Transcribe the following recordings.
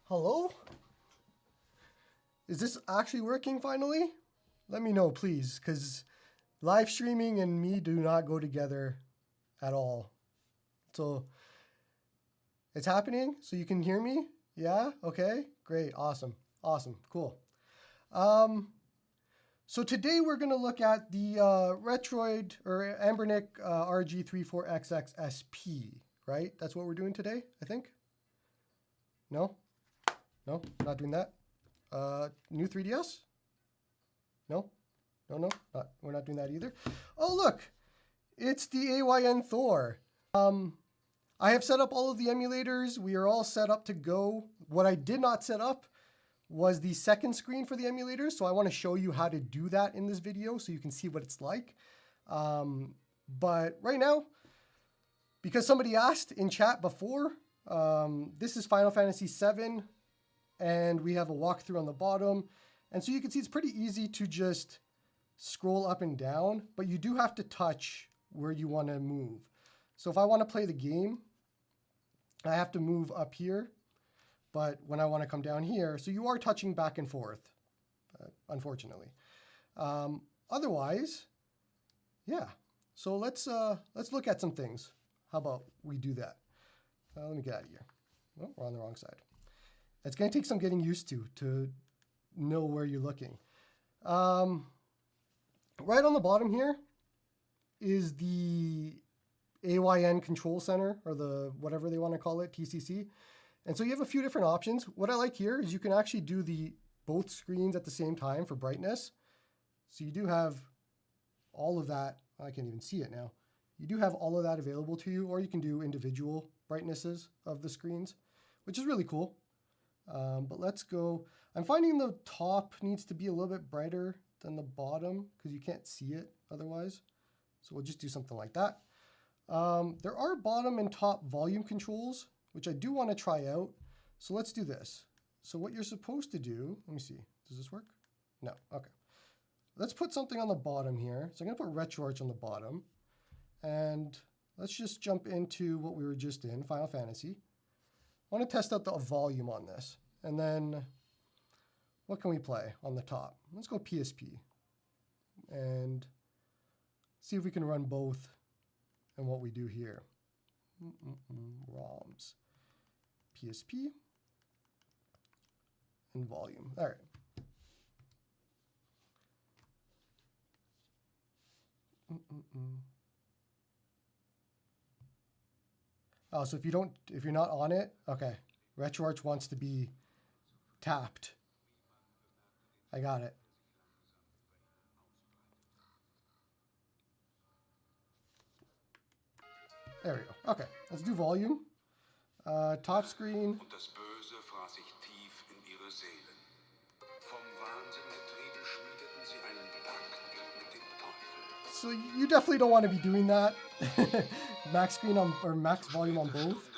Hello? Is this actually working finally? Let me know, please, because live streaming and me do not go together at all. So it's happening, so you can hear me? Yeah? Okay, great, awesome, cool. So today we're going to look at the Retroid or Anbernic RG34XX SP, right? That's what we're doing today, I think? No? No, not doing that. New 3DS? No? No, we're not doing that either. Oh, look, it's the AYN Thor. I have set up all of the emulators. We are all set up to go. What I did not set up was the second screen for the emulators. So I want to show you how to do that in this video so you can see what it's like. But right now, because somebody asked in chat before, this is Final Fantasy VII, and we have a walkthrough on the bottom. And so you can see it's pretty easy to just scroll up and down, but you do have to touch where you want to move. So if I want to play the game, I have to move up here. But when I want to come down here, so you are touching back and forth, unfortunately. Otherwise, yeah. So let's look at some things. How about we do that? Let me get out of here. Oh, we're on the wrong side. It's going to take some getting used to know where you're looking. Right on the bottom here is the AYN Control Center, or the whatever they want to call it, TCC. And so you have a few different options. What I like here is you can actually do both screens at the same time for brightness. So you do have all of that. I can't even see it now. You do have all of that available to you, or you can do individual brightnesses of the screens, which is really cool. But let's go. I'm finding the top needs to be a little bit brighter than the bottom because you can't see it otherwise. So we'll just do something like that. There are bottom and top volume controls, which I do want to try out. So let's do this. So what you're supposed to do, let me see, does this work? No, okay. Let's put something on the bottom here. So I'm going to put RetroArch on the bottom. And let's just jump into what we were just in, Final Fantasy. I want to test out the volume on this. And then what can we play on the top? Let's go PSP. And see if we can run both and what we do here. ROMs. PSP and volume. All right. Oh, so if you're not on it, okay. RetroArch wants to be tapped. I got it. There we go. Okay, let's do volume. Top screen. So you definitely don't want to be doing that. Max screen on, or max volume on both.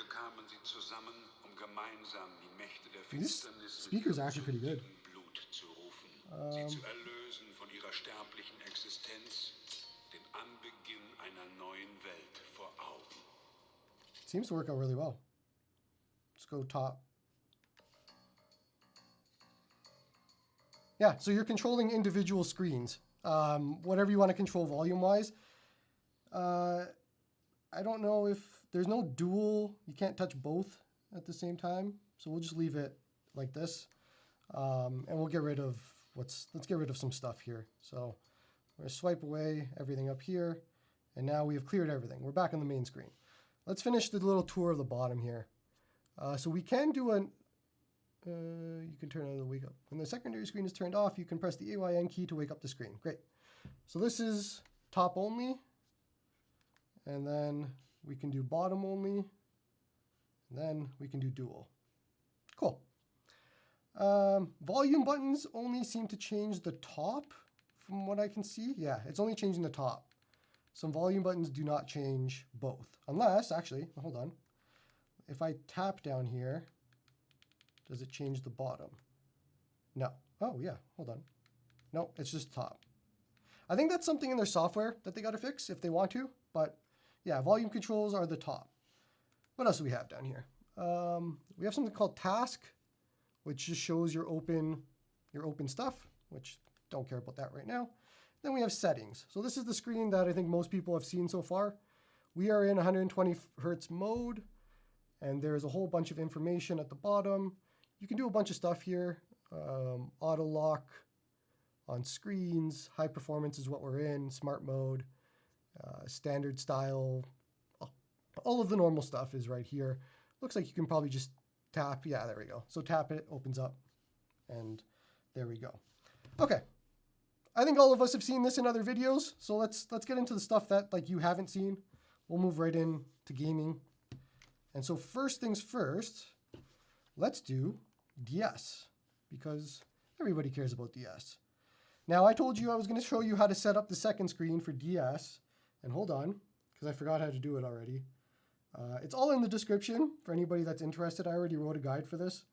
These speakers are actually pretty good. Seems to work out really well. Let's go top. Yeah, so you're controlling individual screens. Whatever you want to control volume-wise. I don't know if there's no dual. You can't touch both at the same time. So we'll just leave it like this. And we'll get rid of let's get rid of some stuff here. So we're going to swipe away everything up here. And now we have cleared everything. We're back on the main screen. Let's finish the little tour of the bottom here. So we can do you can turn on the wake up. When the secondary screen is turned off, you can press the AYN key to wake up the screen. Great. So this is top only. And then we can do bottom only. And then we can do dual. Cool. Volume buttons only seem to change the top from what I can see. Yeah, it's only changing the top. Some volume buttons do not change both. Unless, actually, hold on. If I tap down here, does it change the bottom? No. Oh, yeah, hold on. No, it's just top. I think that's something in their software that they got to fix if they want to. But yeah, volume controls are the top. What else do we have down here? We have something called task. which just shows your open stuff, which don't care about that right now. Then we have settings. So this is the screen that I think most people have seen so far. We are in 120 hertz mode, and there's a whole bunch of information at the bottom. You can do a bunch of stuff here. Auto lock on screens, high performance is what we're in, smart mode, standard style, all of the normal stuff is right here. Looks like you can probably just tap. Yeah, there we go. So tap it, opens up, and there we go. Okay. I think all of us have seen this in other videos, so let's get into the stuff that like you haven't seen. We'll move right in to gaming. And so first things first, let's do DS, because everybody cares about DS. Now, I told you I was going to show you how to set up the second screen for DS, and hold on, because I forgot how to do it already. It's all in the description for anybody that's interested. I already wrote a guide for this,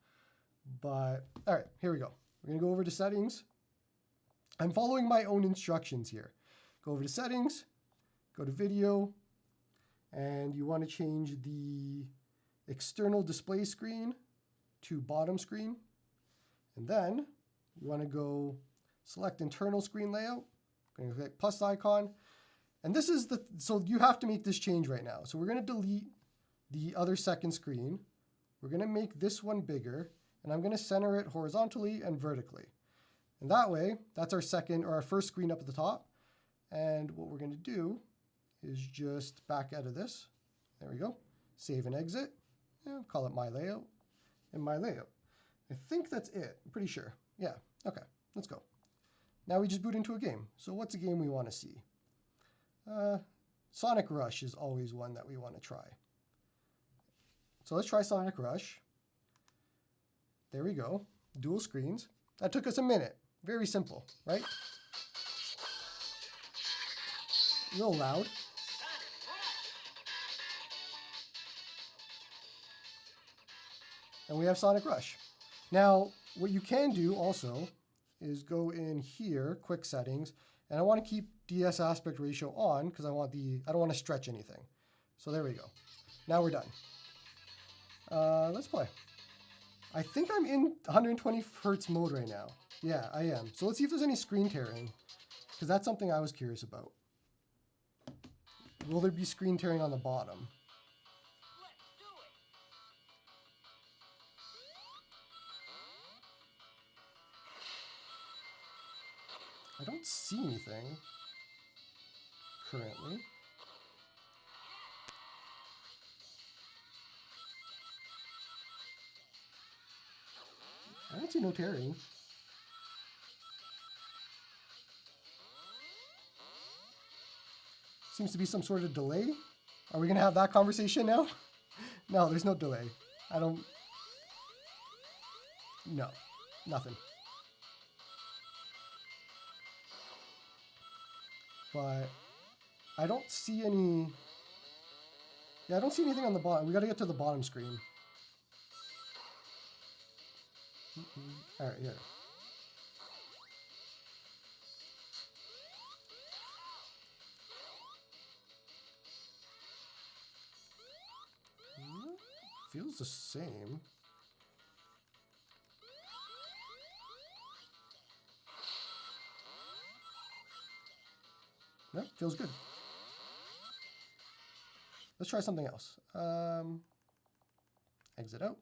but all right, here we go. We're going to go over to settings. I'm following my own instructions here. Go over to settings, go to video, and you want to change the external display screen to bottom screen. And then you want to go select internal screen layout. Going to click plus icon. And this is so you have to make this change right now. So we're going to delete the other second screen. We're going to make this one bigger, and I'm going to center it horizontally and vertically. And that way, that's our second or our first screen up at the top. And what we're going to do is just back out of this. There we go. Save and exit. Yeah, call it my layout and my layout. I think that's it. I'm pretty sure. Yeah. Okay. Let's go. Now we just boot into a game. So what's a game we want to see? Sonic Rush is always one that we want to try. So let's try Sonic Rush. There we go. Dual screens. That took us a minute. Very simple, right? Real loud. And we have Sonic Rush. Now, what you can do also is go in here, quick settings, and I want to keep DS aspect ratio on because I don't want to stretch anything. So there we go. Now we're done. Let's play. I think I'm in 120 hertz mode right now. Yeah, I am. So let's see if there's any screen tearing, because that's something I was curious about. Will there be screen tearing on the bottom? I don't see anything currently. I don't see no tearing. Seems to be some sort of delay. Are we going to have that conversation now? No, there's no delay. No, nothing. But I don't see any. Yeah, I don't see anything on the bottom. We got to get to the bottom screen. All right, here. Feels the same. No, feels good. Let's try something else. Exit out.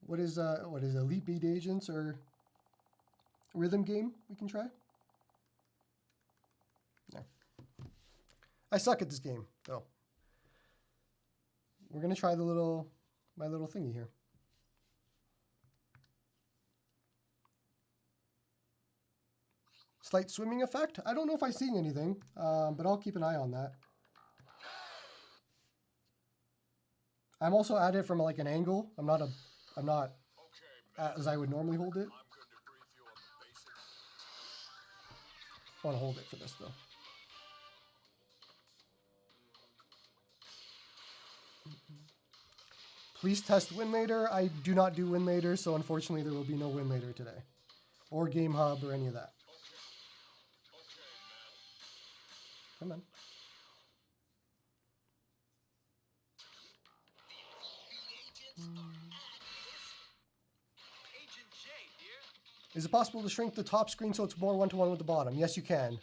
What is Elite Beat Agents or rhythm game we can try? No. I suck at this game, though. We're gonna try my little thingy here. Slight swimming effect. I don't know if I'm seeing anything, but I'll keep an eye on that. I'm also at it from like an angle. I'm not as I would normally hold it. I want to hold it for this though. Please test WinLater. I do not do WinLater, so unfortunately there will be no WinLater today. Or Game Hub or any of that. Come on. Is it possible to shrink the top screen so it's more one-to-one with the bottom? Yes, you can.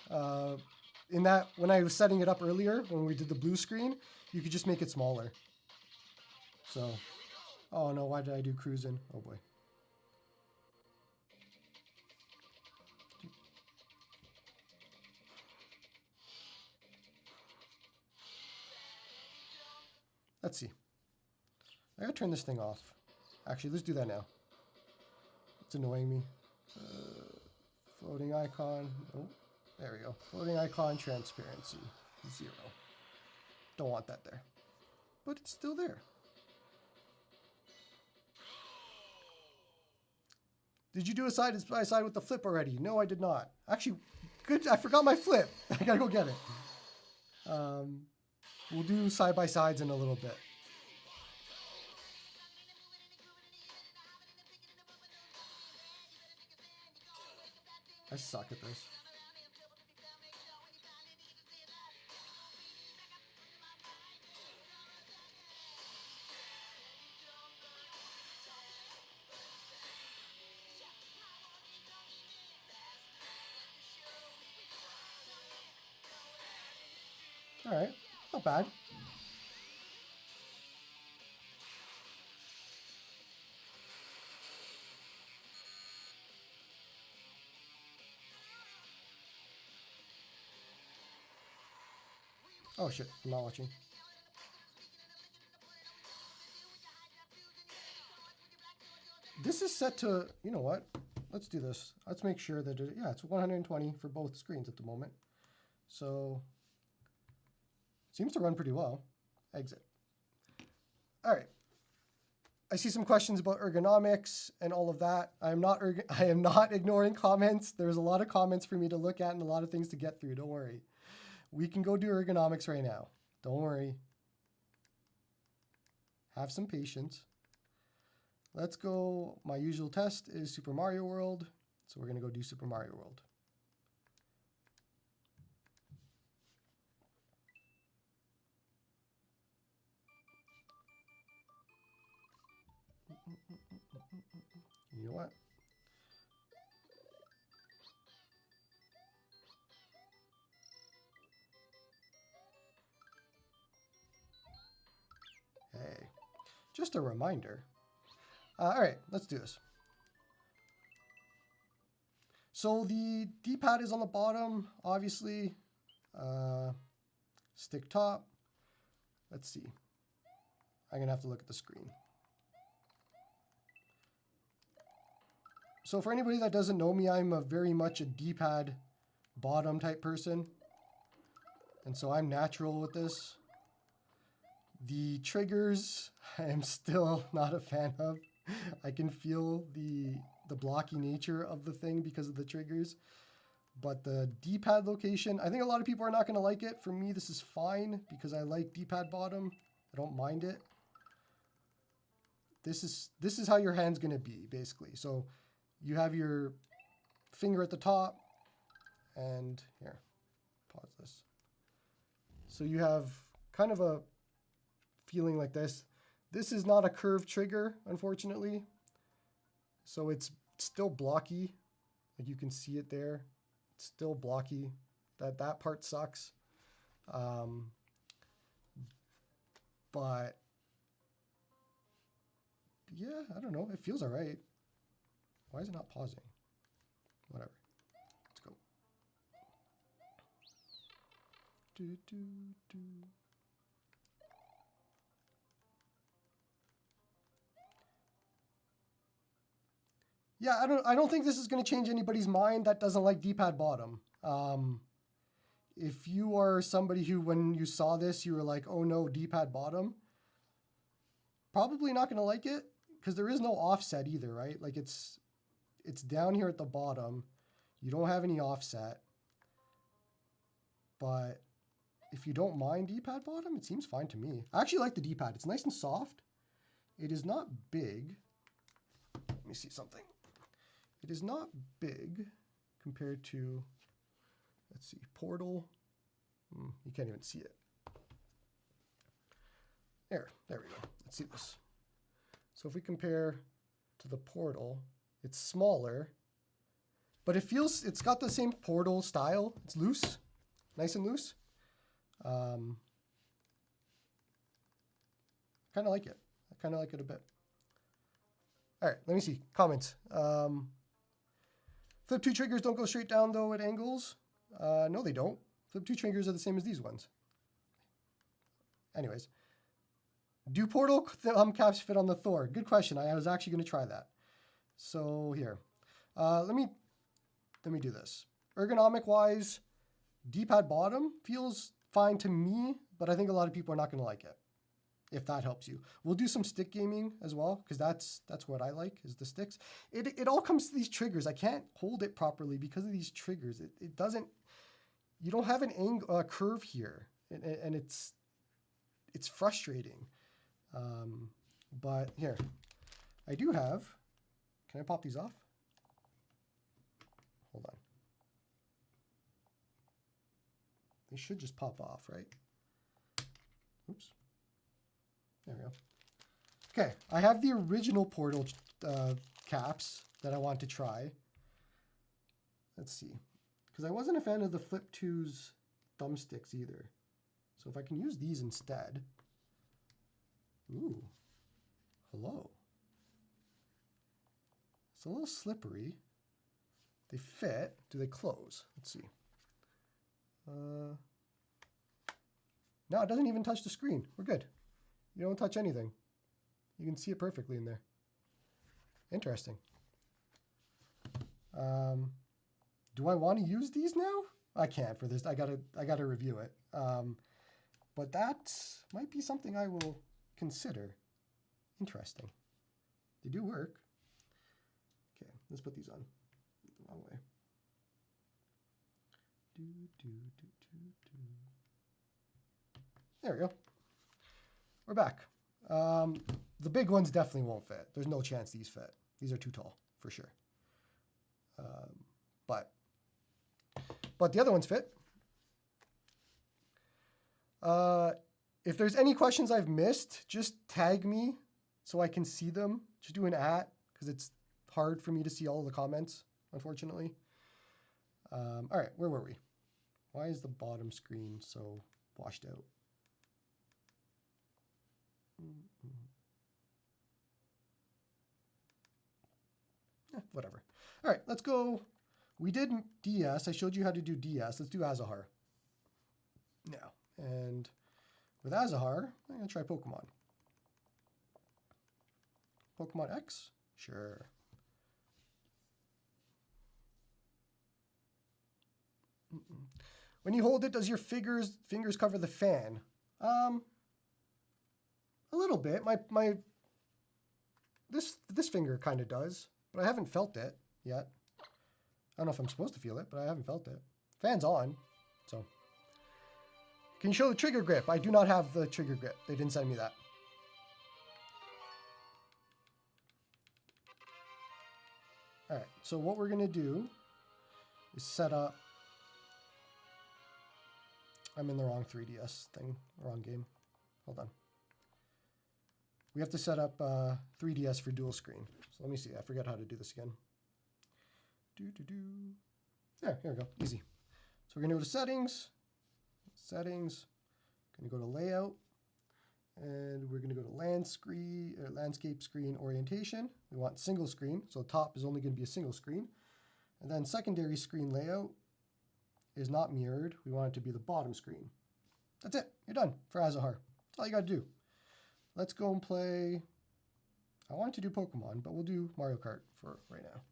In that, when I was setting it up earlier, when we did the blue screen, you could just make it smaller. So, oh no, why did I do cruising? Oh boy. Let's see. I gotta turn this thing off. Actually, let's do that now. It's annoying me. Floating icon. Oh, there we go. Floating icon transparency 0. Don't want that there. But it's still there. Did you do a side by side with the flip already? No, I did not. Actually, good. I forgot my flip. I gotta go get it. We'll do side by sides in a little bit. I suck at this. All right, not bad. Oh shit, I'm not watching. This is set to, you know what? Let's do this. Let's make sure that yeah, it's 120 for both screens at the moment. So, seems to run pretty well. Exit. All right. I see some questions about ergonomics and all of that. I am not ignoring comments. There's a lot of comments for me to look at and a lot of things to get through. Don't worry. We can go do ergonomics right now. Don't worry. Have some patience. Let's go. My usual test is Super Mario World. So we're going to go do Super Mario World. You know what? Hey, just a reminder. All right, let's do this. So the D-pad is on the bottom, obviously. Stick top. Let's see. I'm going to have to look at the screen. So for anybody that doesn't know me, I'm very much a D-pad bottom type person. And so I'm natural with this. The triggers, I am still not a fan of. I can feel the blocky nature of the thing because of the triggers. But the D-pad location, I think a lot of people are not going to like it. For me, this is fine because I like D-pad bottom. I don't mind it. This is how your hand's going to be, basically. So you have your finger at the top, and here, pause this. So you have kind of a feeling like this. This is not a curved trigger, unfortunately. So it's still blocky. Like you can see it there. It's still blocky. That part sucks. But yeah, I don't know. It feels all right. Why is it not pausing? Whatever. Let's go. Yeah, I don't think this is going to change anybody's mind that doesn't like D-pad bottom. If you are somebody who, when you saw this, you were like, oh no, D-pad bottom, probably not going to like it because there is no offset either, right? Like it's down here at the bottom. You don't have any offset. But if you don't mind D-pad bottom, it seems fine to me. I actually like the D-pad. It's nice and soft. It is not big. Let me see something. It is not big compared to, let's see, Portal. You can't even see it. There we go. Let's see this. So if we compare to the Portal, it's smaller, but it's got the same portal style. It's loose, nice and loose. Kind of like it. I kind of like it a bit. All right, let me see. Comments. Flip 2 triggers don't go straight down, though, at angles. No, they don't. Flip 2 triggers are the same as these ones. Anyways. Do portal thumb caps fit on the Thor? Good question. I was actually going to try that. So here. Let me do this. Ergonomic-wise, Dpad bottom feels fine to me, but I think a lot of people are not going to like it, if that helps you. We'll do some stick gaming as well, because that's what I like, is the sticks. It all comes to these triggers. I can't hold it properly because of these triggers. It doesn't, you don't have an angle, curve here, and it's frustrating. But here, I do have, can I pop these off? Hold on. They should just pop off, right? Oops. There we go. Okay, I have the original portal caps that I want to try. Let's see. Because I wasn't a fan of the Flip 2's thumbsticks either. So if I can use these instead. Ooh. Hello. It's a little slippery. They fit. Do they close? Let's see. No, it doesn't even touch the screen. We're good. You don't touch anything. You can see it perfectly in there. Interesting. Do I want to use these now? I can't for this. I gotta review it. But that might be something I will consider. Interesting. They do work. Okay, let's put these on the wrong way. There we go. We're back. The big ones definitely won't fit. There's no chance these fit. These are too tall, for sure. But the other ones fit. If there's any questions I've missed, just tag me so I can see them. Just do an @ because it's hard for me to see all of the comments, unfortunately. All right, where were we? Why is the bottom screen so washed out? Whatever. All right, let's go. We did DS. I showed you how to do DS. Let's do Azahar now. And with Azahar, I'm going to try Pokemon. Pokemon X? Sure. When you hold it, does your fingers cover the fan? A little bit. This finger kind of does, but I haven't felt it yet. I don't know if I'm supposed to feel it, but I haven't felt it. Fan's on, so. Can you show the trigger grip? I do not have the trigger grip. They didn't send me that. All right, so what we're gonna do is set up. I'm in the wrong 3DS thing, wrong game. Hold on. We have to set up 3DS for dual screen. So let me see. I forget how to do this again. There, here we go. Easy. So we're going to go to settings. Settings. Going to go to layout. And we're going to go to landscape screen orientation. We want single screen. So top is only going to be a single screen. And then secondary screen layout is not mirrored. We want it to be the bottom screen. That's it. You're done for Azahar. That's all you got to do. Let's go and play. I wanted to do Pokemon, but we'll do Mario Kart for right now.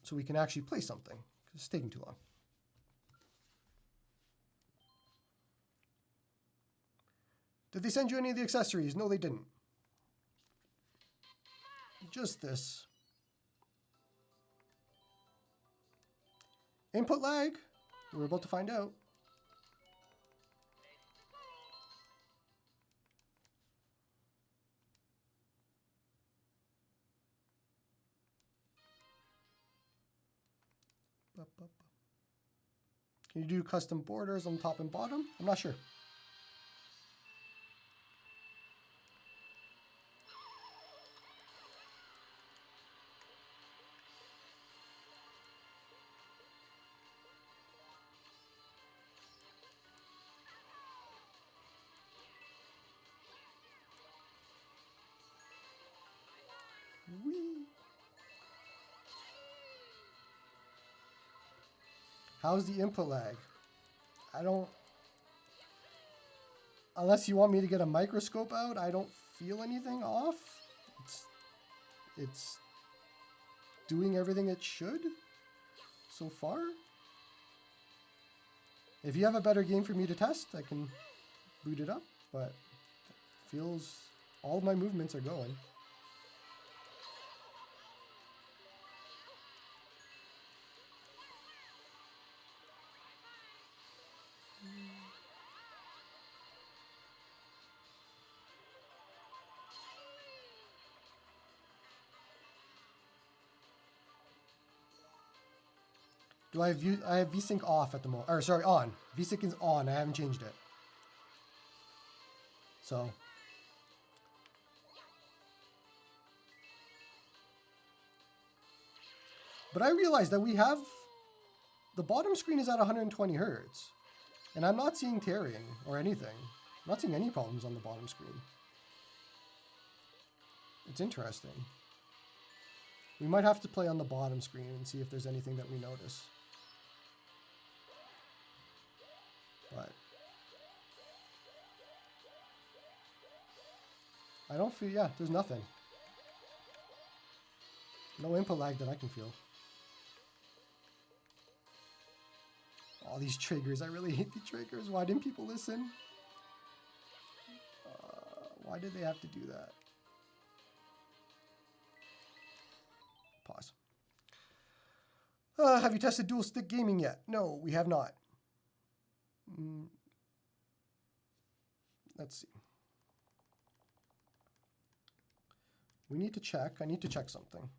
So we can actually play something, because it's taking too long. Did they send you any of the accessories? No, they didn't. Just this. Input lag? We're about to find out. Can you do custom borders on top and bottom? I'm not sure. Whee! How's the input lag? I don't... Unless you want me to get a microscope out, I don't feel anything off. It's doing everything it should so far. If you have a better game for me to test, I can boot it up, but it feels all of my movements are going. Do I have Vsync off at the moment, or sorry, on. Vsync is on, I haven't changed it. So. But I realized that we have, the bottom screen is at 120 Hertz. And I'm not seeing tearing or anything. I'm not seeing any problems on the bottom screen. It's interesting. We might have to play on the bottom screen and see if there's anything that we notice. But I don't feel, yeah, there's nothing. No input lag that I can feel. All these triggers, I really hate the triggers. Why didn't people listen? Why did they have to do that? Pause. Have you tested dual stick gaming yet? No, we have not. Let's see. We need to check. I need to check something.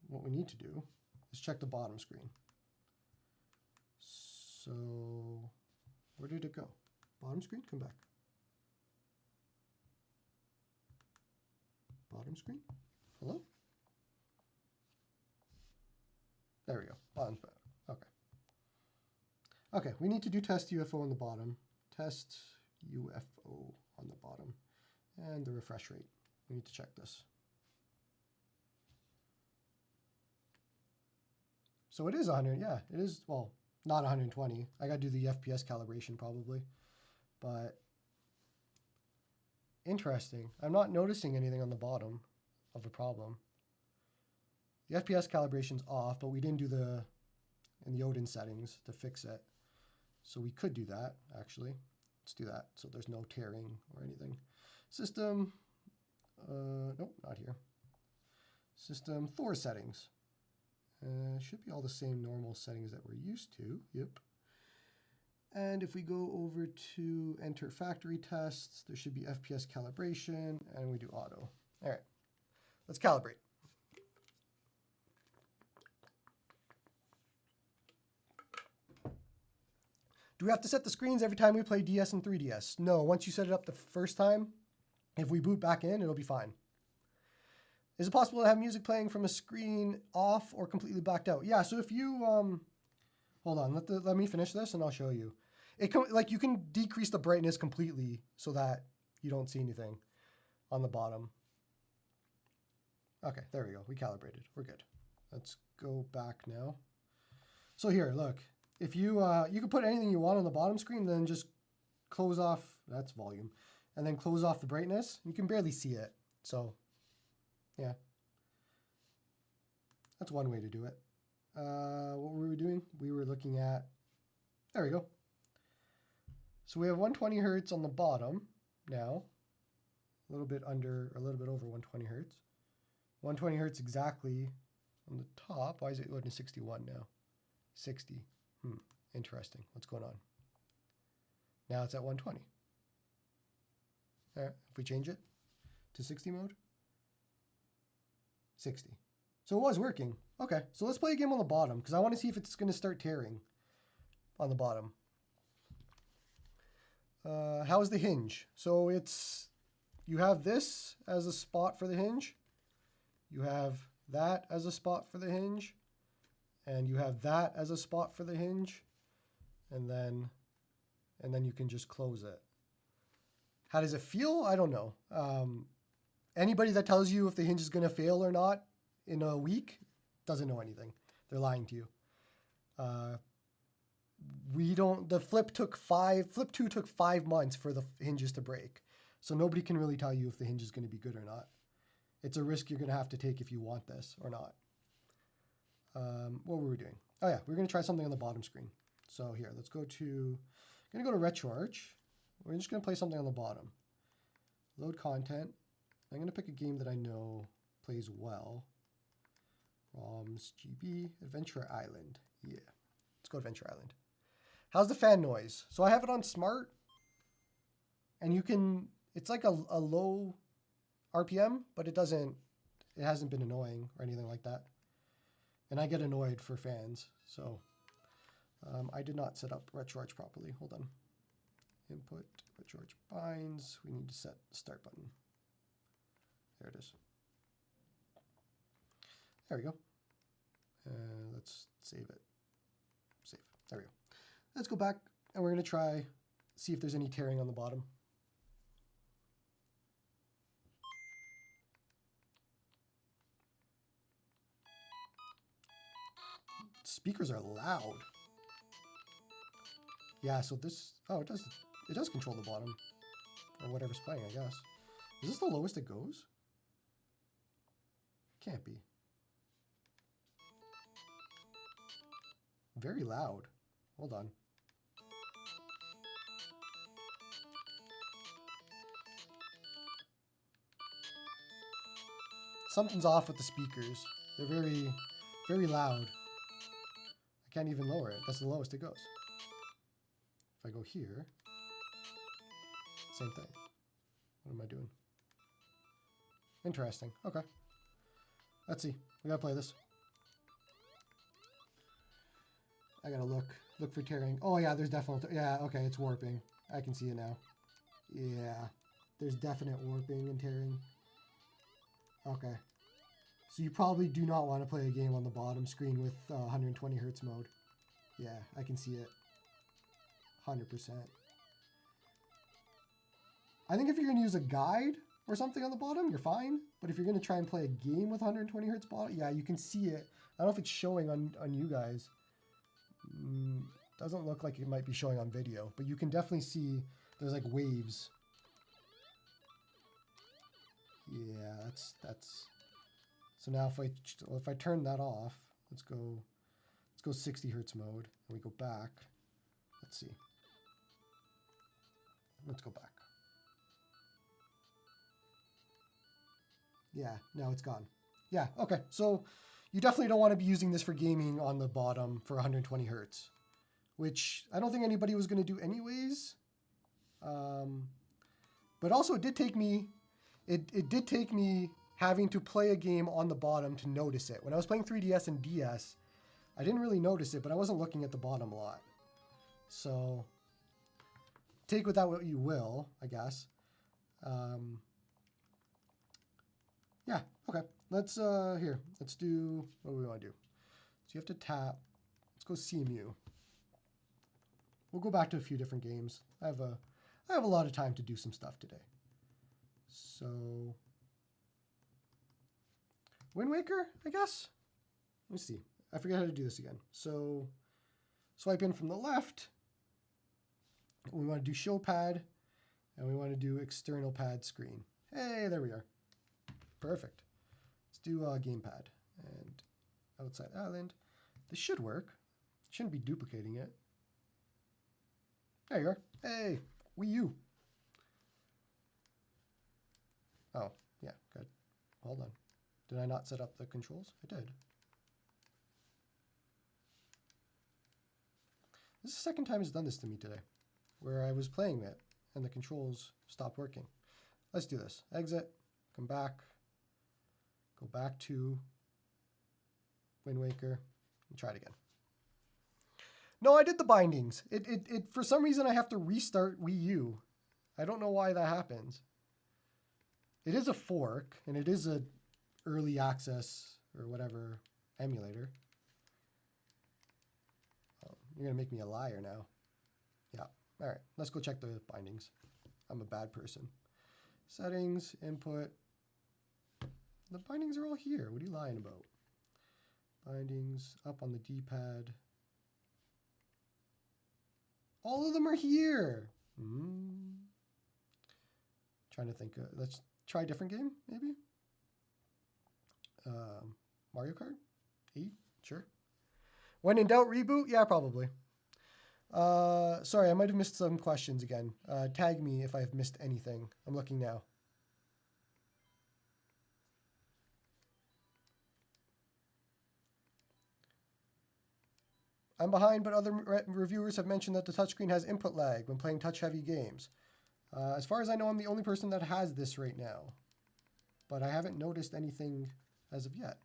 What we need to do is check the bottom screen. So, where did it go? Bottom screen? Come back. Bottom screen? Hello? There we go. Bottom's back. Okay. Okay, we need to do test UFO on the bottom. Test UFO on the bottom. And the refresh rate. We need to check this. So it is 100, yeah, it is, well, not 120. I gotta do the FPS calibration probably, but interesting. I'm not noticing anything on the bottom of a problem. The FPS calibration's off, but we didn't do the, in the Odin settings to fix it. So we could do that, actually. Let's do that, so there's no tearing or anything. System, nope, not here. System Thor settings. Should be all the same normal settings that we're used to. Yep. And if we go over to enter factory tests, there should be FPS calibration, and we do auto. All right, let's calibrate. Do we have to set the screens every time we play DS and 3DS? No, once you set it up the first time, if we boot back in, it'll be fine. Is it possible to have music playing from a screen off or completely blacked out? Yeah, so if you, hold on, let me finish this and I'll show you. Like you can decrease the brightness completely so that you don't see anything on the bottom. Okay, there we go, we calibrated, we're good. Let's go back now. So here, look, if you, you can put anything you want on the bottom screen, then just close off, that's volume, and then close off the brightness. You can barely see it, so. Yeah, that's one way to do it. What were we doing? We were looking at, there we go. So we have 120 Hertz on the bottom now, a little bit under, or a little bit over 120 Hertz. 120 Hertz exactly on the top. Why is it going to 61 now? 60. Interesting. What's going on? Now it's at 120. All right, if we change it to 60 mode. 60. So it was working. Okay, so let's play a game on the bottom because I want to see if it's going to start tearing on the bottom. How's the hinge? So it's, you have this as a spot for the hinge. You have that as a spot for the hinge. And you have that as a spot for the hinge. And then you can just close it. How does it feel? I don't know. Anybody that tells you if the hinge is going to fail or not in a week, doesn't know anything. They're lying to you. The flip 2 took 5 months for the hinges to break. So nobody can really tell you if the hinge is going to be good or not. It's a risk you're going to have to take if you want this or not. What were we doing? Oh yeah, we're going to try something on the bottom screen. So here, let's go to, I'm going to go to RetroArch. We're just going to play something on the bottom. Load content. I'm going to pick a game that I know plays well. ROMs, GB, Adventure Island. Yeah, let's go Adventure Island. How's the fan noise? So I have it on smart, and you can, it's like a low RPM, but it hasn't been annoying or anything like that. And I get annoyed for fans, so I did not set up RetroArch properly. Hold on. Input, RetroArch binds. We need to set the start button. There it is. There we go. Let's save it. Save. There we go. Let's go back, and we're going to try, see if there's any tearing on the bottom. Speakers are loud. Yeah, so this, oh, it does control the bottom, or whatever's playing, I guess. Is this the lowest it goes? Can't be. Very loud. Hold on. Something's off with the speakers. They're very, very loud. I can't even lower it. That's the lowest it goes. If I go here, same thing. What am I doing? Interesting. Okay. Let's see. We gotta play this. I gotta look for tearing. Oh yeah, there's definitely, yeah, okay, it's warping. I can see it now. Yeah, there's definite warping and tearing. Okay. So you probably do not want to play a game on the bottom screen with 120 Hertz mode. Yeah, I can see it. 100%. I think if you're going to use a guide or something on the bottom, you're fine. But if you're going to try and play a game with 120 Hertz bottom, yeah, you can see it. I don't know if it's showing on you guys. Doesn't look like it might be showing on video, but you can definitely see there's like waves. Yeah, that's. So now if I turn that off, let's go 60 Hertz mode, and we go back. Let's see. Let's go back. Yeah, now it's gone. Yeah, okay. So you definitely don't want to be using this for gaming on the bottom for 120 Hertz, which I don't think anybody was going to do anyways. But also it did take me having to play a game on the bottom to notice it. When I was playing 3DS and DS, I didn't really notice it, but I wasn't looking at the bottom a lot. So take with that what you will, I guess. Yeah, okay. Let's do what do we want to do. So you have to tap. Let's go CEMU. We'll go back to a few different games. I have a lot of time to do some stuff today. So Wind Waker, I guess. Let me see. I forget how to do this again. So swipe in from the left. We want to do show pad, and we want to do external pad screen. Hey, there we are. Perfect. Let's do gamepad and outside island. This should work. Shouldn't be duplicating it. There you are. Hey, Wii U. Oh, yeah, good. Hold on. Did I not set up the controls? I did. This is the second time it's done this to me today, where I was playing it and the controls stopped working. Let's do this. Exit, come back, go back to Wind Waker, and try it again. No, I did the bindings. It for some reason I have to restart Wii U. I don't know why that happens. It is a fork, and it is a early access or whatever emulator. Oh, you're gonna make me a liar now. Yeah. All right. Let's go check the bindings. I'm a bad person. Settings, input. The bindings are all here. What are you lying about? Bindings up on the D-pad. All of them are here. Trying to think. Let's try a different game, maybe. Mario Kart 8, sure. When in doubt, reboot. Yeah, probably. Sorry, I might have missed some questions again. Tag me if I've missed anything. I'm looking now. I'm behind, but other reviewers have mentioned that the touchscreen has input lag when playing touch-heavy games. As far as I know, I'm the only person that has this right now. But I haven't noticed anything as of yet.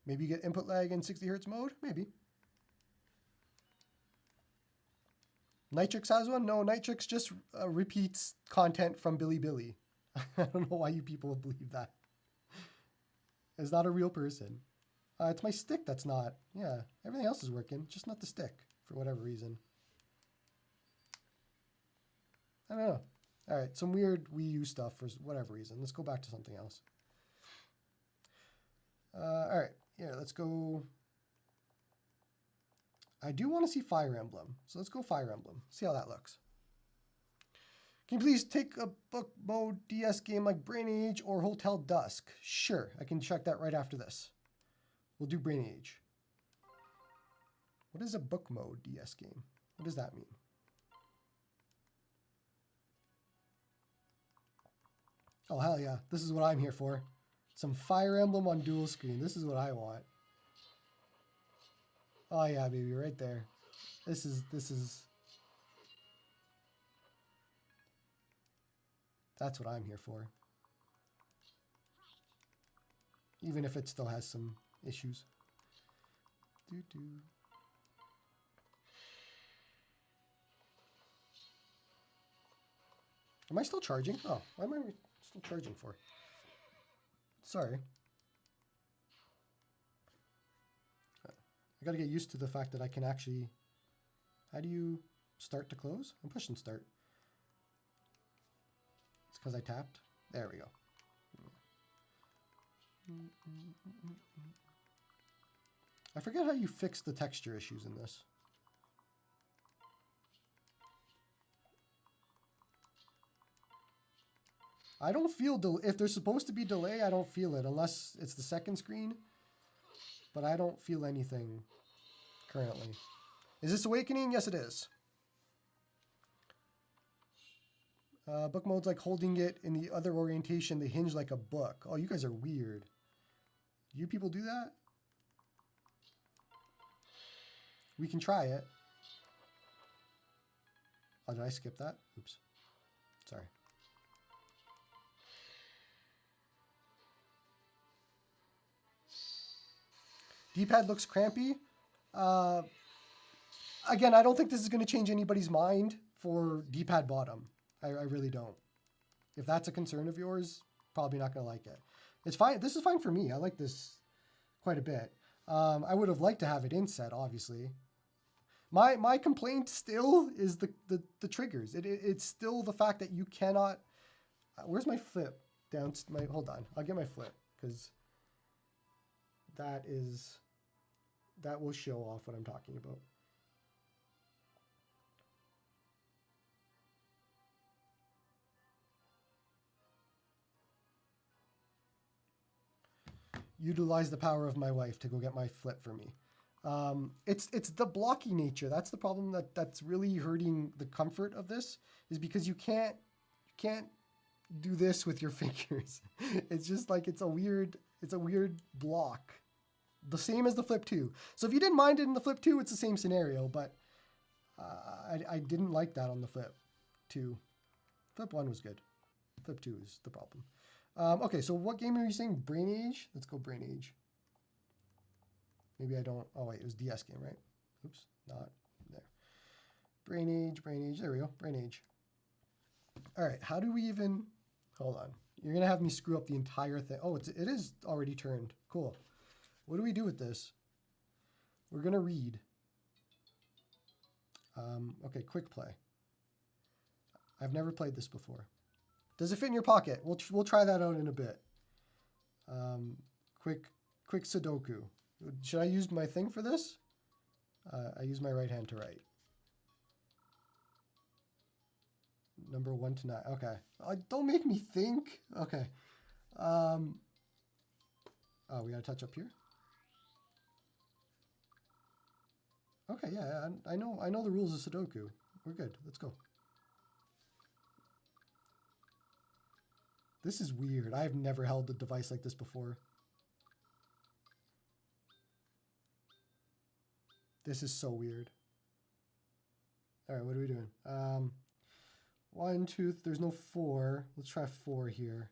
Maybe you get input lag in 60 Hz mode? Maybe. Nitrix has one? No, Nitrix just repeats content from Billy. I don't know why you people believe that. It's not a real person. It's my stick that's not. Yeah, everything else is working, just not the stick for whatever reason. I don't know. All right, some weird Wii U stuff for whatever reason. Let's go back to something else. All right, here, let's go. I do want to see Fire Emblem, so let's go Fire Emblem. See how that looks. Can you please take a book mode DS game like Brain Age or Hotel Dusk? Sure, I can check that right after this. We'll do Brain Age. What is a book mode DS game? What does that mean? Oh, hell yeah. This is what I'm here for. Some Fire Emblem on dual screen. This is what I want. Oh yeah, baby, right there. This is... That's what I'm here for. Even if it still has some issues. Am I still charging? Oh, why am I still charging for? Sorry. I gotta get used to the fact that I can actually... How do you start to close? I'm pushing start. It's because I tapped. There we go. I forget how you fix the texture issues in this. I don't feel if there's supposed to be delay, I don't feel it unless it's the second screen. But I don't feel anything currently. Is this Awakening? Yes, it is. Book mode's like holding it in the other orientation. They hinge like a book. Oh, you guys are weird. Do you people do that? We can try it. Oh, did I skip that? Oops. Sorry. Dpad looks crampy. Again, I don't think this is going to change anybody's mind for Dpad bottom. I really don't. If that's a concern of yours, probably not going to like it. It's fine. This is fine for me. I like this quite a bit. I would have liked to have it inset, obviously. My complaint still is the triggers. It's still the fact that you cannot... where's my flip? Hold on. I'll get my flip because that will show off what I'm talking about. Utilize the power of my wife to go get my flip for me. It's the blocky nature. That's the problem that's really hurting the comfort of this, is because you can't do this with your fingers. It's just like it's a weird block. The same as the Flip 2. So if you didn't mind it in the Flip 2, it's the same scenario, but I didn't like that on the Flip 2. Flip 1 was good. Flip 2 is the problem. Okay, so what game are you saying? Brain Age? Let's go Brain Age. Maybe I don't... Oh, wait, it was DS game, right? Oops, not there. Brain Age. There we go, Brain Age. All right, how do we even... Hold on. You're going to have me screw up the entire thing. Oh, it is already turned. Cool. What do we do with this? We're going to read. Okay, quick play. I've never played this before. Does it fit in your pocket? We'll try that out in a bit. Quick Sudoku. Should I use my thing for this? I use my right hand to write. Number 1 to 9. Okay. Don't make me think. Okay. Oh, we gotta touch up here. Okay, yeah, I know the rules of Sudoku. We're good. Let's go. This is weird. I've never held a device like this before. This is so weird. All right, what are we doing? 1, 2, there's no 4. Let's try 4 here.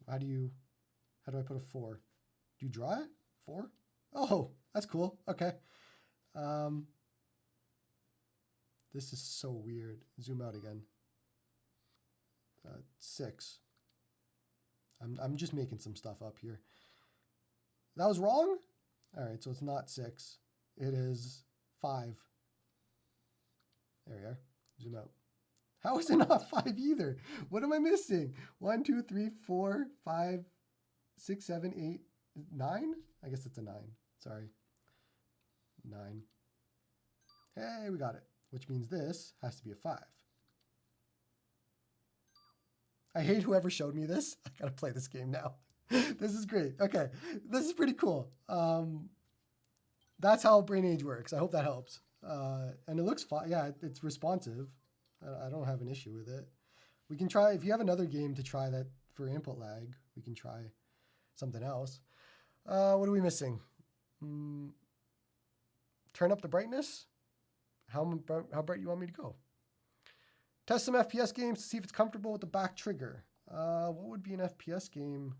How do I put a 4? Do you draw it? 4? Oh, that's cool. Okay. This is so weird. Zoom out again. 6. I'm just making some stuff up here. That was wrong? All right, so it's not 6. It is 5. There we are. Zoom out. How is it not 5 either? What am I missing? 1, 2, 3, 4, 5, 6, 7, 8, 9? I guess it's a 9. Sorry. 9. Hey, we got it. Which means this has to be a 5. I hate whoever showed me this. I gotta play this game now. This is great. Okay, this is pretty cool. That's how brain age works. I hope that helps. And it looks fine. Yeah, it's responsive. I don't have an issue with it. We can try, if you have another game to try that for input lag, we can try something else. What are we missing? Turn up the brightness. How bright you want me to go? Test some FPS games to see if it's comfortable with the back trigger. What would be an FPS game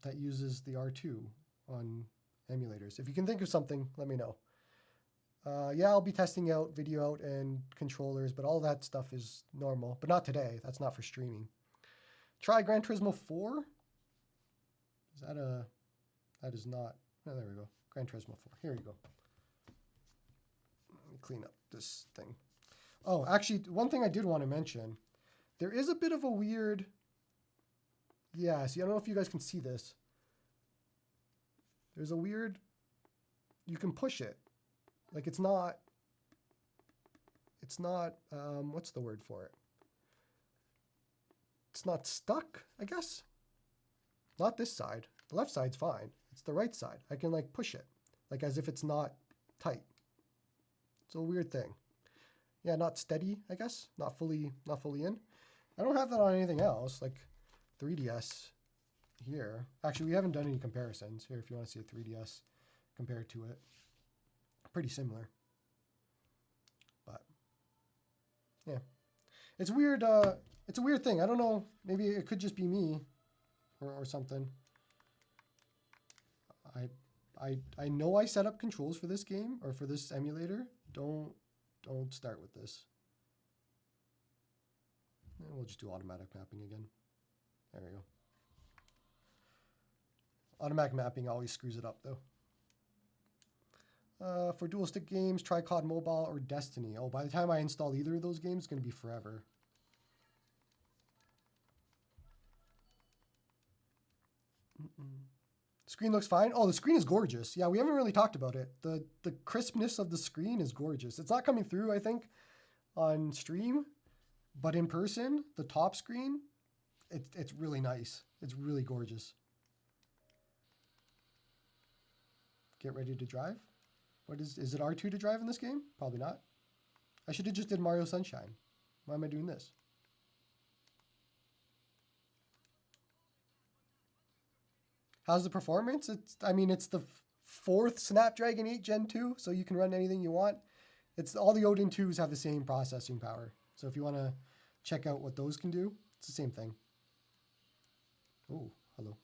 that uses the R2 on emulators? If you can think of something, let me know. Yeah, I'll be testing out video out and controllers, but all that stuff is normal, but not today. That's not for streaming. Try Gran Turismo 4. Is that a... That is not... Oh, there we go. Gran Turismo 4. Here you go. Let me clean up this thing. Oh, actually, one thing I did want to mention. There is a bit of a weird... Yeah, see, I don't know if you guys can see this. There's a weird... You can push it. Like, it's not... what's the word for it? It's not stuck, I guess. Not this side. The left side's fine. It's the right side. I can, like, push it. Like, as if it's not tight. It's a weird thing. Yeah, not steady, I guess. Not fully in. I don't have that on anything else, like 3DS here. Actually, we haven't done any comparisons here if you want to see a 3DS compared to it. Pretty similar. But yeah. It's weird, it's a weird thing. I don't know, maybe it could just be me or something. I know I set up controls for this game or for this emulator. Don't start with this. And we'll just do automatic mapping again. There we go. Automatic mapping always screws it up though. For dual stick games, try COD Mobile or Destiny. Oh, by the time I install either of those games, it's going to be forever. Screen looks fine. Oh, the screen is gorgeous. Yeah, we haven't really talked about it. The crispness of the screen is gorgeous. It's not coming through, I think, on stream, but in person, the top screen, it's really nice. It's really gorgeous. Get ready to drive. What is it R2 to drive in this game? Probably not. I should have just did Mario Sunshine. Why am I doing this? How's the performance? I mean, it's the 4th Snapdragon 8 Gen 2, so you can run anything you want. It's all the Odin 2s have the same processing power. So if you want to check out what those can do, it's the same thing. Oh, hello.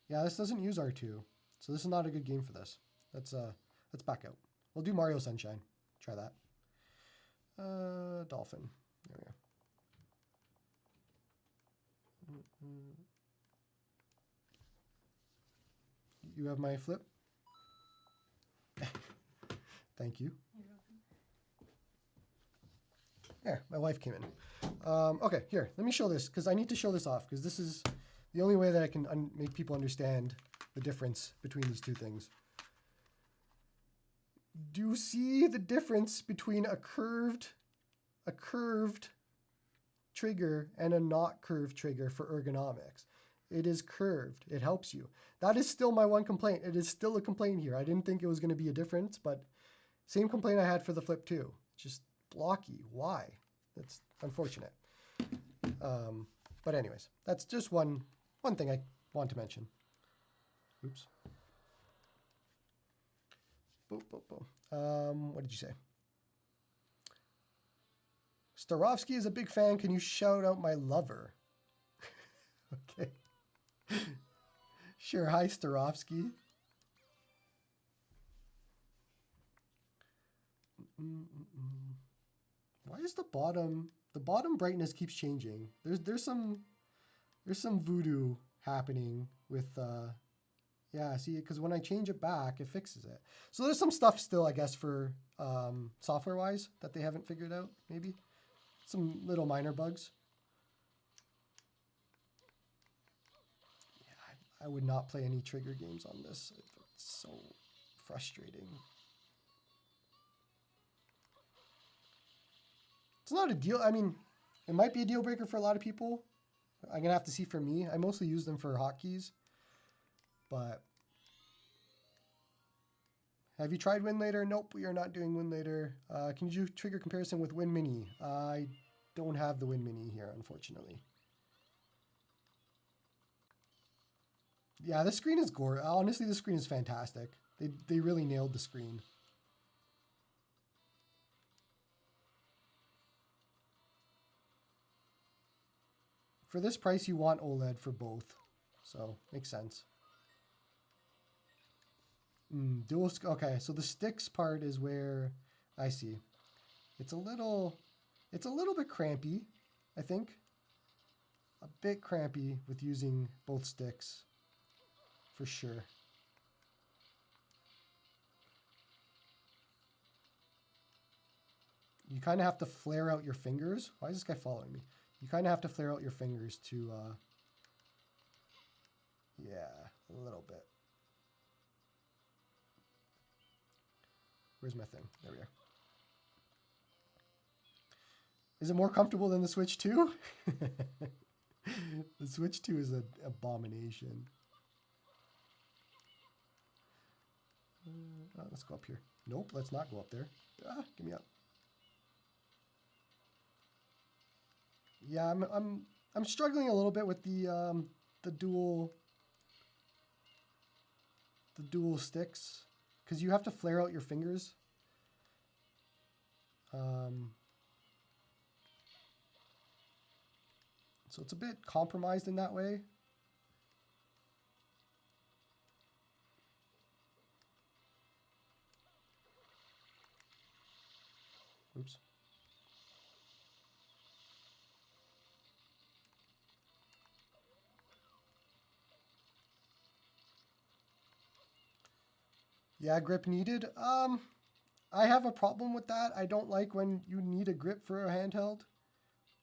Yeah, this doesn't use R2, so this is not a good game for this. Let's back out. We'll do Mario Sunshine. Try that. Dolphin. There we go. You have my flip? Thank you. There, my wife came in. Okay, here, let me show this because I need to show this off because this is the only way that I can make people understand the difference between these two things. Do you see the difference between a curved trigger and a not curved trigger for ergonomics? It is curved. It helps you. That is still my one complaint. It is still a complaint here. I didn't think it was going to be a difference, but same complaint I had for the Flip 2. Just blocky. Why? That's unfortunate. But anyways, that's just one thing I want to mention. Oops. Boop, boop, boop. What did you say? Starovsky is a big fan. Can you shout out my lover? Okay. Sure. Hi, Starovsky. Why is the bottom brightness keeps changing? There's some voodoo happening with yeah, see, because when I change it back, it fixes it. So there's some stuff still, I guess, for software-wise that they haven't figured out, maybe. Some little minor bugs. Yeah, I would not play any trigger games on this. It's so frustrating. It's not a deal. I mean, it might be a deal breaker for a lot of people. I'm going to have to see for me. I mostly use them for hotkeys. But have you tried WinLater? Nope, we are not doing WinLater. Can you do trigger comparison with WinMini? I don't have the WinMini here, unfortunately. Yeah, the screen is gorgeous. Honestly, the screen is fantastic. They really nailed the screen. For this price, you want OLED for both. So, makes sense. Okay, so the sticks part is where I see. It's a little bit crampy, I think. A bit crampy with using both sticks, for sure. You kind of have to flare out your fingers. Why is this guy following me? You kind of have to flare out your fingers to, yeah, a little bit. Where's my thing? There we are. Is it more comfortable than the Switch 2? The Switch 2 is an abomination. Let's go up here. Nope, let's not go up there. Give me up. Yeah, I'm struggling a little bit with the dual sticks because you have to flare out your fingers. So it's a bit compromised in that way. Oops. Yeah, grip needed. I have a problem with that. I don't like when you need a grip for a handheld.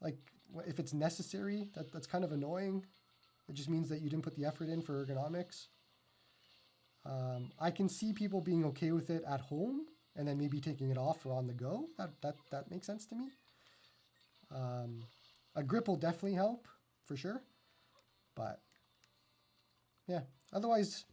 Like, if it's necessary, that's kind of annoying. It just means that you didn't put the effort in for ergonomics. I can see people being okay with it at home and then maybe taking it off or on the go. That makes sense to me. A grip will definitely help, for sure. But, yeah, otherwise,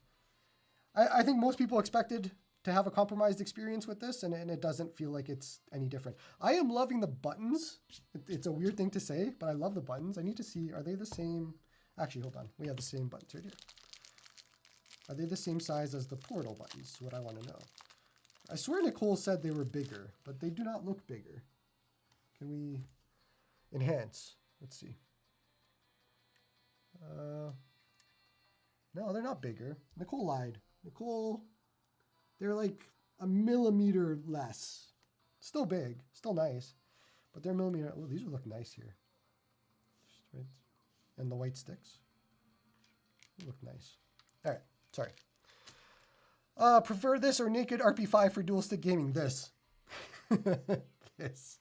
I think most people expected to have a compromised experience with this, and it doesn't feel like it's any different. I am loving the buttons. It's a weird thing to say, but I love the buttons. I need to see, are they the same? Actually, hold on. We have the same buttons right here. Are they the same size as the Portal buttons? Is what I want to know. I swear Nicole said they were bigger, but they do not look bigger. Can we enhance? Let's see. No, they're not bigger. Nicole lied. Nicole, they're like a millimeter less. Still big, still nice, but they're millimeter. Oh, these would look nice here. Right. And the white sticks look nice. All right, sorry. Prefer this or naked RP5 for dual stick gaming? This. This.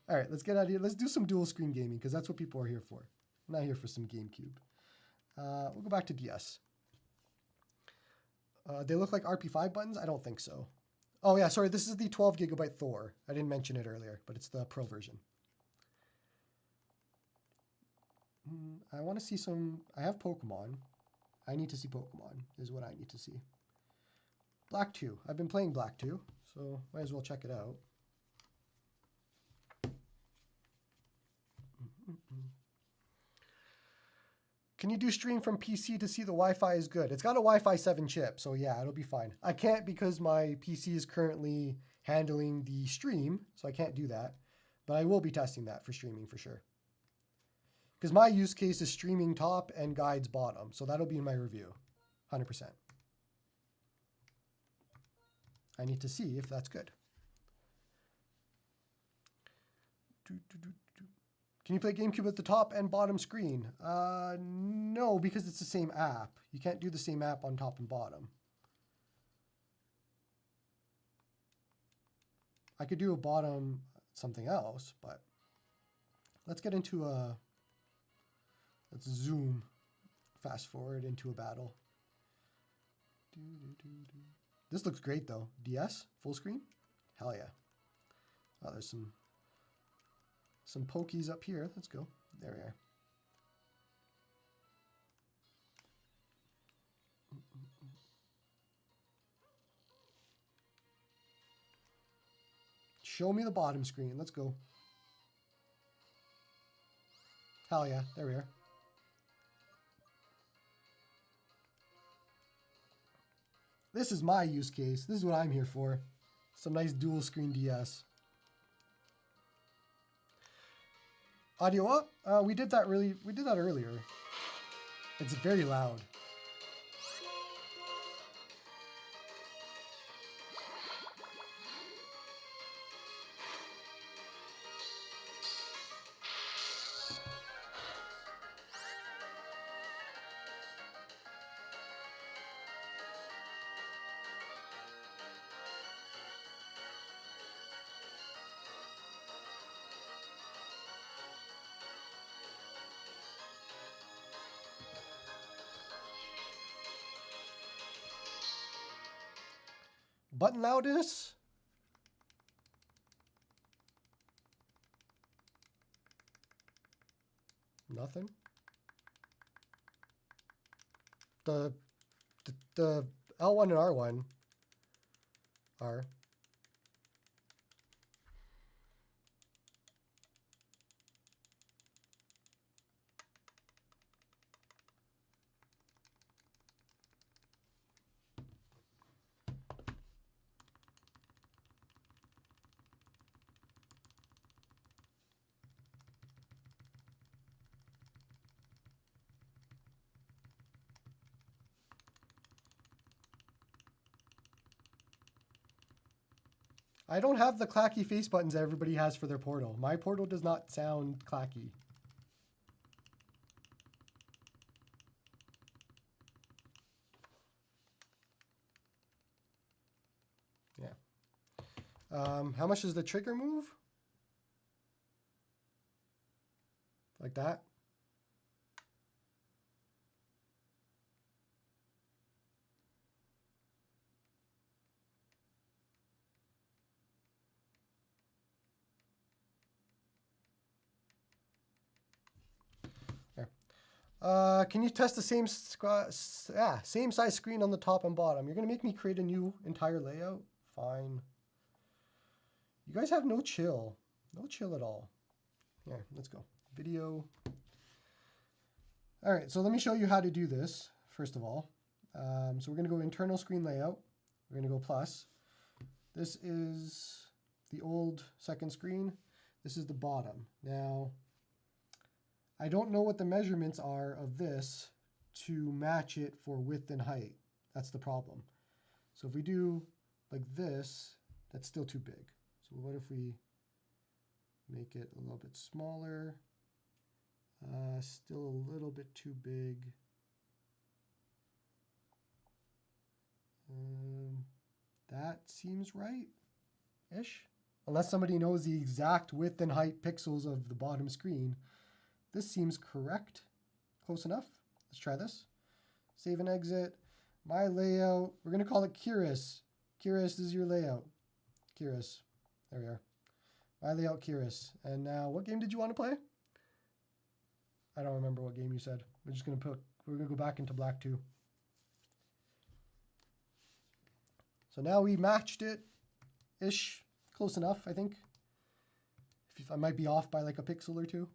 All right, let's get out of here. Let's do some dual screen gaming because that's what people are here for. I'm not here for some GameCube. We'll go back to DS. They look like RP5 buttons? I don't think so. Oh yeah, sorry, this is the 12 gigabyte Thor. I didn't mention it earlier, but it's the Pro version. I want to see some, I have Pokemon. I need to see Pokemon is what I need to see. Black 2. I've been playing Black 2, so might as well check it out. Can you do stream from PC to see the Wi-Fi is good? It's got a Wi-Fi 7 chip, so yeah, it'll be fine. I can't because my PC is currently handling the stream, so I can't do that. But I will be testing that for streaming for sure. Because my use case is streaming top and guides bottom, so that'll be in my review, 100%. I need to see if that's good. Can you play GameCube at the top and bottom screen? No, because it's the same app. You can't do the same app on top and bottom. I could do a bottom something else, but let's get into a, let's zoom, fast forward into a battle. This looks great though. DS, full screen? Hell yeah. Oh, there's some pokies up here. Let's go. There we are. Show me the bottom screen. Let's go. Hell yeah. There we are. This is my use case. This is what I'm here for. Some nice dual screen DS. Audio up? We did that earlier. It's very loud. Button loudness? Nothing. The L1 and R1 are. I don't have the clacky face buttons that everybody has for their Portal. My Portal does not sound clacky. Yeah. How much does the trigger move? Like that? Can you test the same size screen on the top and bottom? You're going to make me create a new entire layout? Fine. You guys have no chill. No chill at all. Here, let's go. Video. All right, so let me show you how to do this, first of all. So we're going to go internal screen layout. We're going to go plus. This is the old second screen. This is the bottom. Now, I don't know what the measurements are of this to match it for width and height. That's the problem. So if we do like this, that's still too big. So what if we make it a little bit smaller? Still a little bit too big. That seems right-ish. Unless somebody knows the exact width and height pixels of the bottom screen. This seems correct. Close enough. Let's try this. Save and exit. My layout. We're going to call it Curious. Curious, this is your layout. Curious. There we are. My layout, Curious. And now, what game did you want to play? I don't remember what game you said. We're just going to go back into black 2. So now we matched it-ish. Close enough, I think. If I might be off by like a pixel or 2.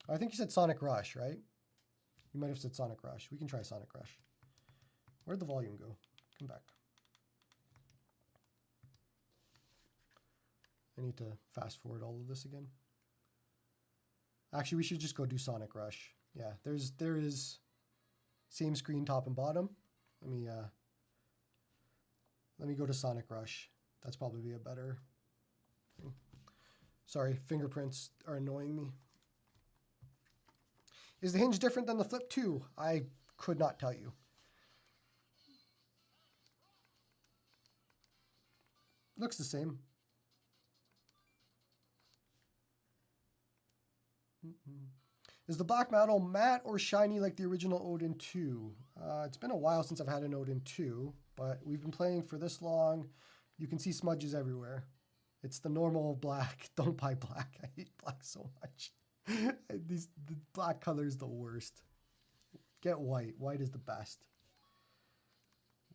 I think you said Sonic Rush, right? You might have said Sonic Rush. We can try Sonic Rush. Where'd the volume go? Come back. I need to fast forward all of this again. Actually, we should just go do Sonic Rush. Yeah, there is same screen top and bottom. Let me go to Sonic Rush. That's probably a better thing. Sorry, fingerprints are annoying me. Is the hinge different than the Flip 2? I could not tell you. Looks the same. Is the black metal matte or shiny like the original Odin 2? It's been a while since I've had an Odin 2, but we've been playing for this long. You can see smudges everywhere. It's the normal black. Don't buy black. I hate black so much. The black color is the worst. Get white. White is the best.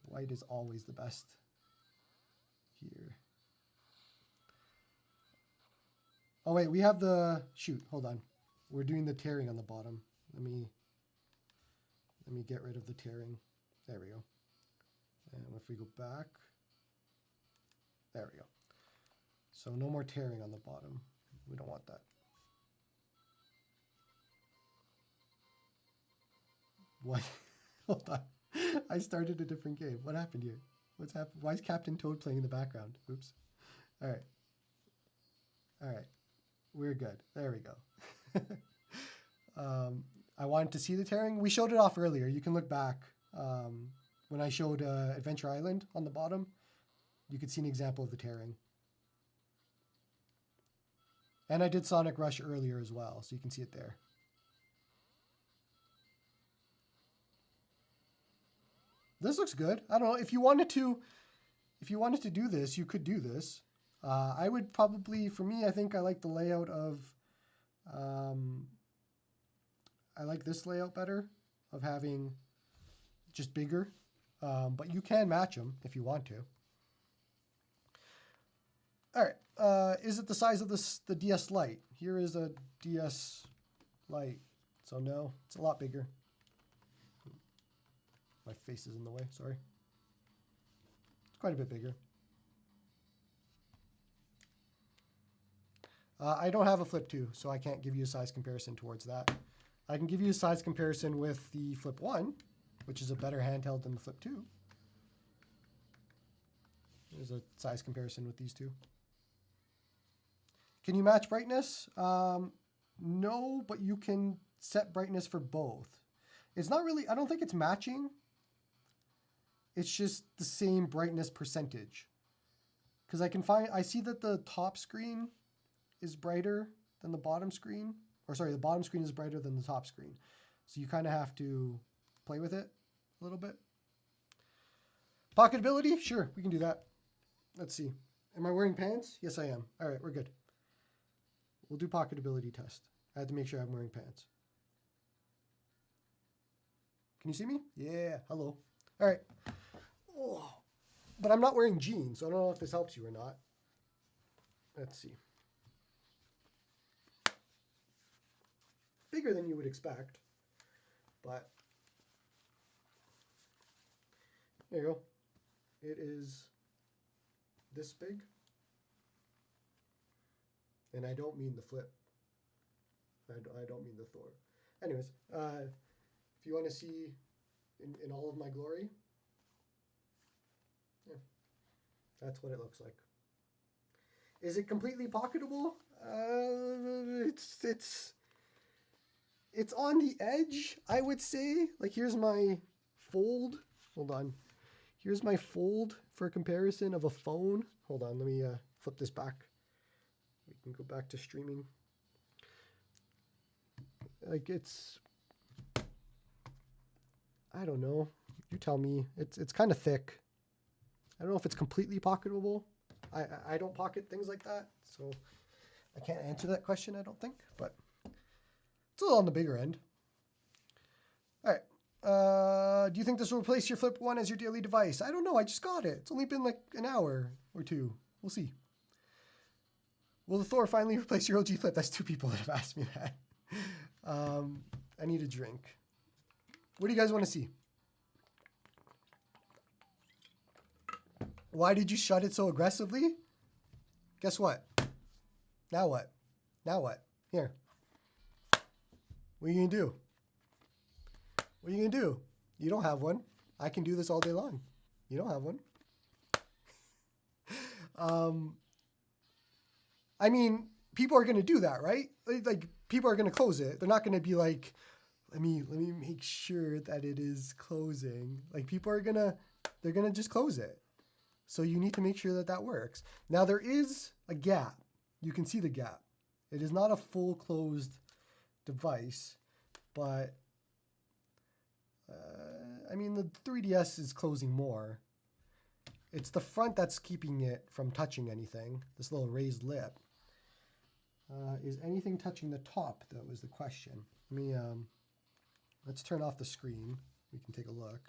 White is always the best. Here. Oh wait, we have the, shoot, hold on. We're doing the tearing on the bottom. Let me get rid of the tearing. There we go. And if we go back, there we go. So no more tearing on the bottom. We don't want that. What? Hold on. I started a different game. What happened here? What's happened? Why is Captain Toad playing in the background? Oops. All right. All right. We're good. There we go. I wanted to see the tearing. We showed it off earlier. You can look back. When I showed Adventure Island on the bottom, you could see an example of the tearing. And I did Sonic Rush earlier as well, so you can see it there. This looks good. I don't know if you wanted to do this, you could do this. I would probably, for me, I think I like the layout of, I like this layout better of having just bigger, but you can match them if you want to. All right, is it the size of the DS Lite? Here is a DS Lite, so no, it's a lot bigger. My face is in the way, sorry. It's quite a bit bigger. I don't have a Flip 2, so I can't give you a size comparison towards that. I can give you a size comparison with the Flip 1, which is a better handheld than the Flip 2. There's a size comparison with these two. Can you match brightness? No, but you can set brightness for both. It's not really, I don't think it's matching. It's just the same brightness percentage. Because I see that the top screen is brighter than the bottom screen. Or sorry, the bottom screen is brighter than the top screen. So you kind of have to play with it a little bit. Pocketability? Sure, we can do that. Let's see. Am I wearing pants? Yes, I am. All right, we're good. We'll do pocketability test. I had to make sure I'm wearing pants. Can you see me? Yeah, hello. All right. Oh, but I'm not wearing jeans, so I don't know if this helps you or not. Let's see. Bigger than you would expect, but there you go. It is this big. And I don't mean the Flip. I don't mean the Thor. Anyways, if you want to see in all of my glory, yeah, that's what it looks like. Is it completely pocketable? It's on the edge, I would say. Like, here's my fold. Hold on. Here's my fold for comparison of a phone. Hold on, let me flip this back. We can go back to streaming. Like it's, I don't know. You tell me. It's kind of thick. I don't know if it's completely pocketable. I don't pocket things like that, so I can't answer that question, I don't think, but it's a little on the bigger end. All right. Do you think this will replace your Flip 1 as your daily device? I don't know. I just got it. It's only been like an hour or two. We'll see. Will the Thor finally replace your OG Flip? That's 2 people that have asked me that. I need a drink. What do you guys want to see? Why did you shut it so aggressively? Guess what? Now what? Now what? Here. What are you going to do? What are you going to do? You don't have one. I can do this all day long. You don't have one. I mean, people are going to do that, right? Like people are going to close it. They're not going to be like, let me make sure that it is closing. Like people are they're going to just close it. So you need to make sure that that works. Now there is a gap. You can see the gap. It is not a full closed device, but I mean, the 3DS is closing more. It's the front that's keeping it from touching anything. This little raised lip. Is anything touching the top, though, is the question. Let me, let's turn off the screen. We can take a look.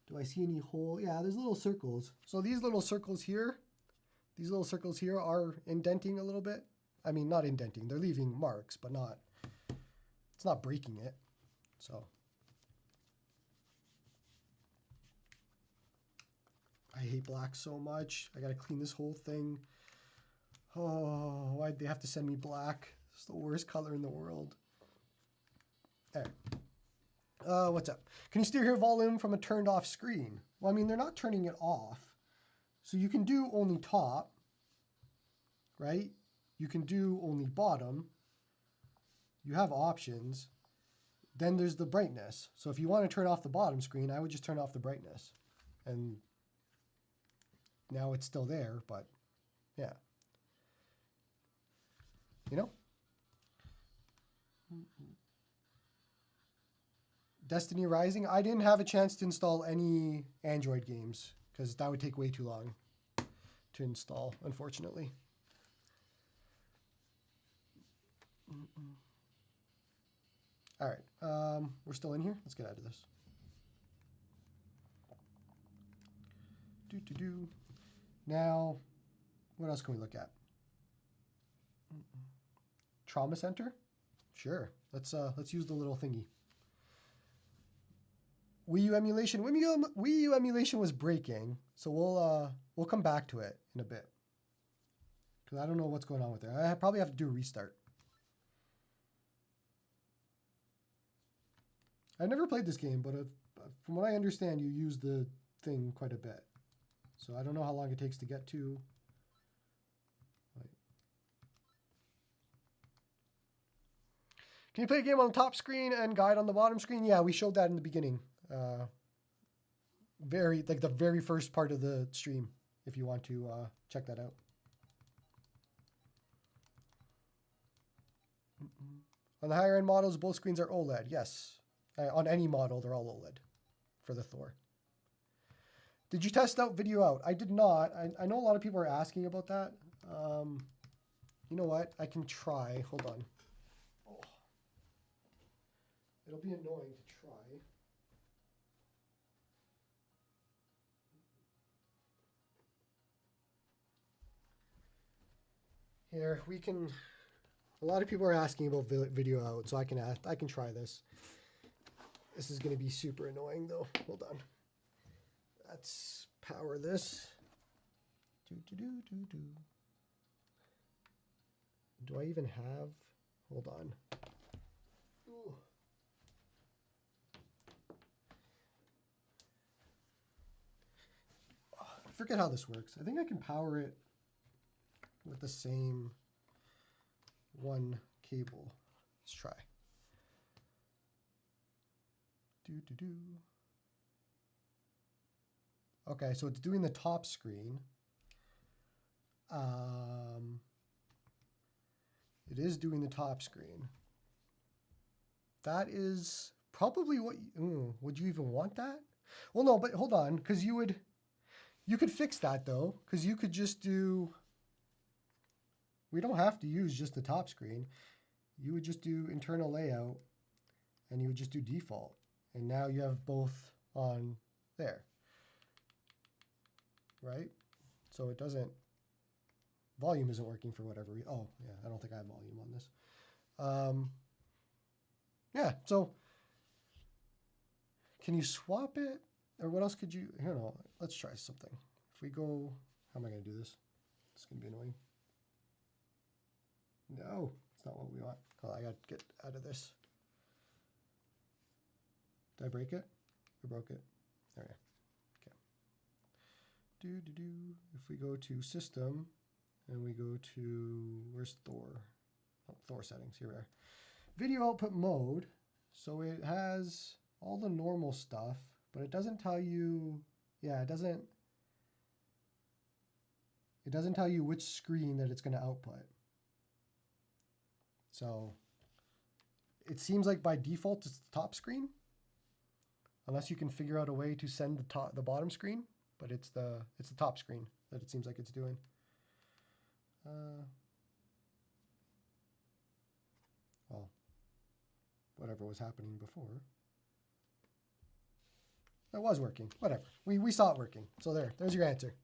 Do I see any hole? Yeah, there's little circles. So these little circles here are indenting a little bit. I mean, not indenting. They're leaving marks, but not, it's not breaking it. So I hate black so much. I got to clean this whole thing. Oh, why'd they have to send me black? It's the worst color in the world. All right. What's up? Can you still hear volume from a turned off screen? Well, I mean, they're not turning it off. So you can do only top, right? You can do only bottom. You have options. Then there's the brightness. So if you want to turn off the bottom screen, I would just turn off the brightness. And now it's still there, but yeah. You know? Destiny Rising, I didn't have a chance to install any Android games because that would take way too long to install, unfortunately. All right, we're still in here. Let's get out of this. Now, what else can we look at? Trauma Center? Sure. Let's use the little thingy. Wii U emulation. Wii U emulation was breaking, so we'll come back to it in a bit. Because I don't know what's going on with it. I probably have to do a restart. I've never played this game, but from what I understand, you use the thing quite a bit. So I don't know how long it takes to get to. Can you play a game on the top screen and guide on the bottom screen? Yeah, we showed that in the beginning. The very first part of the stream, if you want to check that out. On the higher end models, both screens are OLED. Yes. On any model, they're all OLED for the Thor. Did you test out video out? I did not. I know a lot of people are asking about that. You know what? I can try. Hold on. Oh. It'll be annoying to try. Here, we can... A lot of people are asking about video out, so I can try this. This is going to be super annoying, though. Hold on. Let's power this. Do I even have... Hold on. Ooh. I forget how this works. I think I can power it with the same one cable. Let's try. Okay, so it's doing the top screen. It is doing the top screen. That is probably what, would you even want that? Well, no, but hold on, because you could fix that though, because you could just do, we don't have to use just the top screen. You would just do internal layout and you would just do default. And now you have both on there, right? So it doesn't, volume isn't working for whatever reason. Oh yeah, I don't think I have volume on this. Yeah, so can you swap it? Or what else could you, I don't know, let's try something. If we go, how am I gonna do this? It's gonna be annoying. No, it's not what we want. Oh, I gotta get out of this. Did I break it? I broke it. There we go. Okay. If we go to system and we go to, where's Thor? Oh, Thor settings, here we are. Video output mode. So it has all the normal stuff, but it doesn't tell you, yeah, it doesn't tell you which screen that it's going to output. So it seems like by default it's the top screen, unless you can figure out a way to send the bottom screen, but it's the top screen that it seems like it's doing. Well, whatever was happening before. That was working. Whatever. We saw it working. So there's your answer.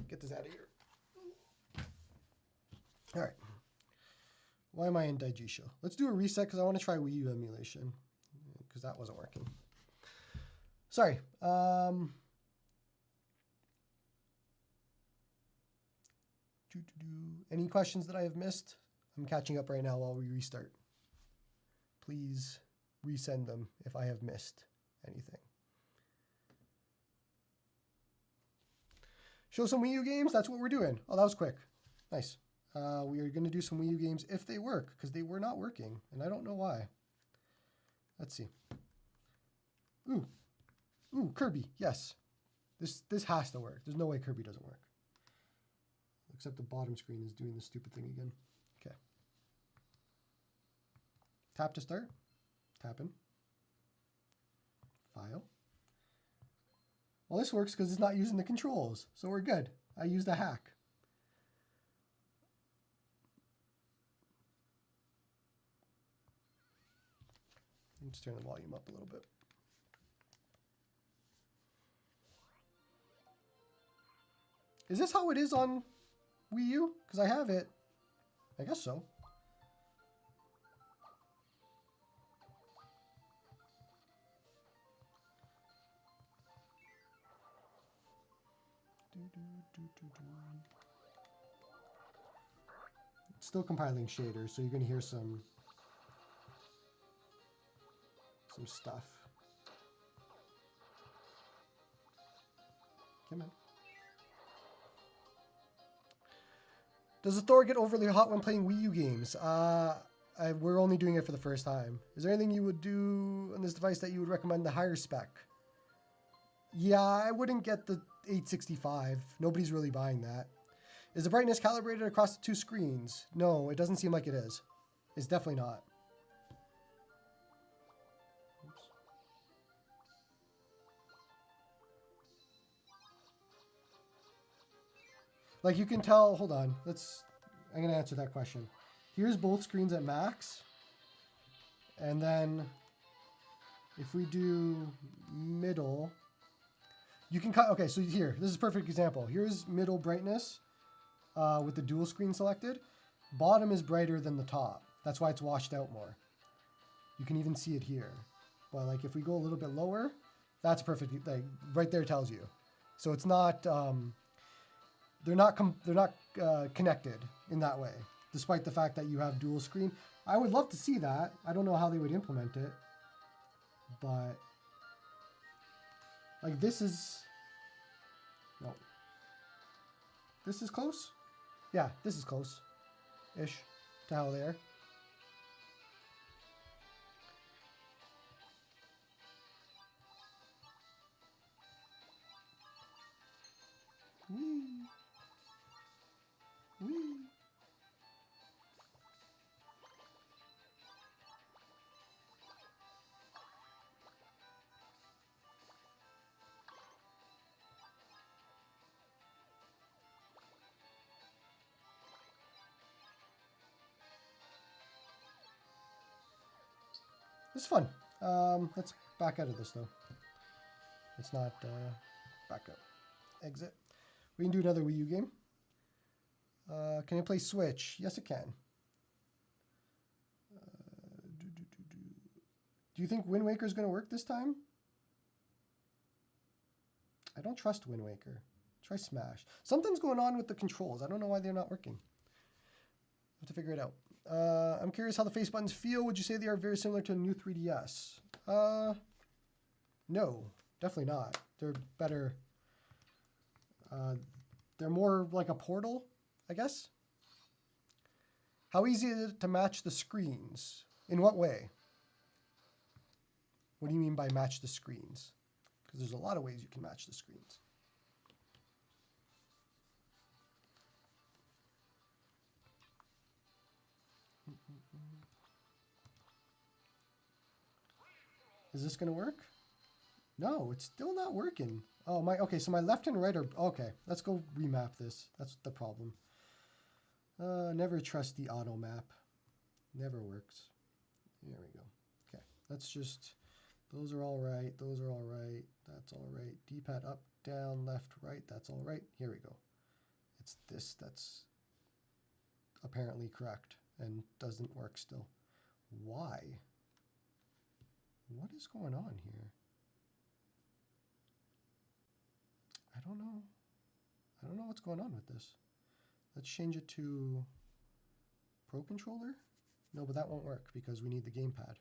Get this out of here. All right. Why am I in Digesho? Let's do a reset because I want to try Wii U emulation because that wasn't working. Sorry. Any questions that I have missed? I'm catching up right now while we restart. Please resend them if I have missed anything. Show some Wii U games? That's what we're doing. Oh, that was quick. Nice. We are going to do some Wii U games if they work, because they were not working, and I don't know why. Let's see. Ooh, Kirby. Yes. This has to work. There's no way Kirby doesn't work. Except the bottom screen is doing this stupid thing again. Okay. Tap to start. Tap in. File. Well, this works because it's not using the controls, so we're good. I used a hack. Let's turn the volume up a little bit. Is this how it is on Wii U? Because I have it. I guess so. It's still compiling shaders, so you're going to hear some stuff. Come on. Does the Thor get overly hot when playing Wii U games? We're only doing it for the first time. Is there anything you would do on this device that you would recommend the higher spec? Yeah, I wouldn't get the 865. Nobody's really buying that. Is the brightness calibrated across the two screens? No, it doesn't seem like it is. It's definitely not. Oops. Like you can tell, hold on, I'm gonna answer that question. Here's both screens at max. And then if we do middle, you can cut, okay, so here, this is a perfect example. Here's middle brightness with the dual screen selected. Bottom is brighter than the top. That's why it's washed out more. You can even see it here. But like if we go a little bit lower, that's perfect, like right there tells you. So it's not, they're not connected in that way, despite the fact that you have dual screen. I would love to see that. I don't know how they would implement it, but like this is, no. This is close? Yeah, this is close-ish to how they are. Whee! Whee! This is fun. Let's back out of this though. It's not back out. Exit. We can do another Wii U game. Can I play Switch? Yes, it can. Do you think Wind Waker is going to work this time? I don't trust Wind Waker. Try Smash. Something's going on with the controls. I don't know why they're not working. I have to figure it out. I'm curious how the face buttons feel. Would you say they are very similar to a new 3DS? No, definitely not. They're better. They're more like a portal, I guess. How easy is it to match the screens? In what way? What do you mean by match the screens? Because there's a lot of ways you can match the screens. Is this going to work? No, it's still not working. Oh, okay, so my left and right are, okay, let's go remap this. That's the problem. Never trust the auto map. Never works. There we go. Okay, let's just, those are all right. Those are all right. That's all right. Dpad up, down, left, right. That's all right. Here we go. It's this that's apparently correct and doesn't work still. Why? What is going on here? I don't know. I don't know what's going on with this. Let's change it to Pro Controller. No, but that won't work because we need the gamepad.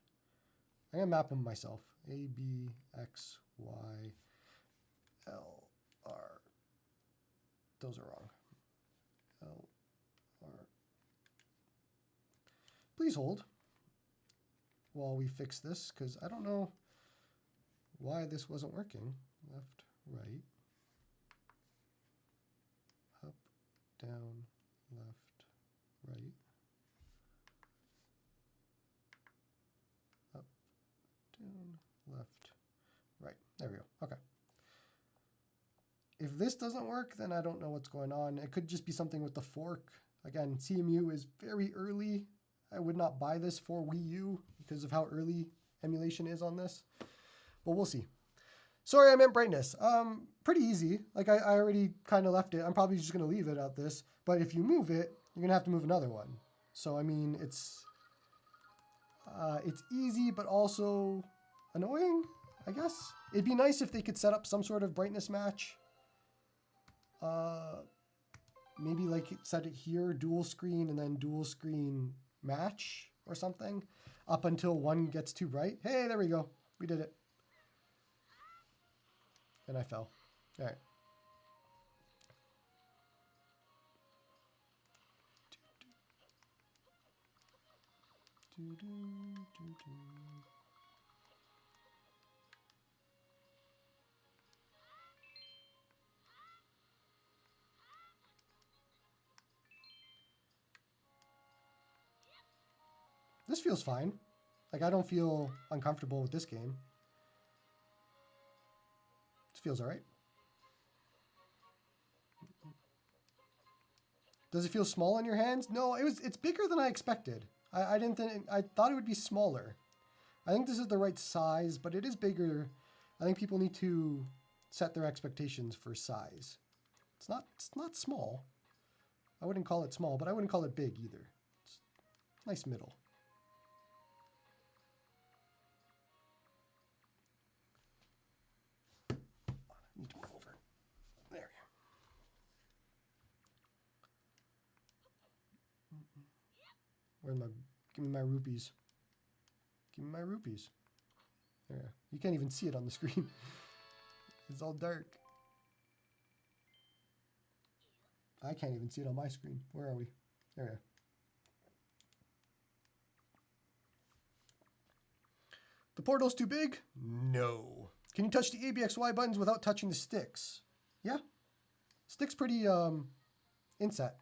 I'm going to map them myself. A, B, X, Y, L, R. Those are wrong. L, R. Please hold while we fix this, because I don't know why this wasn't working. Left, right, up, down, left, right, up, down, left, right. There we go. Okay. If this doesn't work, then I don't know what's going on. It could just be something with the fork. Again, CEMU is very early. I would not buy this for Wii U because of how early emulation is on this, but we'll see. Sorry, I meant brightness. Pretty easy. Like I already kind of left it. I'm probably just going to leave it at this, but if you move it, you're going to have to move another one. So, I mean, it's easy, but also annoying, I guess. It'd be nice if they could set up some sort of brightness match. Maybe like set it here, dual screen, and then dual screen match or something up until one gets too bright. Hey, there we go. We did it. And I fell. All right. This feels fine. Like, I don't feel uncomfortable with this game. This feels all right. Does it feel small in your hands? No, it's bigger than I expected. I thought it would be smaller. I think this is the right size, but it is bigger. I think people need to set their expectations for size. It's not small. I wouldn't call it small, but I wouldn't call it big either. It's nice middle. Need to move over. There. Give me my rupees. Give me my rupees. There. You can't even see it on the screen. It's all dark. I can't even see it on my screen. Where are we? There we are. The portal's too big? No. Can you touch the ABXY buttons without touching the sticks? Yeah. Stick's pretty inset.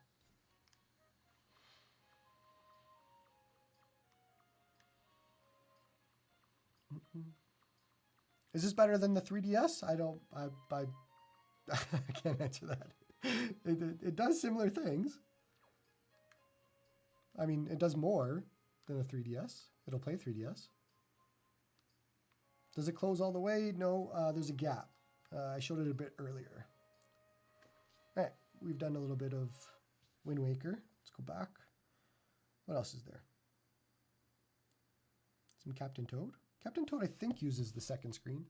Is this better than the 3DS? I can't answer that. It does similar things. I mean, it does more than the 3DS. It'll play 3DS. Does it close all the way? No, there's a gap. I showed it a bit earlier. All right, we've done a little bit of Wind Waker. Let's go back. What else is there? Some Captain Toad. Captain Toad, I think, uses the second screen.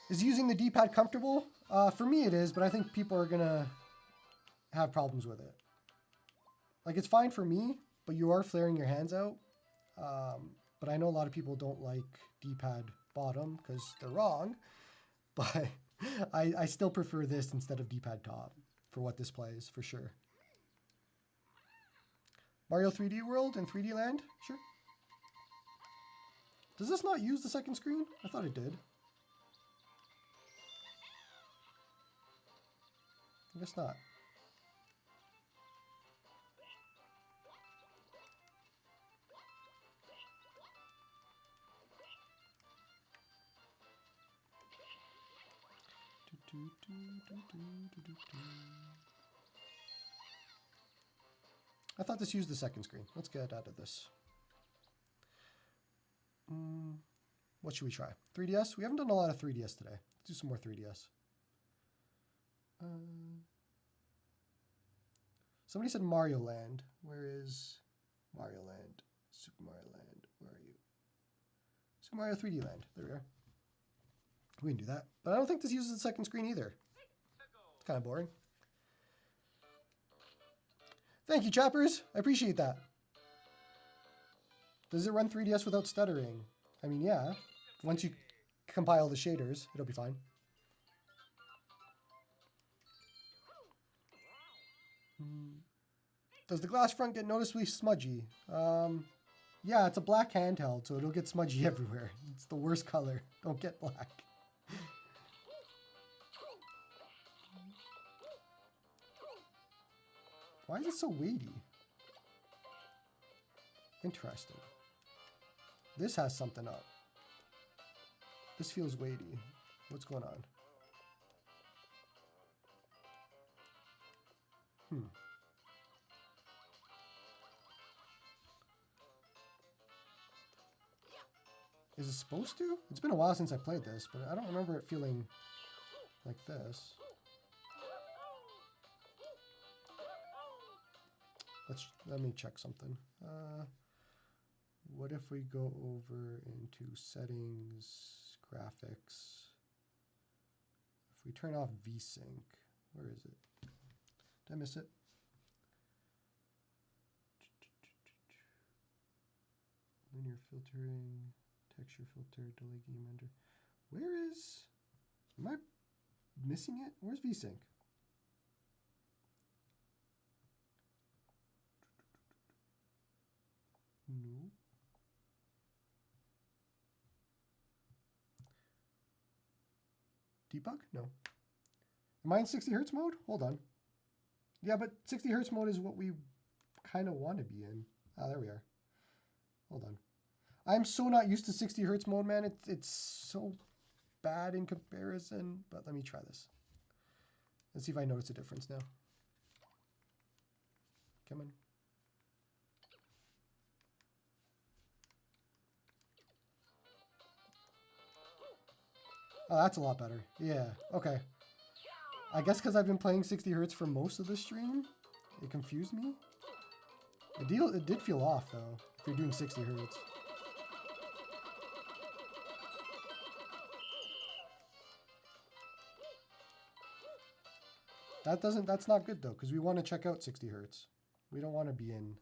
Is using the D-pad comfortable? For me it is, but I think people are going to have problems with it. Like, it's fine for me, but you are flaring your hands out. But I know a lot of people don't like D-pad bottom because they're wrong. But I still prefer this instead of D-pad top for what this plays, for sure. Mario 3D World and 3D Land? Sure. Does this not use the second screen? I thought it did. I guess not. I thought this used the second screen. Let's get out of this. What should we try? 3DS? We haven't done a lot of 3DS today. Let's do some more 3DS. Somebody said Mario Land. Where is Mario Land? Super Mario Land. Where are you? Super Mario 3D Land. There we are. We can do that. But I don't think this uses the second screen either. It's kind of boring. Thank you, Chappers. I appreciate that. Does it run 3DS without stuttering? I mean, yeah. Once you compile the shaders, it'll be fine. Does the glass front get noticeably smudgy? Yeah, it's a black handheld, so it'll get smudgy everywhere. It's the worst color. Don't get black. Why is it so weighty? Interesting. This has something up. This feels weighty. What's going on? Is it supposed to? It's been a while since I played this, but I don't remember it feeling like this. Let me check something. What if we go over into settings, graphics? If we turn off Vsync, where is it? Did I miss it? Linear filtering, texture filter, delay game render. Where is? Am I missing it? Where's Vsync? No. Debug? No. Am I in 60 Hertz mode? Hold on. Yeah, but 60 Hertz mode is what we kind of want to be in. Ah, there we are. Hold on. I'm so not used to 60 Hertz mode, man. It's so bad in comparison. But let me try this. Let's see if I notice a difference now. Come on. Oh, that's a lot better. Yeah, okay. I guess because I've been playing 60 Hertz for most of the stream, it confused me. It did feel off, though, if you're doing 60 Hertz. That's not good, though, because we want to check out 60 Hertz. We don't want to be in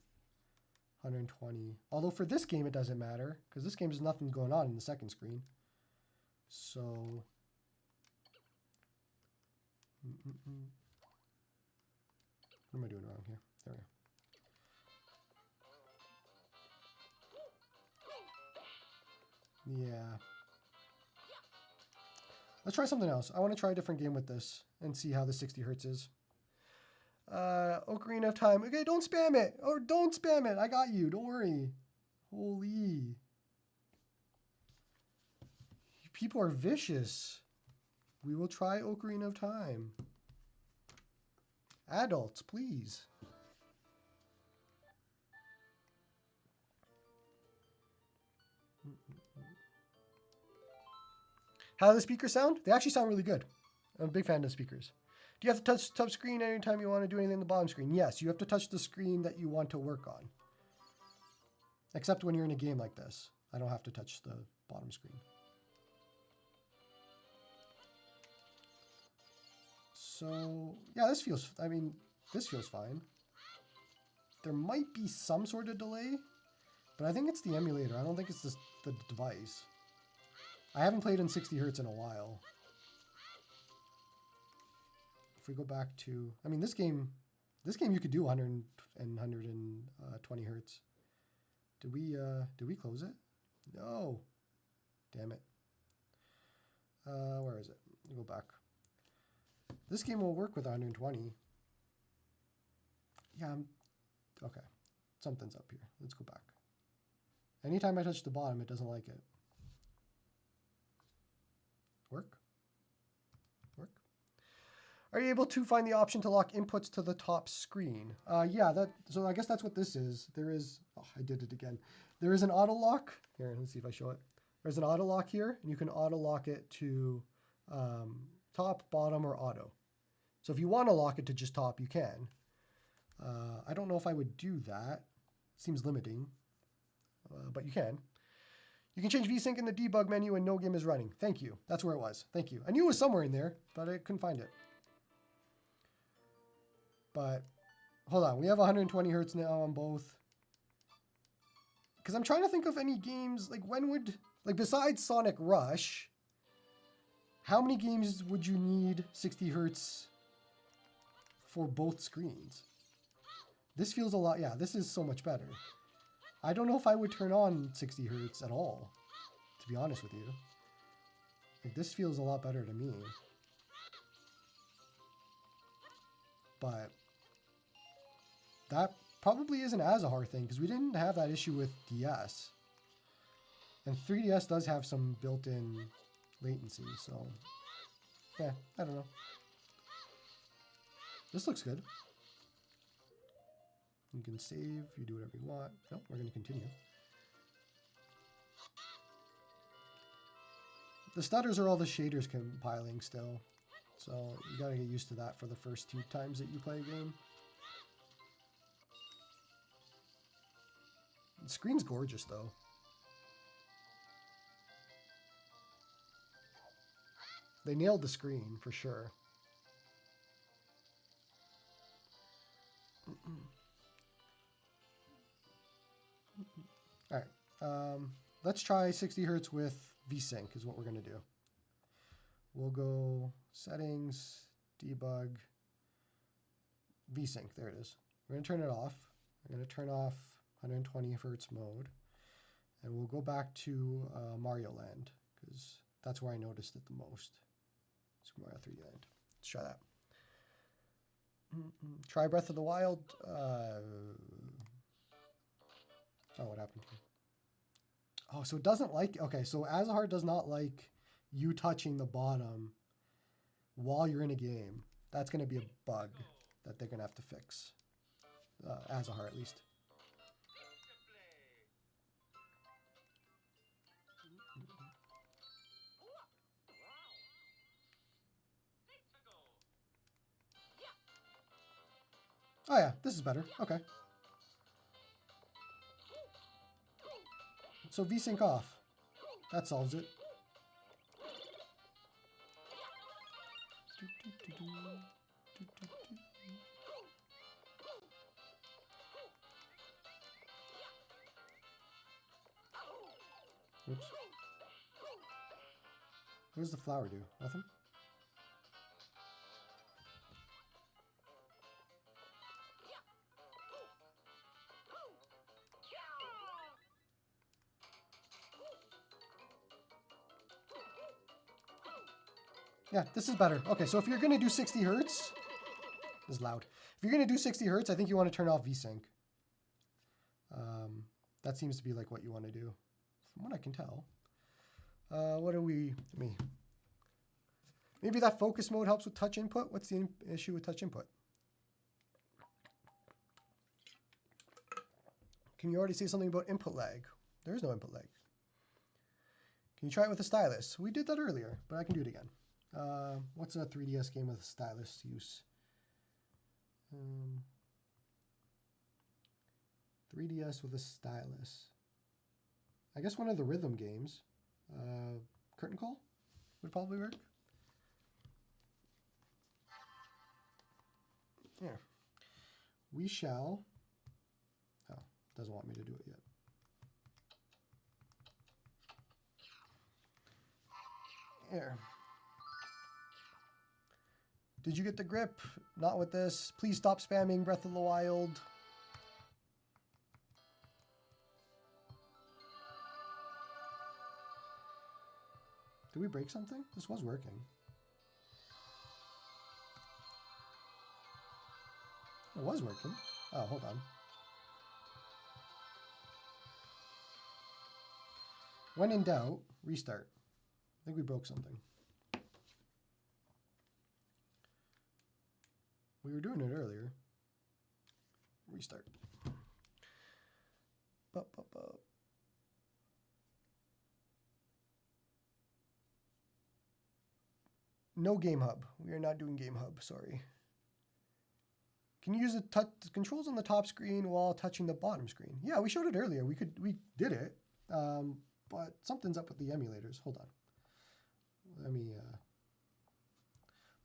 120. Although for this game, it doesn't matter, because this game has nothing going on in the second screen. So, what am I doing wrong here? There we go. Yeah. Let's try something else. I want to try a different game with this and see how the 60 hertz is. Ocarina of Time. Okay, don't spam it. Or don't spam it. I got you. Don't worry. Holy. People are vicious. We will try Ocarina of Time. Adults, please. How do the speakers sound? They actually sound really good. I'm a big fan of the speakers. Do you have to touch the top screen anytime you want to do anything on the bottom screen? Yes, you have to touch the screen that you want to work on. Except when you're in a game like this. I don't have to touch the bottom screen. So, yeah, this feels fine. There might be some sort of delay, but I think it's the emulator. I don't think it's the device. I haven't played in 60 hertz in a while. If we go back to, I mean, this game you could do 100 and 120 hertz. Did we close it? No. Damn it. Where is it? Go back. This game will work with 120. Yeah, okay. Something's up here. Let's go back. Anytime I touch the bottom, it doesn't like it. Work? Work? Are you able to find the option to lock inputs to the top screen? Yeah, so I guess that's what this is. There is, oh, I did it again. There is an auto lock. Here, let's see if I show it. There's an auto lock here, and you can auto lock it to top, bottom, or auto. So if you want to lock it to just top, you can. I don't know if I would do that. Seems limiting, but you can. You can change VSync in the debug menu when no game is running. Thank you. That's where it was. Thank you. I knew it was somewhere in there, but I couldn't find it. But hold on. We have 120 hertz now on both. Because I'm trying to think of any games, like when would, like besides Sonic Rush, how many games would you need 60 hertz for both screens? This feels a lot, yeah, this is so much better. I don't know if I would turn on 60 hertz at all, to be honest with you. Like, this feels a lot better to me. But that probably is an Azahar thing, because we didn't have that issue with DS. And 3DS does have some built-in latency, so yeah, I don't know. This looks good. You can save, you do whatever you want. Nope, we're going to continue. The stutters are all the shaders compiling still, so you got to get used to that for the first 2 times that you play a game. The screen's gorgeous though. They nailed the screen for sure. All right, let's try 60 hertz with Vsync is what we're going to do. We'll go settings, debug, Vsync. There it is. We're going to turn it off. We're going to turn off 120 hertz mode, and we'll go back to Mario Land because that's where I noticed it the most. Super Mario 3D Land. Let's try that. Try Breath of the Wild. Oh, what happened? Oh, so it doesn't like... Okay, so Azahar does not like you touching the bottom while you're in a game. That's going to be a bug that they're going to have to fix. Azahar, at least. Oh yeah, this is better. Okay. So Vsync off. That solves it. Oops. What does the flower do? Nothing? Yeah, this is better. Okay, so if you're going to do 60 hertz, this is loud. If you're going to do 60 hertz, I think you want to turn off VSync. That seems to be like what you want to do, from what I can tell. What do we, maybe that focus mode helps with touch input. What's the issue with touch input? Can you already say something about input lag? There is no input lag. Can you try it with a stylus? We did that earlier, but I can do it again. What's a 3DS game with stylus use? 3DS with a stylus. I guess one of the rhythm games. Curtain Call would probably work. Yeah. We shall. Oh, doesn't want me to do it yet. Here. Did you get the grip? Not with this. Please stop spamming Breath of the Wild. Did we break something? This was working. It was working. Oh, hold on. When in doubt, restart. I think we broke something. We were doing it earlier. Restart. No Game Hub. We are not doing Game Hub, sorry. Can you use the controls on the top screen while touching the bottom screen? Yeah, we showed it earlier. We did it, but something's up with the emulators. Hold on.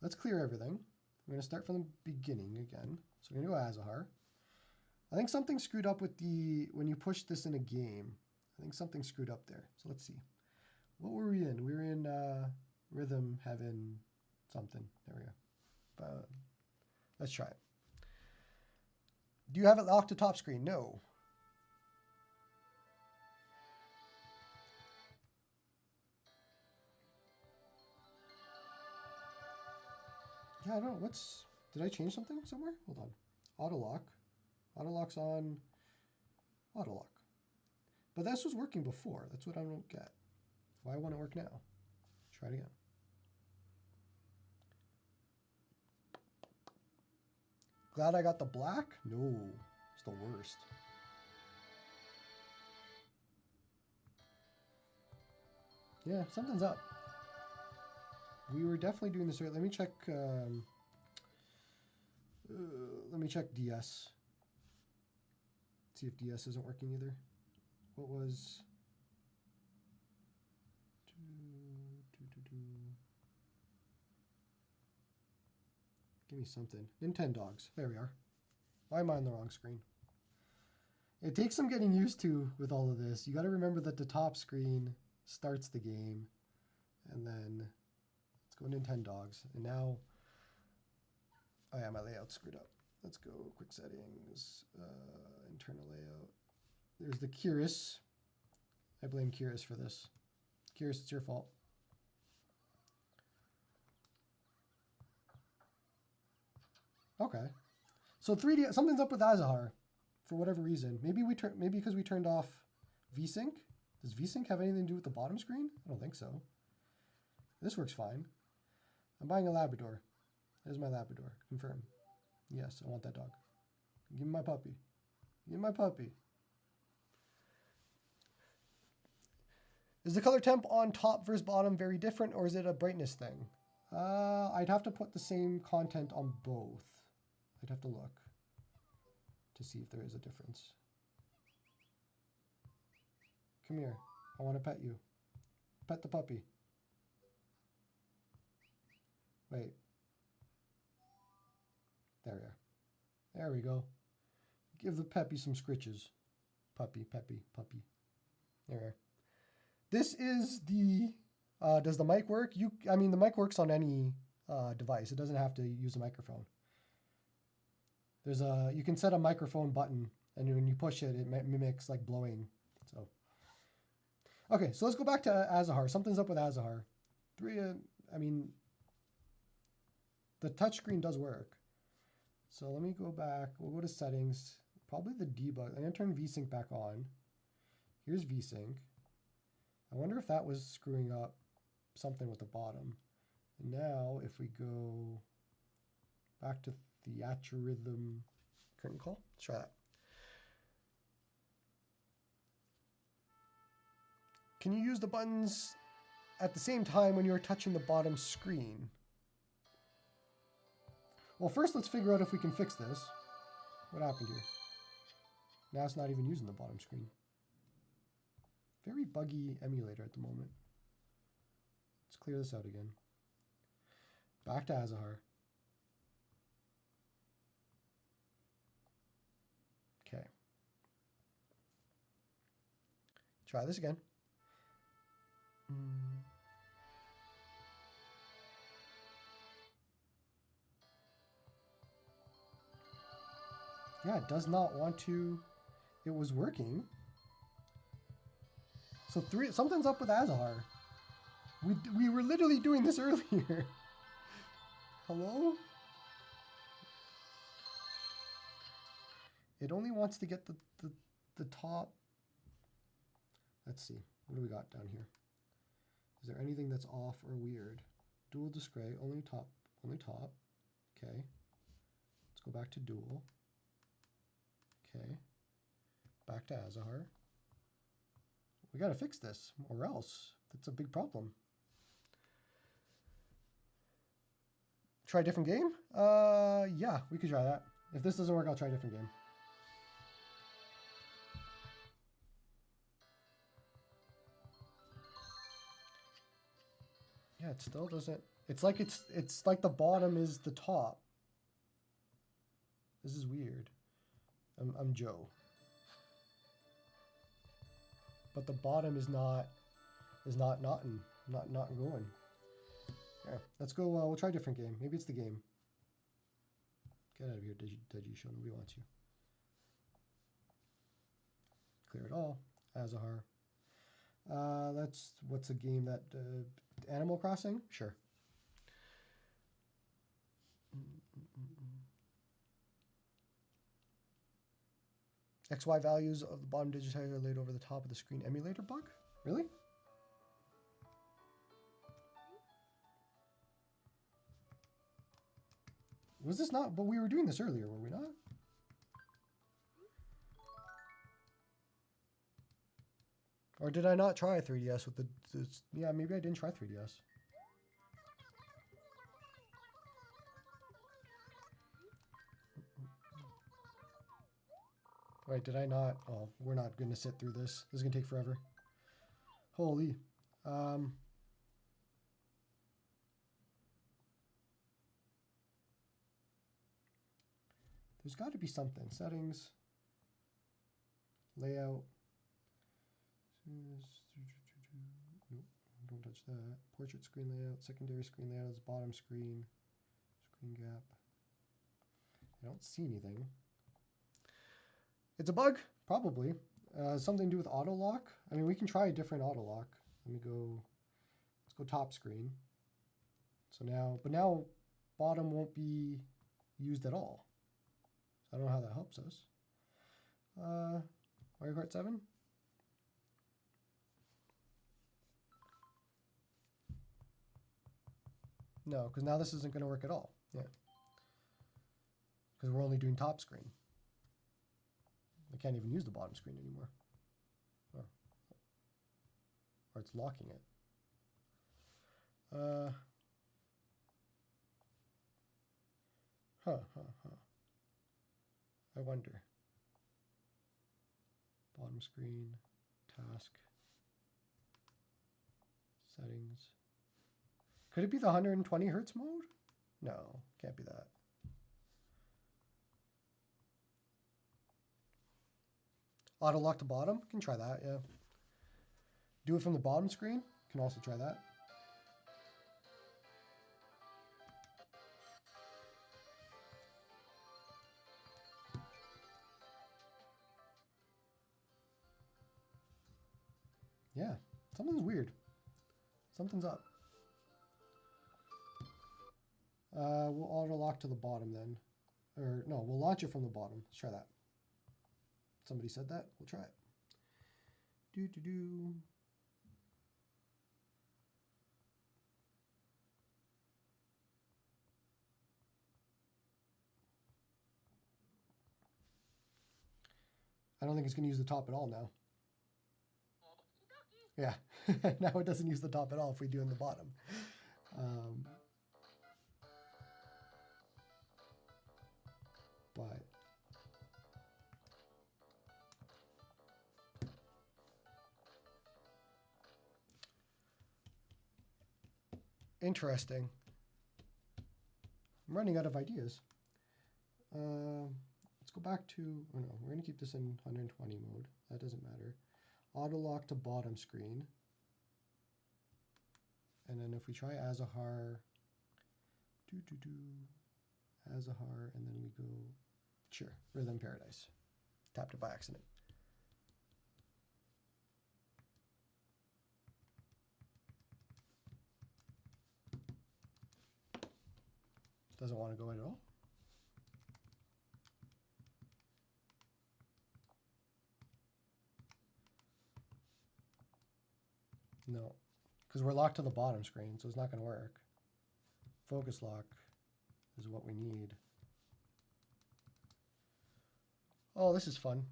Let's clear everything. We're going to start from the beginning again. So we're going to go Azahar. I think something screwed up with when you push this in a game. I think something screwed up there. So let's see. What were we in? We were in Rhythm Heaven something. There we go. Let's try it. Do you have it locked to top screen? No. Yeah, I don't know. Did I change something somewhere? Hold on. Auto lock. Auto lock's on auto lock. But this was working before. That's what I don't get. Why won't it work now? Try it again. Glad I got the black? No, it's the worst. Yeah, something's up. We were definitely doing this right. Let me check. Let me check DS. See if DS isn't working either. What was? Give me something. Nintendogs. There we are. Why am I on the wrong screen? It takes some getting used to with all of this. You got to remember that the top screen starts the game, and then let's go Nintendogs. And now, oh yeah, my layout's screwed up. Let's go quick settings, internal layout. There's the Curious. I blame Curious for this. Curious, it's your fault. Okay, so 3D, something's up with Azahar for whatever reason. Maybe because we turned off Vsync. Does Vsync have anything to do with the bottom screen? I don't think so. This works fine. I'm buying a Labrador. There's my Labrador. Confirm. Yes, I want that dog. Give me my puppy. Give me my puppy. Is the color temp on top versus bottom very different, or is it a brightness thing? I'd have to put the same content on both. I'd have to look to see if there is a difference. Come here. I want to pet you. Pet the puppy. Wait. There we are. There we go. Give the puppy some scritches. Puppy, peppy, puppy. There we are. This is the... does the mic work? I mean, the mic works on any device. It doesn't have to use a microphone. There's you can set a microphone button, and when you push it, it mimics like blowing. So, okay, so let's go back to Azahar. Something's up with Azahar. I mean, the touchscreen does work. So let me go back. We'll go to settings, probably the debug. I'm going to turn Vsync back on. Here's Vsync. I wonder if that was screwing up something with the bottom. And now if we go back to Theatrhythm curtain call, let's try that. Can you use the buttons at the same time when you're touching the bottom screen? Well, first let's figure out if we can fix this. What happened here? Now it's not even using the bottom screen. Very buggy emulator at the moment. Let's clear this out again. Back to Azahar. Okay. Try this again. Yeah, it does not want to. It was working. So something's up with Azahar. We were literally doing this earlier. Hello? It only wants to get the top. Let's see. What do we got down here? Is there anything that's off or weird? Dual display, only top, only top. Okay. Let's go back to dual. Okay. Back to Azahar. We got to fix this, or else that's a big problem. Try a different game? Yeah, we could try that. If this doesn't work, I'll try a different game. Yeah, it still doesn't. It's like the bottom is the top. This is weird. I'm Joe. But the bottom is not going. Yeah, let's go. We'll try a different game. Maybe it's the game. Get out of here, Digi Show. Nobody wants you. Clear it all. Azahar. What's a game that Animal Crossing? Sure. XY values of the bottom digitizer are laid over the top of the screen emulator bug? Really? Was this not? But we were doing this earlier, were we not? Or did I not try 3DS with the yeah, maybe I didn't try 3DS. Wait, did I not? Oh, we're not going to sit through this. This is going to take forever. Holy. There's got to be something. Settings. Layout. Nope, don't touch that. Portrait screen layout. Secondary screen layout is bottom screen. Screen gap. I don't see anything. It's a bug, probably. Something to do with auto lock. I mean, we can try a different auto lock. Let me go. Let's go top screen. So now, but now bottom won't be used at all. So I don't know how that helps us. Mario Kart 7. No, because now this isn't going to work at all. Yeah. Because we're only doing top screen. I can't even use the bottom screen anymore. Oh. Or it's locking it. I wonder. Bottom screen, task, settings. Could it be the 120 hertz mode? No, can't be that. Auto lock to bottom, can try that, yeah. Do it from the bottom screen, can also try that. Yeah, something's weird. Something's up. We'll auto lock to the bottom then. Or no, we'll launch it from the bottom. Let's try that. Somebody said that. We'll try it. Do. I don't think it's going to use the top at all now. Yeah, now it doesn't use the top at all if we do in the bottom. But interesting. I'm running out of ideas. Let's go back to, oh no, we're going to keep this in 120 mode. That doesn't matter. Auto lock to bottom screen. And then if we try Azahar, Azahar, and then we go, sure, Rhythm Paradise. Tapped it by accident. Doesn't want to go in at all. No, because we're locked to the bottom screen, so it's not going to work. Focus lock is what we need. Oh, this is fun.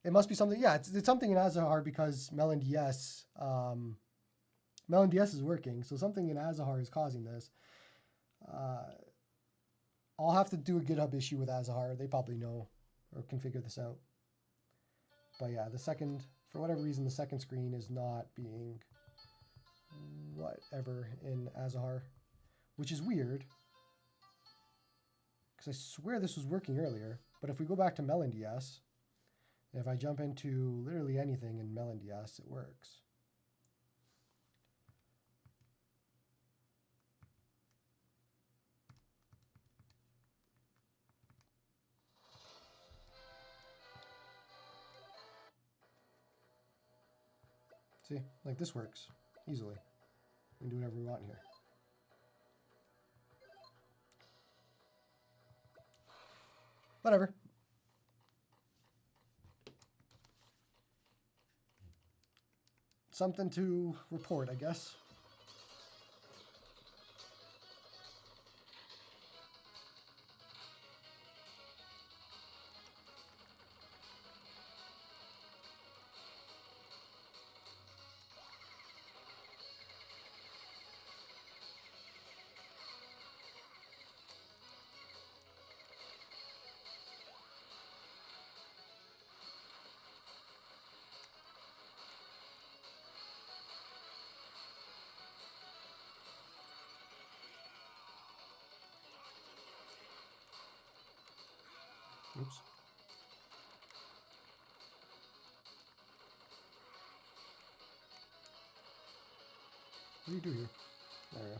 It must be something, yeah, it's something in Azahar because MelonDS, MelonDS is working, so something in Azahar is causing this. I'll have to do a GitHub issue with Azahar. They probably know or can figure this out. But yeah, the second, for whatever reason, the second screen is not being whatever in Azahar, which is weird. Because I swear this was working earlier. But if we go back to MelonDS, if I jump into literally anything in MelonDS, it works. See, like this works easily. We can do whatever we want here. Whatever. Something to report, I guess. Oops. What do you do here? There we go.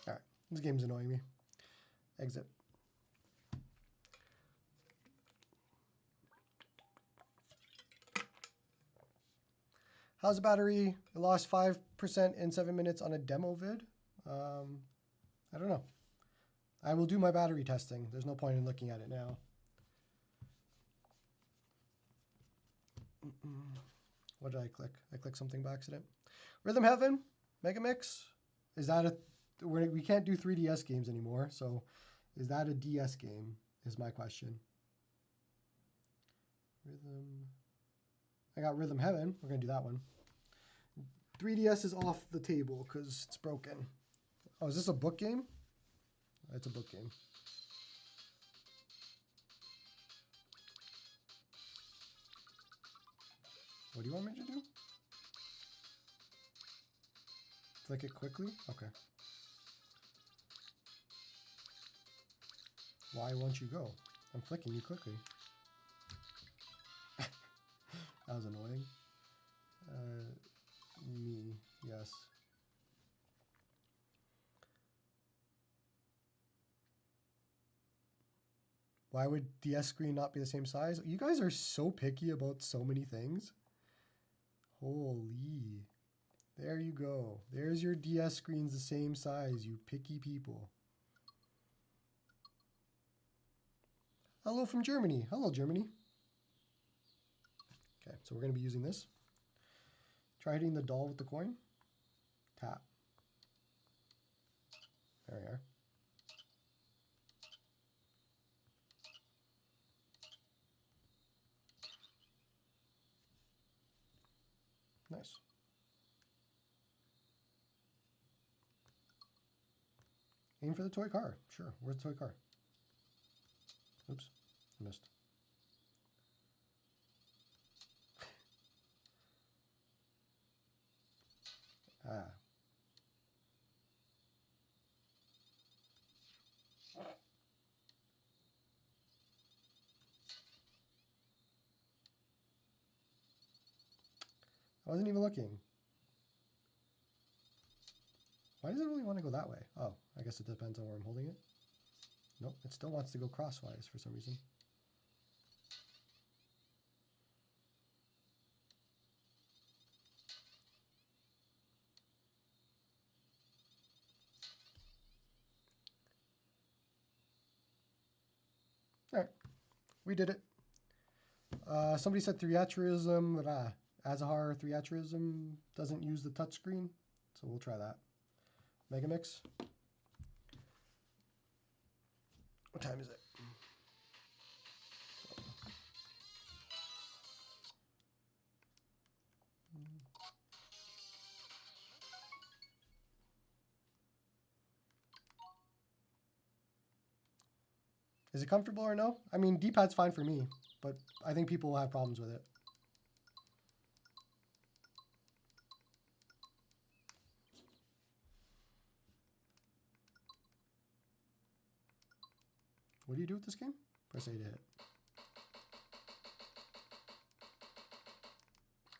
All right, this game's annoying me. Exit. How's the battery? It lost 5% in 7 minutes on a demo vid. I don't know. I will do my battery testing. There's no point in looking at it now. What did I click? I clicked something by accident. Rhythm Heaven, Mega Mix. Is that a... We can't do 3DS games anymore, so is that a DS game is my question. Rhythm... I got Rhythm Heaven. We're going to do that one. 3DS is off the table because it's broken. Oh, is this a book game? It's a book game. What do you want me to do? Click it quickly? Okay. Why won't you go? I'm flicking you quickly. That was annoying. Me, yes. Why would DS screen not be the same size? You guys are so picky about so many things. Holy. There you go. There's your DS screens the same size, you picky people. Hello from Germany. Hello, Germany. Okay, so we're going to be using this. Try hitting the doll with the coin. Tap. There we are. Nice. Aim for the toy car. Sure. Where's the toy car? Oops. I missed. Ah. I wasn't even looking. Why does it only want to go that way? Oh, I guess it depends on where I'm holding it. Nope, it still wants to go crosswise for some reason. All right, we did it. Somebody said Theatrhythm, Azahar Theatrhythm doesn't use the touchscreen, so we'll try that. Megamix. What time is it? Is it comfortable or no? I mean, D-pad's fine for me, but I think people will have problems with it. What do you do with this game? Press A to hit.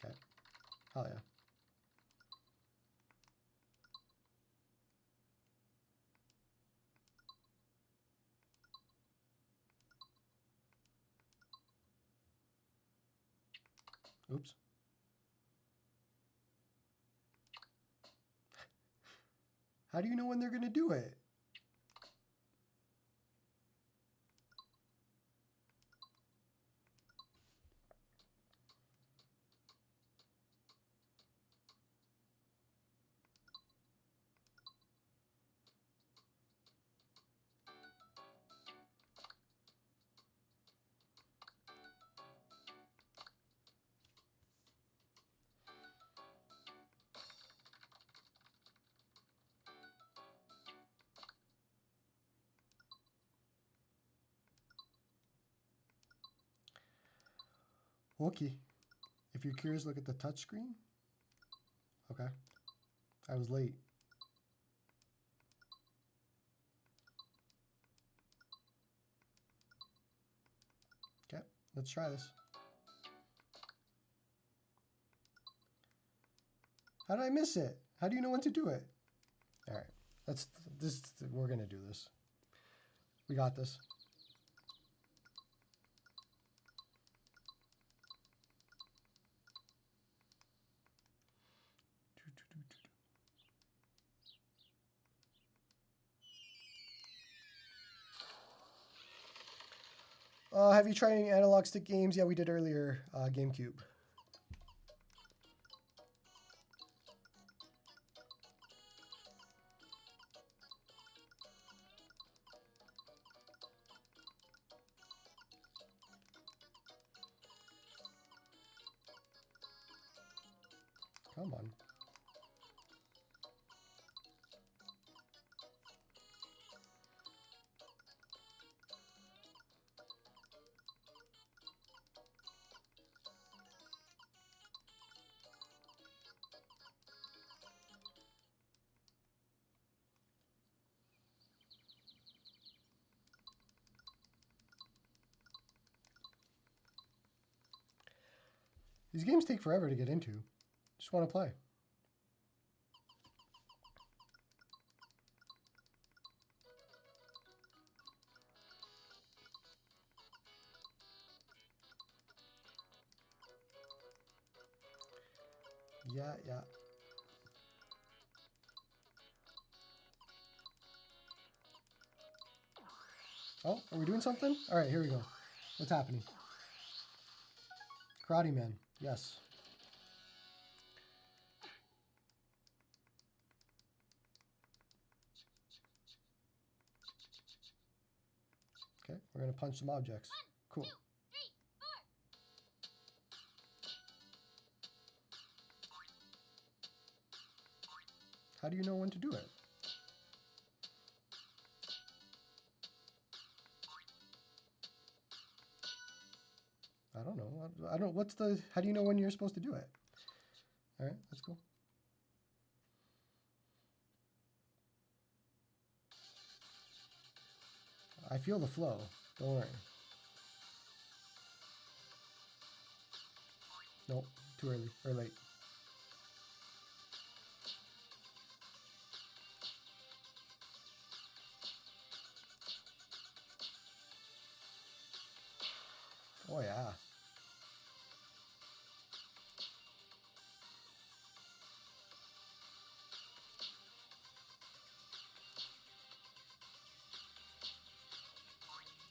Okay. Hell yeah. Oops. How do you know when they're going to do it? Okay. If you're curious, look at the touch screen. Okay. I was late. Okay, let's try this. How did I miss it? How do you know when to do it? All right, we're gonna do this. We got this. Have you tried any analog stick games? Yeah, we did earlier. GameCube. Come on. These games take forever to get into. Just want to play. Yeah, yeah. Oh, are we doing something? All right, here we go. What's happening? Karate Man, yes. Okay, we're gonna punch some objects. Cool. 1, 2, 3, 4. How do you know when to do it? I don't know. I don't. What's the? How do you know when you're supposed to do it? All right, that's cool. I feel the flow. Don't worry. Nope, too early or late. Oh yeah.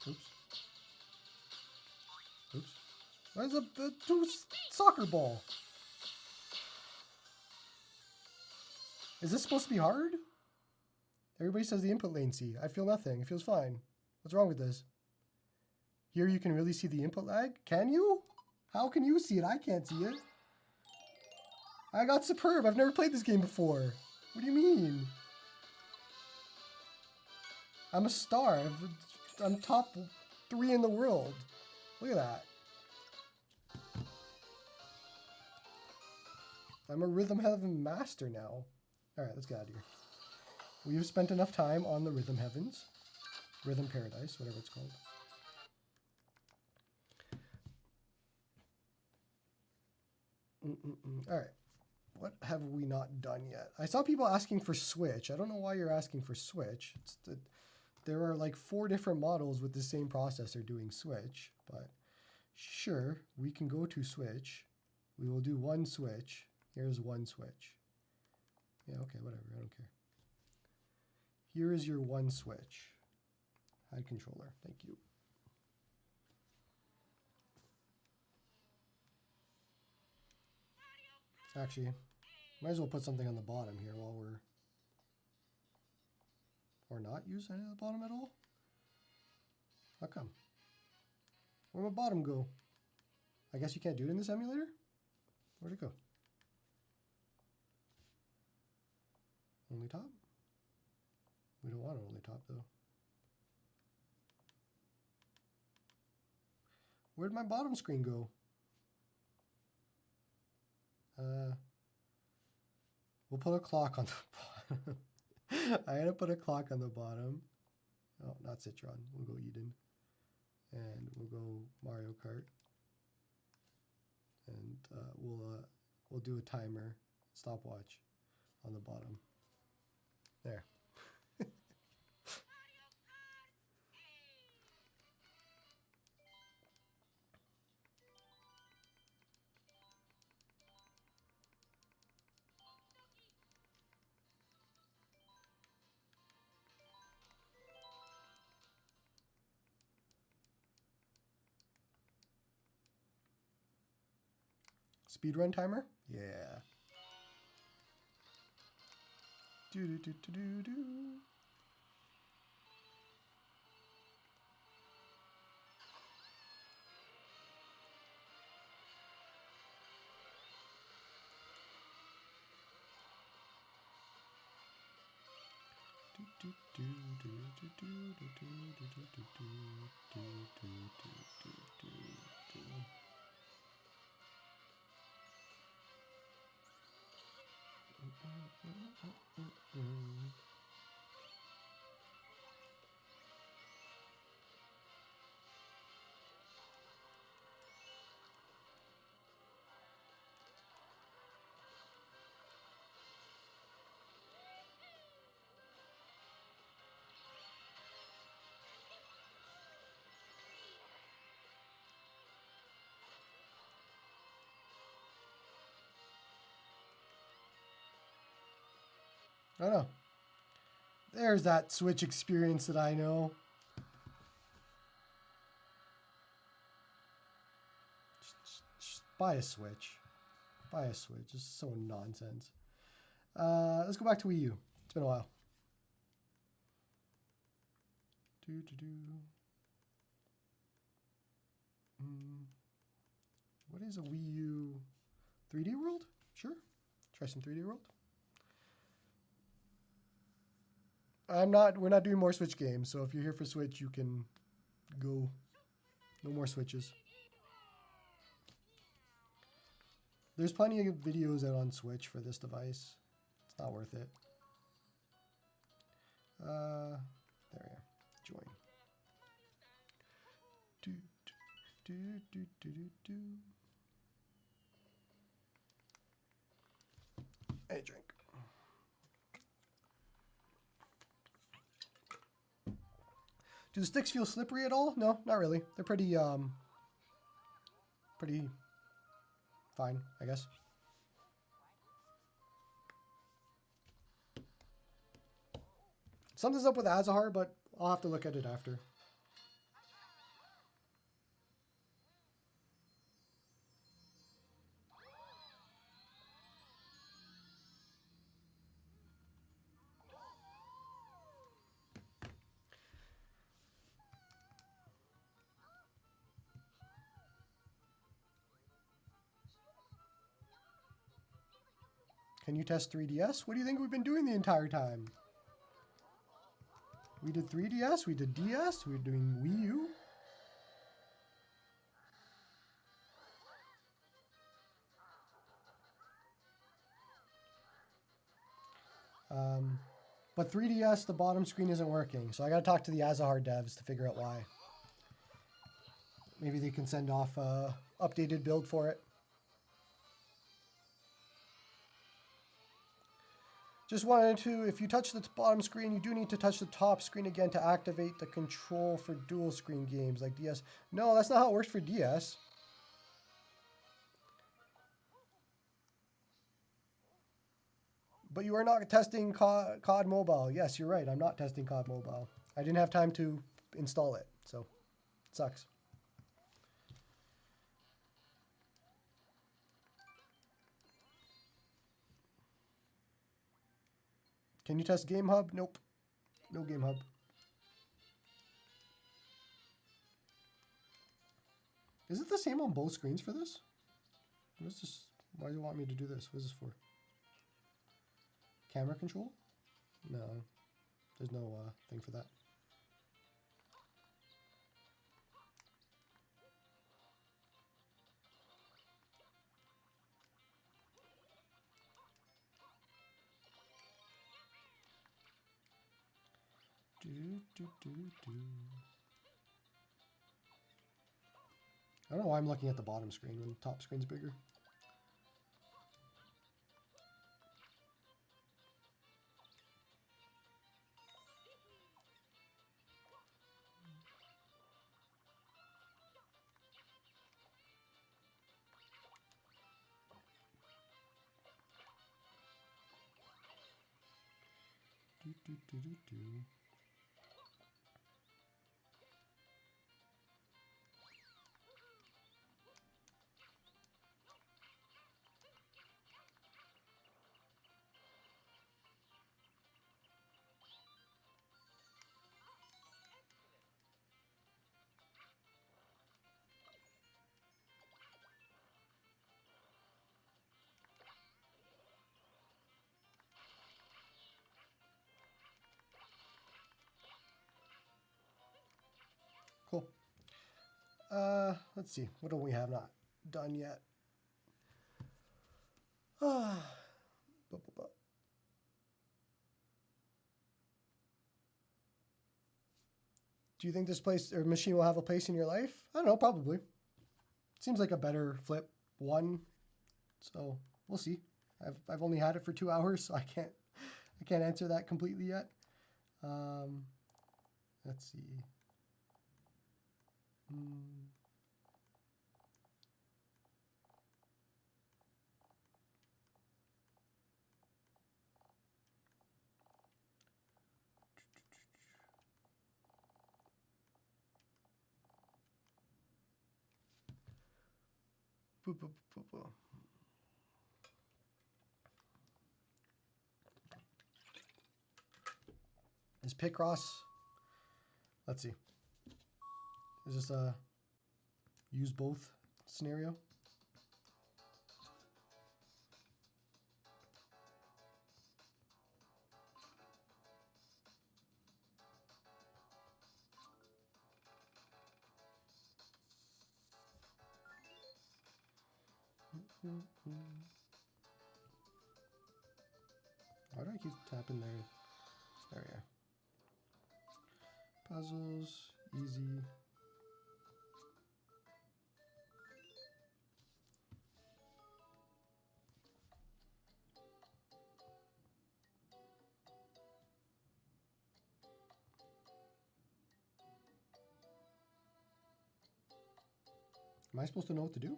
Oops. Oops. Why is a soccer ball? Is this supposed to be hard? Everybody says the input latency. I feel nothing. It feels fine. What's wrong with this? Here you can really see the input lag. Can you? How can you see it? I can't see it. I got superb. I've never played this game before. What do you mean? I'm a star. I'm top 3 in the world. Look at that. I'm a Rhythm Heaven master now. Alright, let's get out of here. We have spent enough time on the Rhythm Heavens. Rhythm Paradise, whatever it's called. Alright. What have we not done yet? I saw people asking for Switch. I don't know why you're asking for Switch. There are like 4 different models with the same processor doing Switch, but sure, we can go to Switch. We will do one Switch. Here's one Switch. Yeah, okay, whatever, I don't care. Here is your one Switch. Hide controller, thank you. Actually, might as well put something on the bottom here while we're... Or not use any of the bottom at all? How come? Where'd my bottom go? I guess you can't do it in this emulator? Where'd it go? Only top? We don't want an only top though. Where'd my bottom screen go? We'll put a clock on the bottom. I'm gonna put a clock on the bottom. Oh, not Citron. We'll go Eden. And we'll go Mario Kart. And we'll do a timer stopwatch on the bottom. There. Speedrun timer? Yeah. Do do do do do do. I don't know. There's that Switch experience that I know. Just buy a Switch. Buy a Switch. It's so nonsense. Let's go back to Wii U. It's been a while. What is a Wii U 3D World? Sure. Try some 3D World. We're not doing more Switch games, so if you're here for Switch, you can go. No more Switches. There's plenty of videos out on Switch for this device. It's not worth it. There we are. Join. Hey, drink. Do the sticks feel slippery at all? No, not really. They're pretty fine, I guess. Something's up with Azahar, but I'll have to look at it after. Can you test 3DS? What do you think we've been doing the entire time? We did 3DS, we did DS, we were doing Wii U. But 3DS, the bottom screen isn't working, so I gotta talk to the Azahar devs to figure out why. Maybe they can send off a updated build for it. Just wanted to, if you touch the bottom screen, you do need to touch the top screen again to activate the control for dual screen games like DS. No, that's not how it works for DS. But you are not testing COD Mobile. Yes, you're right. I'm not testing COD Mobile. I didn't have time to install it, so it sucks. Can you test Game Hub? Nope. No Game Hub. Is it the same on both screens for this? What is this? Why do you want me to do this? What is this for? Camera control? No. There's no thing for that. I don't know why I'm looking at the bottom screen when the top screen's bigger. Cool. Let's see. What do we have not done yet? Do you think this place or machine will have a place in your life? I don't know, probably. Seems like a better flip one, so we'll see. I've only had it for 2 hours, so I can't answer that completely yet. Let's see. Is Picross, let's see. Is this a use both scenario? Why do I keep tapping there? There we are. Puzzles, easy. Am I supposed to know what to do?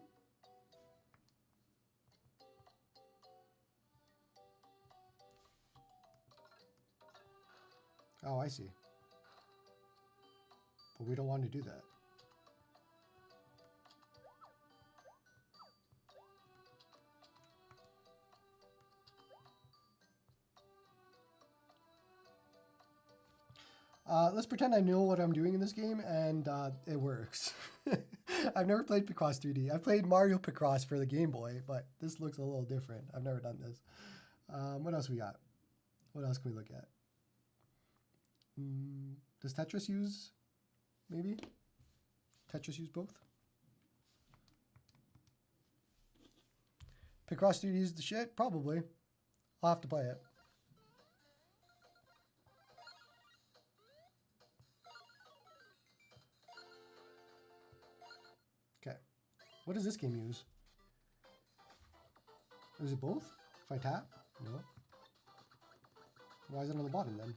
Oh, I see. But we don't want to do that. Let's pretend I know what I'm doing in this game, and it works. I've never played Picross 3D. I've played Mario Picross for the Game Boy, but this looks a little different. I've never done this. What else we got? What else can we look at? Does Tetris use, maybe? Tetris use both? Picross 3D is the shit? Probably. I'll have to play it. Okay. What does this game use? Is it both? If I tap? No. Why is it on the bottom then?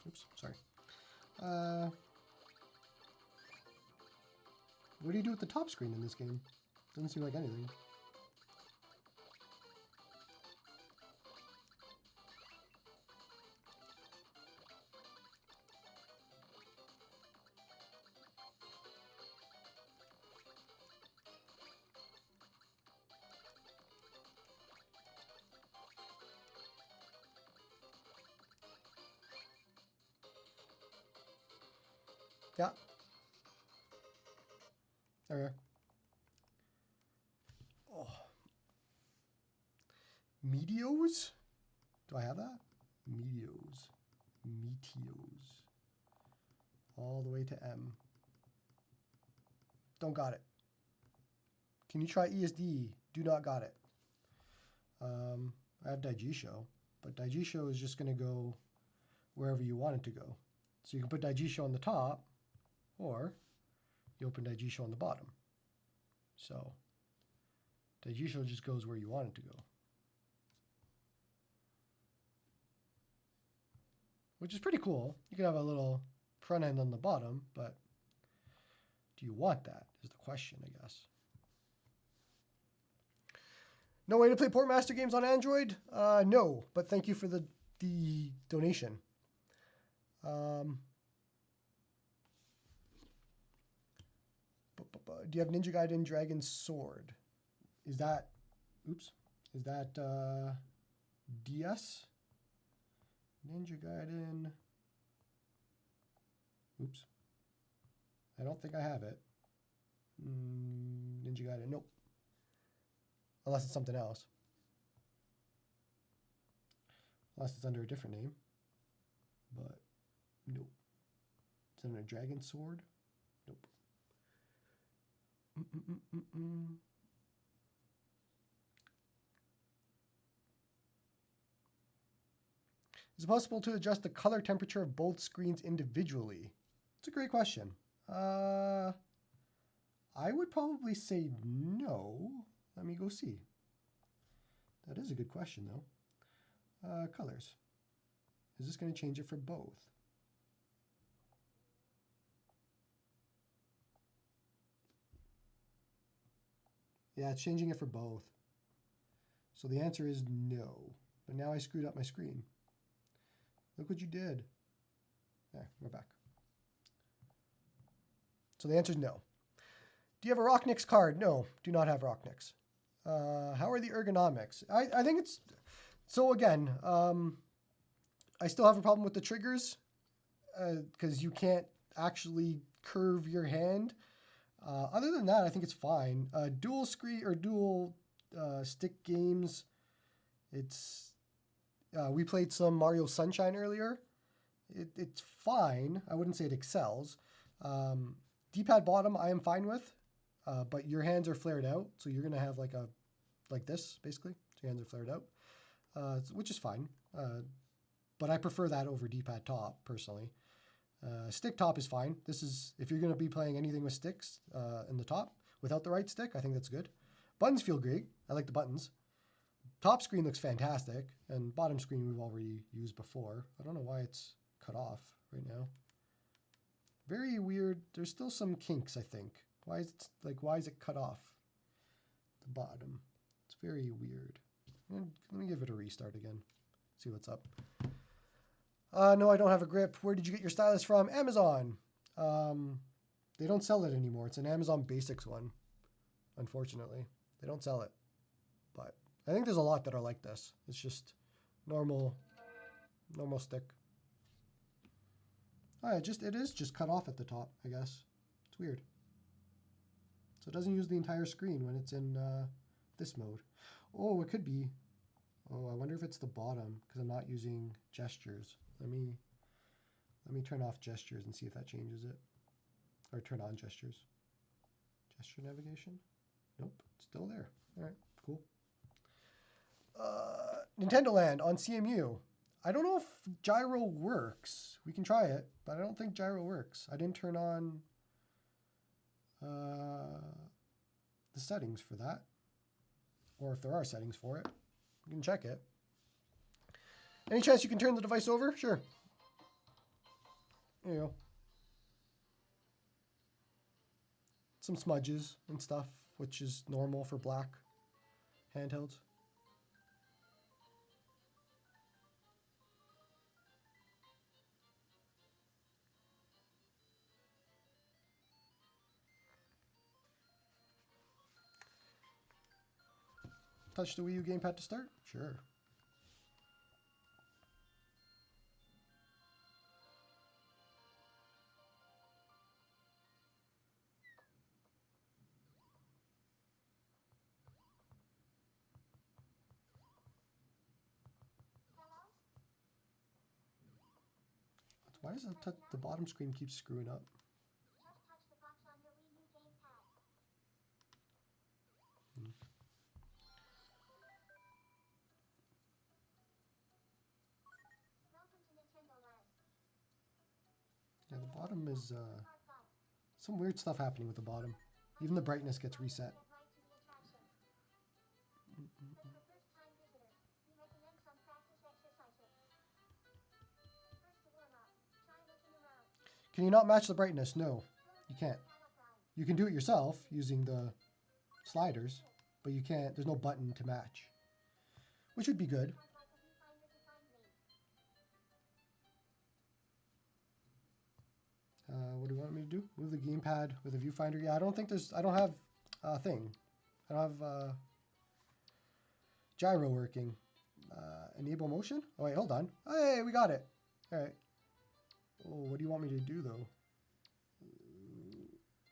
Oops, sorry. What do you do with the top screen in this game? Doesn't seem like anything. Yeah. Okay. Oh. Meteos? Do I have that? Meteos. Meteos. All the way to M. Don't got it. Can you try ESD? Do not got it. I have Daigisho, but Daigisho is just going to go wherever you want it to go. So you can put Daigisho on the top, or you open Daigisho on the bottom. So Daigisho just goes where you want it to go. Which is pretty cool. You can have a little front end on the bottom, but do you want that is the question, I guess. No way to play Portmaster games on Android? No, but thank you for the donation. Do you have Ninja Gaiden Dragon Sword? Is that, oops, is that DS? Ninja Gaiden, oops. I don't think I have it. Ninja Gaiden, nope. Unless it's something else. Unless it's under a different name. But, nope. Is it under Dragon Sword? Nope. Is it possible to adjust the color temperature of both screens individually? It's a great question. I would probably say no. Let me go see. That is a good question, though. Colors. Is this going to change it for both? Yeah, it's changing it for both. So the answer is no. But now I screwed up my screen. Look what you did. There, we're back. So the answer is no. Do you have a Rocknix card? No, do not have Rocknix. How are the ergonomics? I think it's... So again, I still have a problem with the triggers because you can't actually curve your hand. Other than that, I think it's fine. Dual screen or dual stick games. It's we played some Mario Sunshine earlier. It's fine. I wouldn't say it excels. D-pad bottom, I am fine with, but your hands are flared out, so you're gonna have like this basically. So your hands are flared out, which is fine. But I prefer that over D-pad top personally. Stick top is fine. This is if you're gonna be playing anything with sticks in the top without the right stick. I think that's good. Buttons feel great. I like the buttons. Top screen looks fantastic, and bottom screen we've already used before. I don't know why it's cut off right now. Very weird. There's still some kinks, I think. Why is it cut off? The bottom. It's very weird. Let me give it a restart again. See what's up. No, I don't have a grip. Where did you get your stylus from? Amazon. They don't sell it anymore. It's an Amazon Basics one. Unfortunately, they don't sell it. But I think there's a lot that are like this. It's just normal stick. Oh, it is just cut off at the top, I guess. It's weird. So it doesn't use the entire screen when it's in this mode. Oh, it could be. Oh, I wonder if it's the bottom because I'm not using gestures. Let me turn off gestures and see if that changes it. Or turn on gestures. Gesture navigation? Nope, it's still there. All right, cool. Nintendo Land on CEMU. I don't know if gyro works. We can try it, but I don't think gyro works. I didn't turn on the settings for that. Or if there are settings for it. We can check it. Any chance you can turn the device over? Sure. There you go. Some smudges and stuff, which is normal for black handhelds. Touch the Wii U gamepad to start? Sure. Why does the bottom screen keep screwing up? Yeah, the bottom is some weird stuff happening with the bottom. Even the brightness gets reset. Can you not match the brightness? No, you can't. You can do it yourself using the sliders, but you can't. There's no button to match, which would be good. What do you want me to do? Move the gamepad with a viewfinder? Yeah, I don't have a thing. I don't have gyro working. Enable motion? Oh wait, hold on. Hey, we got it. All right. Oh, what do you want me to do though?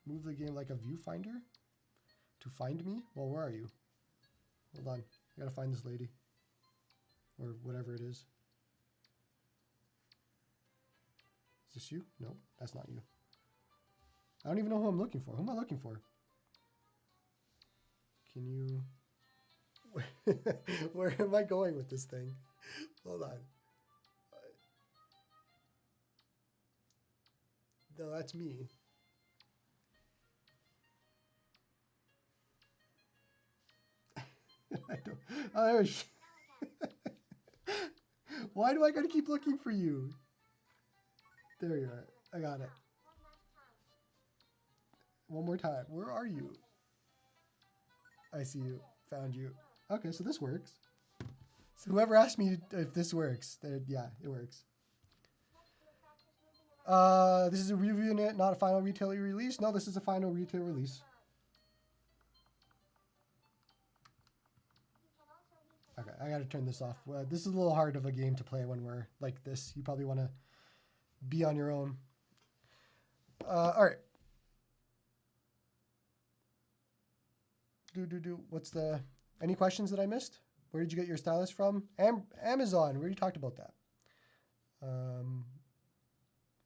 Move the game like a viewfinder? To find me? Well, where are you? Hold on. I gotta find this lady. Or whatever it is. Is this you? No, that's not you. I don't even know who I'm looking for. Who am I looking for? Can you... Where am I going with this thing? Hold on. No, that's me. I don't. Oh, there she. Why do I gotta keep looking for you? There you are. I got it. One more time. Where are you? I see you. Found you. Okay, so this works. So whoever asked me if this works, yeah, it works. This is a review unit, not a final retail release. No, this is a final retail release. Okay, I gotta turn this off. This is a little hard of a game to play when we're like this. You probably want to be on your own. All right. What's the... Any questions that I missed? Where did you get your stylus from? Amazon. We already talked about that.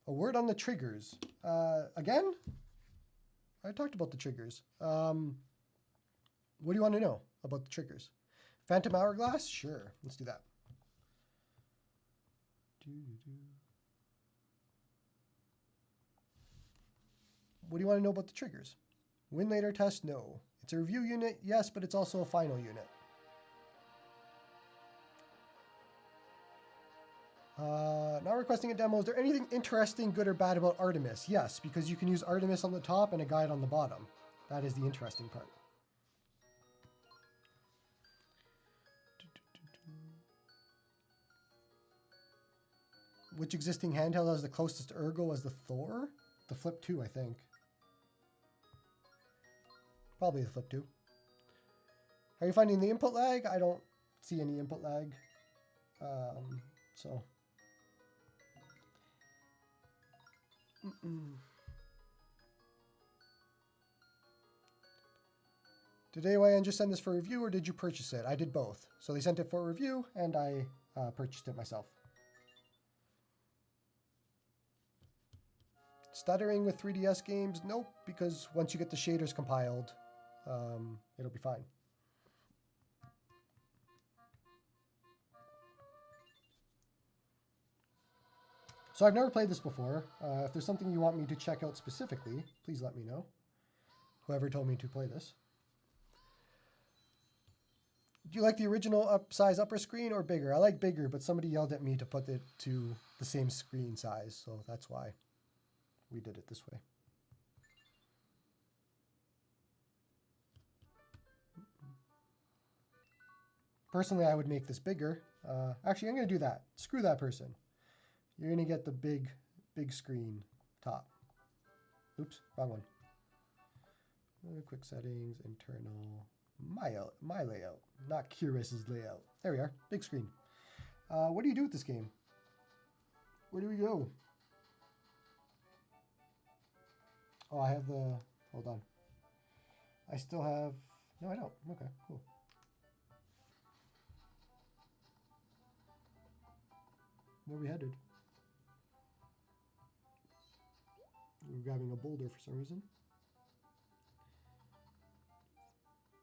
A word on the triggers. Again? I talked about the triggers. What do you want to know about the triggers? Phantom Hourglass? Sure. Let's do that. What do you want to know about the triggers? Win later test? No. It's a review unit? Yes, but it's also a final unit. Not requesting a demo. Is there anything interesting, good, or bad about Artemis? Yes, because you can use Artemis on the top and a guide on the bottom. That is the interesting part. Which existing handheld has the closest ergo as the Thor? The Flip 2, I think. Probably the Flip 2. Are you finding the input lag? I don't see any input lag. So... Did AYN just send this for review or did you purchase it? I did both. So they sent it for review and I purchased it myself. Stuttering with 3DS games? Nope, because once you get the shaders compiled, it'll be fine. So I've never played this before. If there's something you want me to check out specifically, please let me know. Whoever told me to play this. Do you like the original size upper screen or bigger? I like bigger, but somebody yelled at me to put it to the same screen size, so that's why we did it this way. Personally, I would make this bigger. Actually, I'm going to do that. Screw that person. You're going to get the big screen top. Oops, wrong one. Quick settings, internal, my layout, not Curious's layout. There we are, big screen. What do you do with this game? Where do we go? Oh, I have the, hold on. I still have, no I don't, okay, cool. Where are we headed? We're grabbing a boulder for some reason.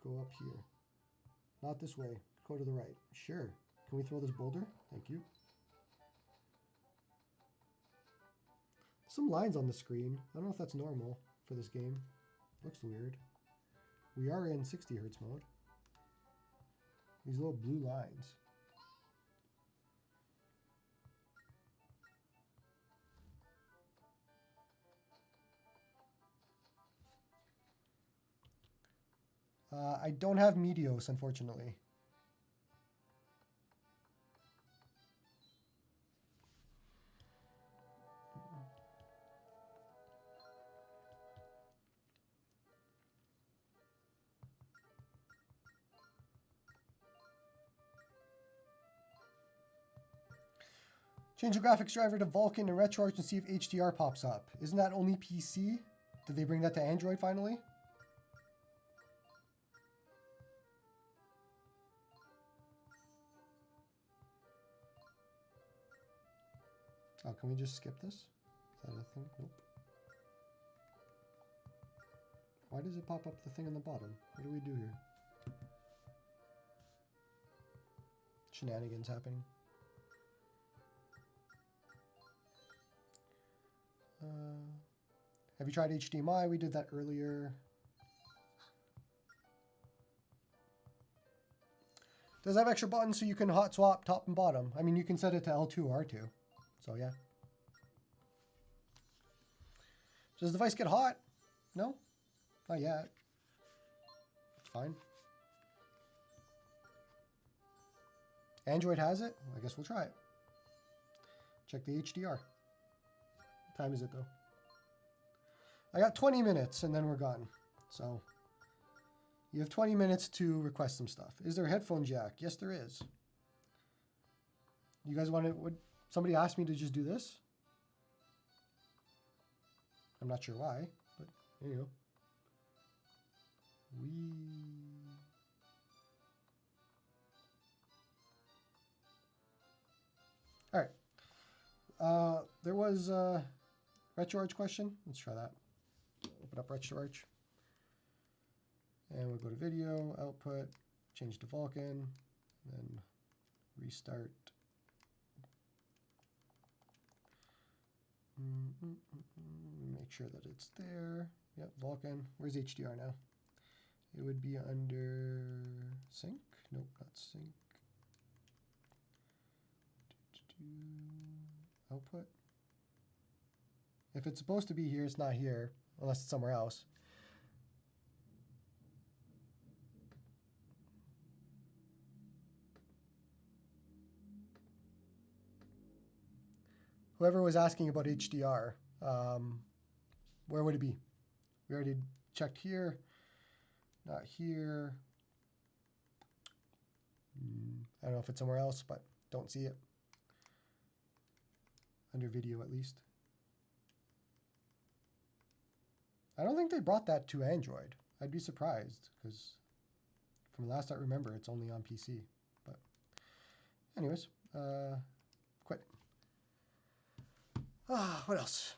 Go up here. Not this way. Go to the right. Sure. Can we throw this boulder? Thank you. Some lines on the screen. I don't know if that's normal for this game. Looks weird. We are in 60 Hz mode. These little blue lines. I don't have Meteos, unfortunately. Change the graphics driver to Vulkan and RetroArch and see if HDR pops up. Isn't that only PC? Did they bring that to Android finally? Oh, can we just skip this? Is that a thing? Nope. Why does it pop up the thing on the bottom? What do we do here? Shenanigans happening. Have you tried HDMI? We did that earlier. Does have extra buttons so you can hot swap top and bottom. I mean, you can set it to L2 or R2. So yeah. Does the device get hot? No? Not yet. It's fine. Android has it? I guess we'll try it. Check the HDR. What time is it though? I got 20 minutes and then we're gone. So you have 20 minutes to request some stuff. Is there a headphone jack? Yes, there is. You guys want to, would somebody ask me to just do this? I'm not sure why, but there you go. All right. There was a RetroArch question. Let's try that. Open up RetroArch. And we'll go to video, output, change to Vulkan, then restart. Make sure that it's there. Yep, Vulkan. Where's HDR now? It would be under sync. Nope, not sync. Output. If it's supposed to be here, it's not here, unless it's somewhere else. Whoever was asking about HDR, where would it be? We already checked here, not here. I don't know if it's somewhere else, but don't see it. Under video, at least. I don't think they brought that to Android. I'd be surprised, because from last I remember, it's only on PC. But anyways, quit. What else?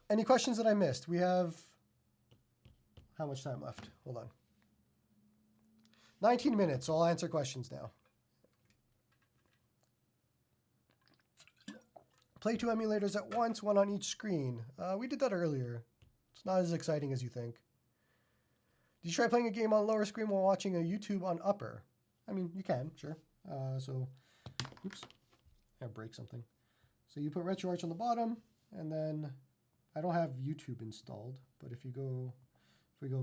Any questions that I missed? We have how much time left? Hold on. 19 minutes, so I'll answer questions now. Play 2 emulators at once, one on each screen. We did that earlier. It's not as exciting as you think. Did you try playing a game on lower screen while watching a YouTube on upper? I mean, you can, sure. Oops, I break something. So you put RetroArch on the bottom, and then I don't have YouTube installed, but if we go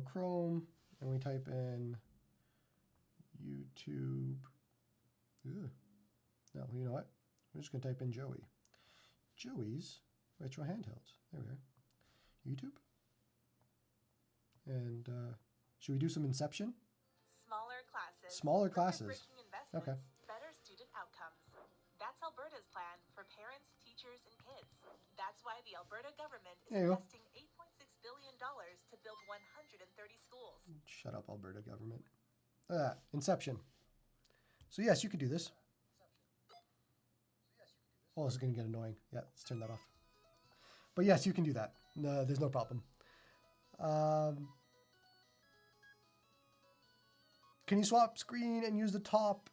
Chrome and we type in YouTube, no, you know what? We're just gonna type in Joey's retro handhelds. There we are. YouTube. And should we do some Inception? Smaller classes. Smaller classes. Okay. Better student outcomes. That's Alberta's plan for parents, teachers, and kids. That's why the Alberta government is investing $8.6 billion to build 130 schools. Shut up, Alberta government. Inception. So yes, you could do this. Oh, this is going to get annoying. Yeah, let's turn that off. But yes, you can do that. No, there's no problem. Can you swap screen and use the top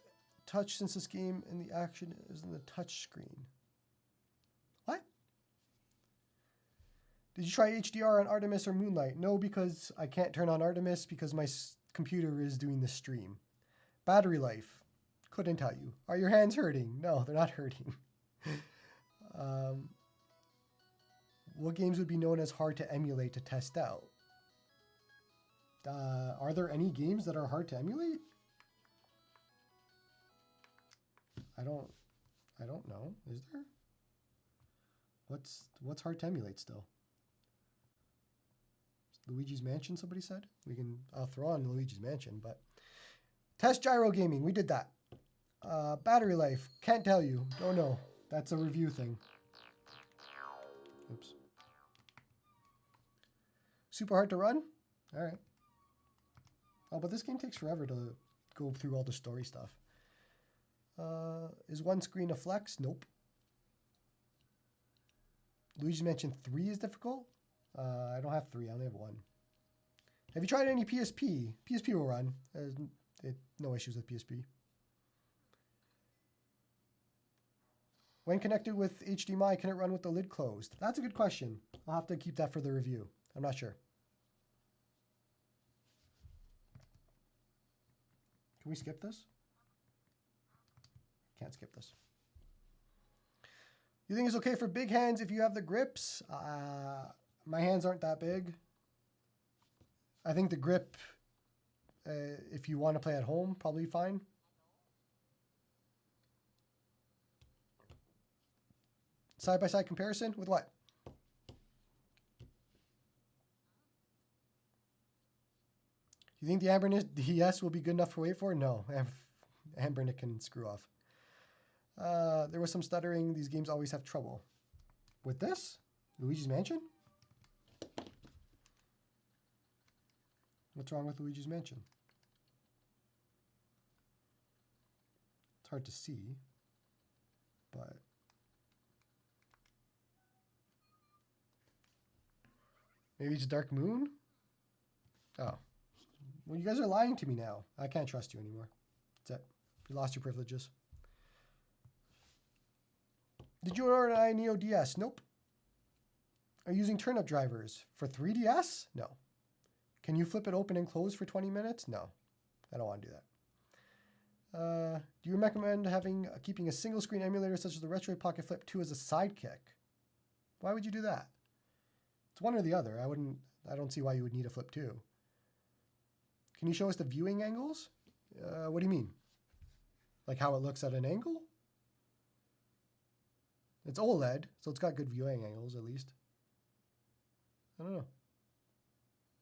touch since this game and the action is in the touch screen? What? Did you try HDR on Artemis or Moonlight? No, because I can't turn on Artemis because my computer is doing the stream. Battery life. Couldn't tell you. Are your hands hurting? No, they're not hurting. What games would be known as hard to emulate to test out? Are there any games that are hard to emulate? I don't know. Is there? What's hard to emulate still? Luigi's Mansion, somebody said? I'll throw on Luigi's Mansion, but test gyro gaming, we did that. Battery life, can't tell you. Don't know. That's a review thing. Oops. Super hard to run? All right. Oh, but this game takes forever to go through all the story stuff. Is one screen a flex? Nope. Luigi's Mansion 3 is difficult? I don't have 3, I only have 1. Have you tried any PSP? PSP will run. No issues with PSP. When connected with HDMI, can it run with the lid closed? That's a good question. I'll have to keep that for the review. I'm not sure. Can we skip this? Can't skip this. You think it's okay for big hands if you have the grips? My hands aren't that big. I think the grip, if you want to play at home, probably fine. Side-by-side comparison with what? You think the MelonDS will be good enough for wait for? No, Ambernick can screw off. There was some stuttering. These games always have trouble. With this? Luigi's Mansion? What's wrong with Luigi's Mansion? It's hard to see, but... Maybe it's Dark Moon? Oh. Well, you guys are lying to me now. I can't trust you anymore. That's it. You lost your privileges. Did you order an AYN Neo DS? Nope. Are you using turnip drivers? For 3DS? No. Can you flip it open and close for 20 minutes? No. I don't want to do that. Do you recommend keeping a single screen emulator such as the Retroid Pocket Flip 2 as a sidekick? Why would you do that? It's one or the other. I don't see why you would need a Flip 2. Can you show us the viewing angles? What do you mean? Like how it looks at an angle? It's OLED, so it's got good viewing angles at least. I don't know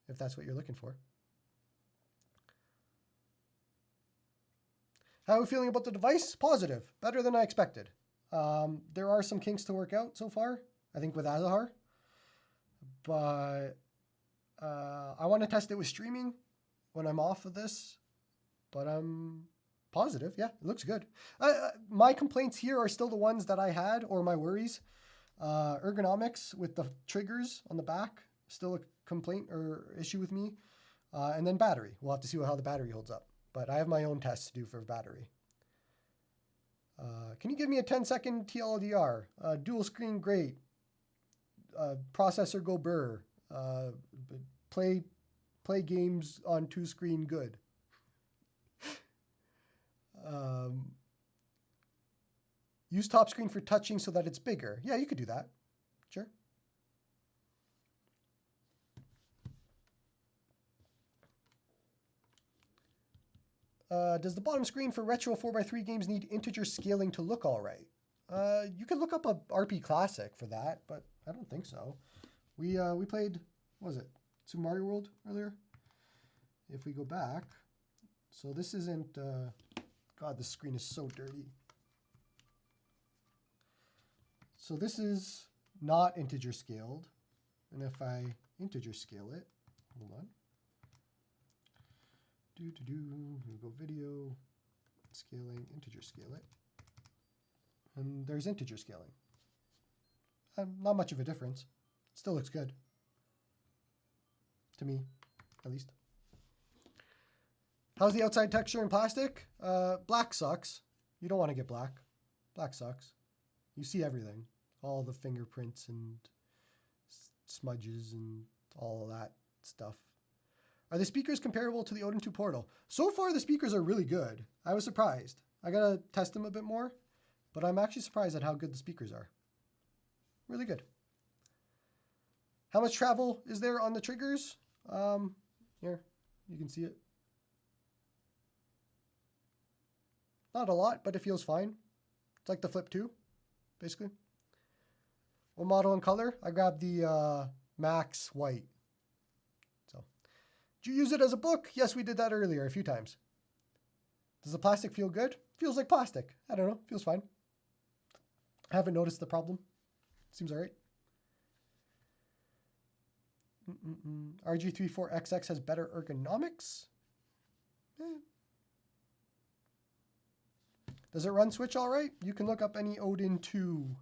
if that's what you're looking for. How are we feeling about the device? Positive. Better than I expected. There are some kinks to work out so far, I think with Azahar. But I want to test it with streaming when I'm off of this. But I'm positive. Yeah, it looks good. My complaints here are still the ones that I had, or my worries. Ergonomics with the triggers on the back, still a complaint or issue with me. And then battery. We'll have to see how the battery holds up. But I have my own tests to do for battery. Can you give me a 10-second TLDR? Dual screen, great. Processor, go burr. Play games on 2-screen, good. Use top screen for touching so that it's bigger. Yeah, you could do that. Sure. Does the bottom screen for retro 4x3 games need integer scaling to look all right? You could look up a RP Classic for that, but I don't think so. We played, what was it, Super Mario World earlier? If we go back, so this isn't, God, this screen is so dirty. So this is not integer scaled. And if I integer scale it, hold on. Here we go, video, scaling, integer scale it. And there's integer scaling. Not much of a difference. Still looks good. To me, at least. How's the outside texture in plastic? Black sucks. You don't want to get black. Black sucks. You see everything. All the fingerprints and smudges and all of that stuff. Are the speakers comparable to the Odin 2 Portal? So far, the speakers are really good. I was surprised. I got to test them a bit more, but I'm actually surprised at how good the speakers are. Really good. How much travel is there on the triggers? Here, you can see it. Not a lot, but it feels fine. It's like the Flip 2, basically. What model and color? I grabbed the Max White. So, did you use it as a book? Yes, we did that earlier a few times. Does the plastic feel good? Feels like plastic. I don't know. Feels fine. I haven't noticed the problem. Seems all right. RG34XX has better ergonomics. Does it run Switch all right? You can look up any Odin 2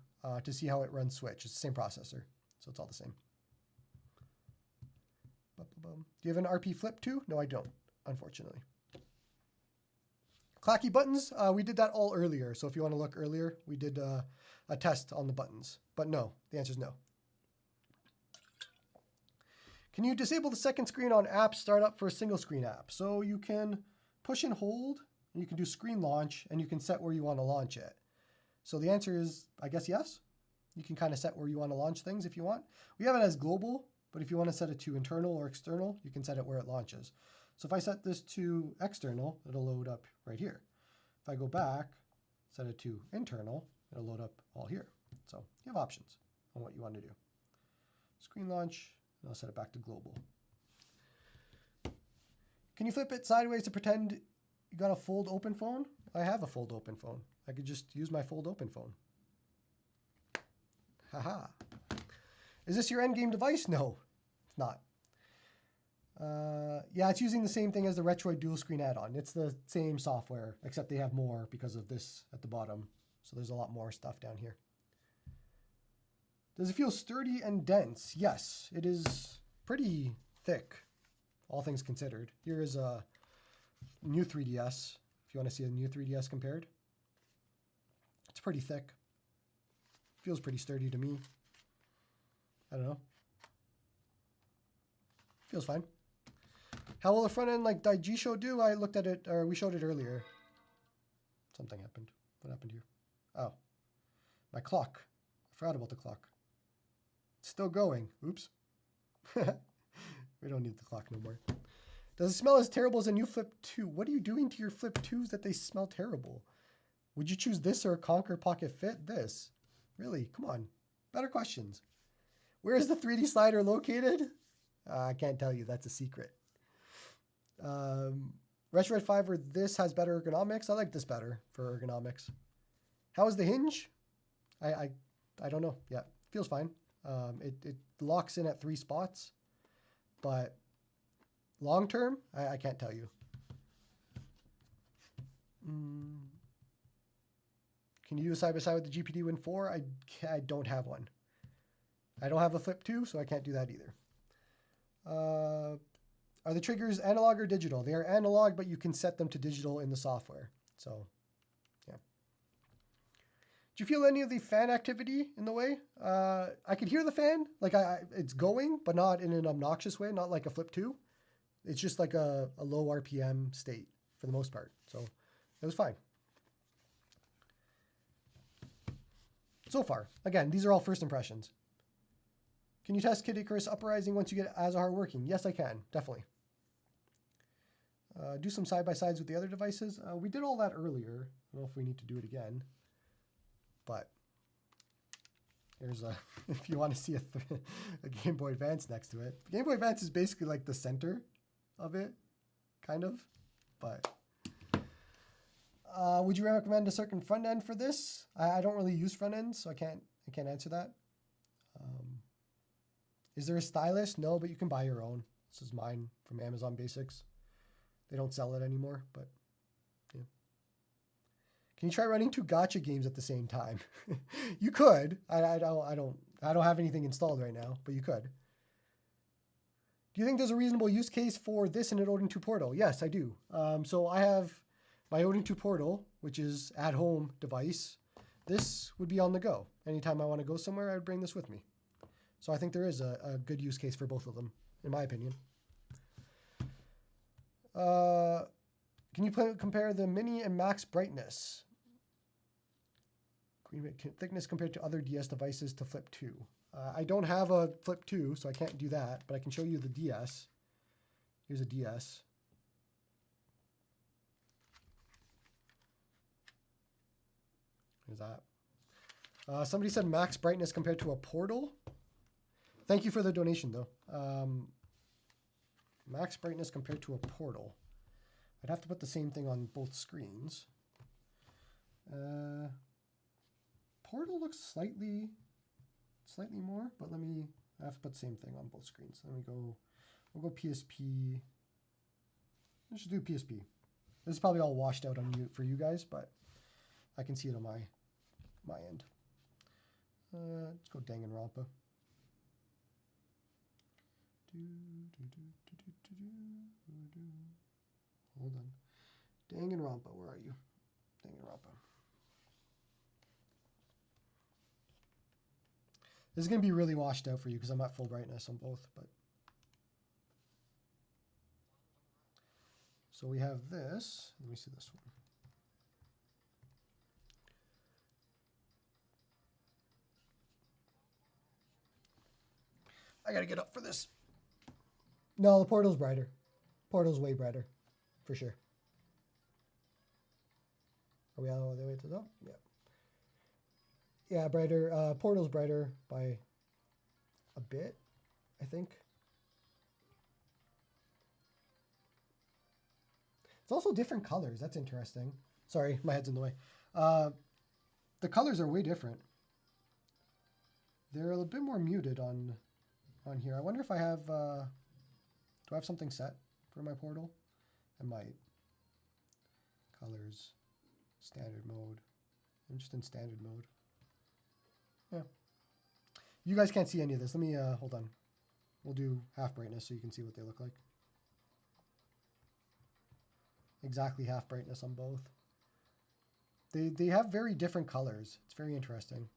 to see how it runs Switch. It's the same processor, so it's all the same. Do you have an RP Flip 2? No, I don't, unfortunately. Clacky buttons, we did that all earlier. So if you want to look earlier, we did a test on the buttons. But no, the answer is no. Can you disable the second screen on app startup for a single screen app? So you can push and hold and you can do screen launch, and you can set where you want to launch it. So the answer is, I guess, yes. You can kind of set where you want to launch things if you want. We have it as global, but if you want to set it to internal or external, you can set it where it launches. So if I set this to external, it'll load up right here. If I go back, set it to internal, it'll load up all here. So you have options on what you want to do. Screen launch, and I'll set it back to global. Can you flip it sideways to pretend you got a fold open phone? I have a fold open phone. I could just use my fold open phone. Haha. Is this your endgame device? No, it's not. Yeah, it's using the same thing as the Retroid dual screen add-on. It's the same software, except they have more because of this at the bottom. So there's a lot more stuff down here. Does it feel sturdy and dense? Yes, it is pretty thick, all things considered. Here is a new 3DS, if you want to see a new 3DS compared. It's pretty thick. Feels pretty sturdy to me. I don't know. Feels fine. How will the front end like Daigisho do? I looked at it, or we showed it earlier. Something happened. What happened here? Oh, my clock. I forgot about the clock. It's still going. Oops. We don't need the clock no more. Does it smell as terrible as a new Flip 2? What are you doing to your Flip 2s that they smell terrible? Would you choose this or a Conquer Pocket Fit? This. Really? Come on. Better questions. Where is the 3D slider located? I can't tell you. That's a secret. Retroid 5 or this has better ergonomics. I like this better for ergonomics. How is the hinge? I don't know. Yeah, feels fine. It locks in at 3 spots, but long term, I can't tell you. Can you do a side-by-side with the GPD Win 4? I don't have one. I don't have a Flip 2, so I can't do that either. Are the triggers analog or digital? They are analog, but you can set them to digital in the software. So, yeah. Do you feel any of the fan activity in the way? I could hear the fan. Like, it's going, but not in an obnoxious way, not like a Flip 2. It's just like a low RPM state for the most part. So, it was fine. So far. Again, these are all first impressions. Can you test Kid Icarus Uprising once you get Azahar working? Yes, I can. Definitely. Do some side-by-sides with the other devices. We did all that earlier. I don't know if we need to do it again. But here's a, if you want to see a Game Boy Advance next to it. Game Boy Advance is basically like the center of it, kind of. But would you recommend a certain front end for this? I don't really use front ends, so I can't answer that. Is there a stylus? No, but you can buy your own. This is mine from Amazon Basics. They don't sell it anymore, but yeah. Can you try running 2 gacha games at the same time? You could. I don't have anything installed right now, but you could. Do you think there's a reasonable use case for this in an Odin 2 Portal? Yes, I do. So I have my Odin 2 Portal, which is at-home device. This would be on the go. Anytime I want to go somewhere, I would bring this with me. So I think there is a good use case for both of them, in my opinion. Can you compare the mini and max brightness? Thickness compared to other DS devices to Flip 2. I don't have a Flip 2, so I can't do that, but I can show you the DS. Here's a DS. Here's that. Somebody said max brightness compared to a Portal. Thank you for the donation, though. Max brightness compared to a Portal. I'd have to put the same thing on both screens. Portal looks slightly more, but I have to put the same thing on both screens. We'll go PSP. Let's just do PSP. This is probably all washed out on you for you guys, but I can see it on my end. Let's go Danganronpa. Hold on. Danganronpa, where are you? Danganronpa. This is going to be really washed out for you because I'm at full brightness on both. But so we have this. Let me see this one. I gotta get up for this. No, the Portal's brighter. Portal's way brighter, for sure. Are we all the way to the top? Yeah. Yeah, brighter. Portal's brighter by a bit, I think. It's also different colors. That's interesting. Sorry, my head's in the way. The colors are way different. They're a bit more muted on here. I wonder if I have... do I have something set for my Portal? I might. Colors. Standard mode. I'm just in standard mode. Yeah. You guys can't see any of this. Let me, hold on. We'll do half brightness so you can see what they look like. Exactly half brightness on both. They have very different colors. It's very interesting.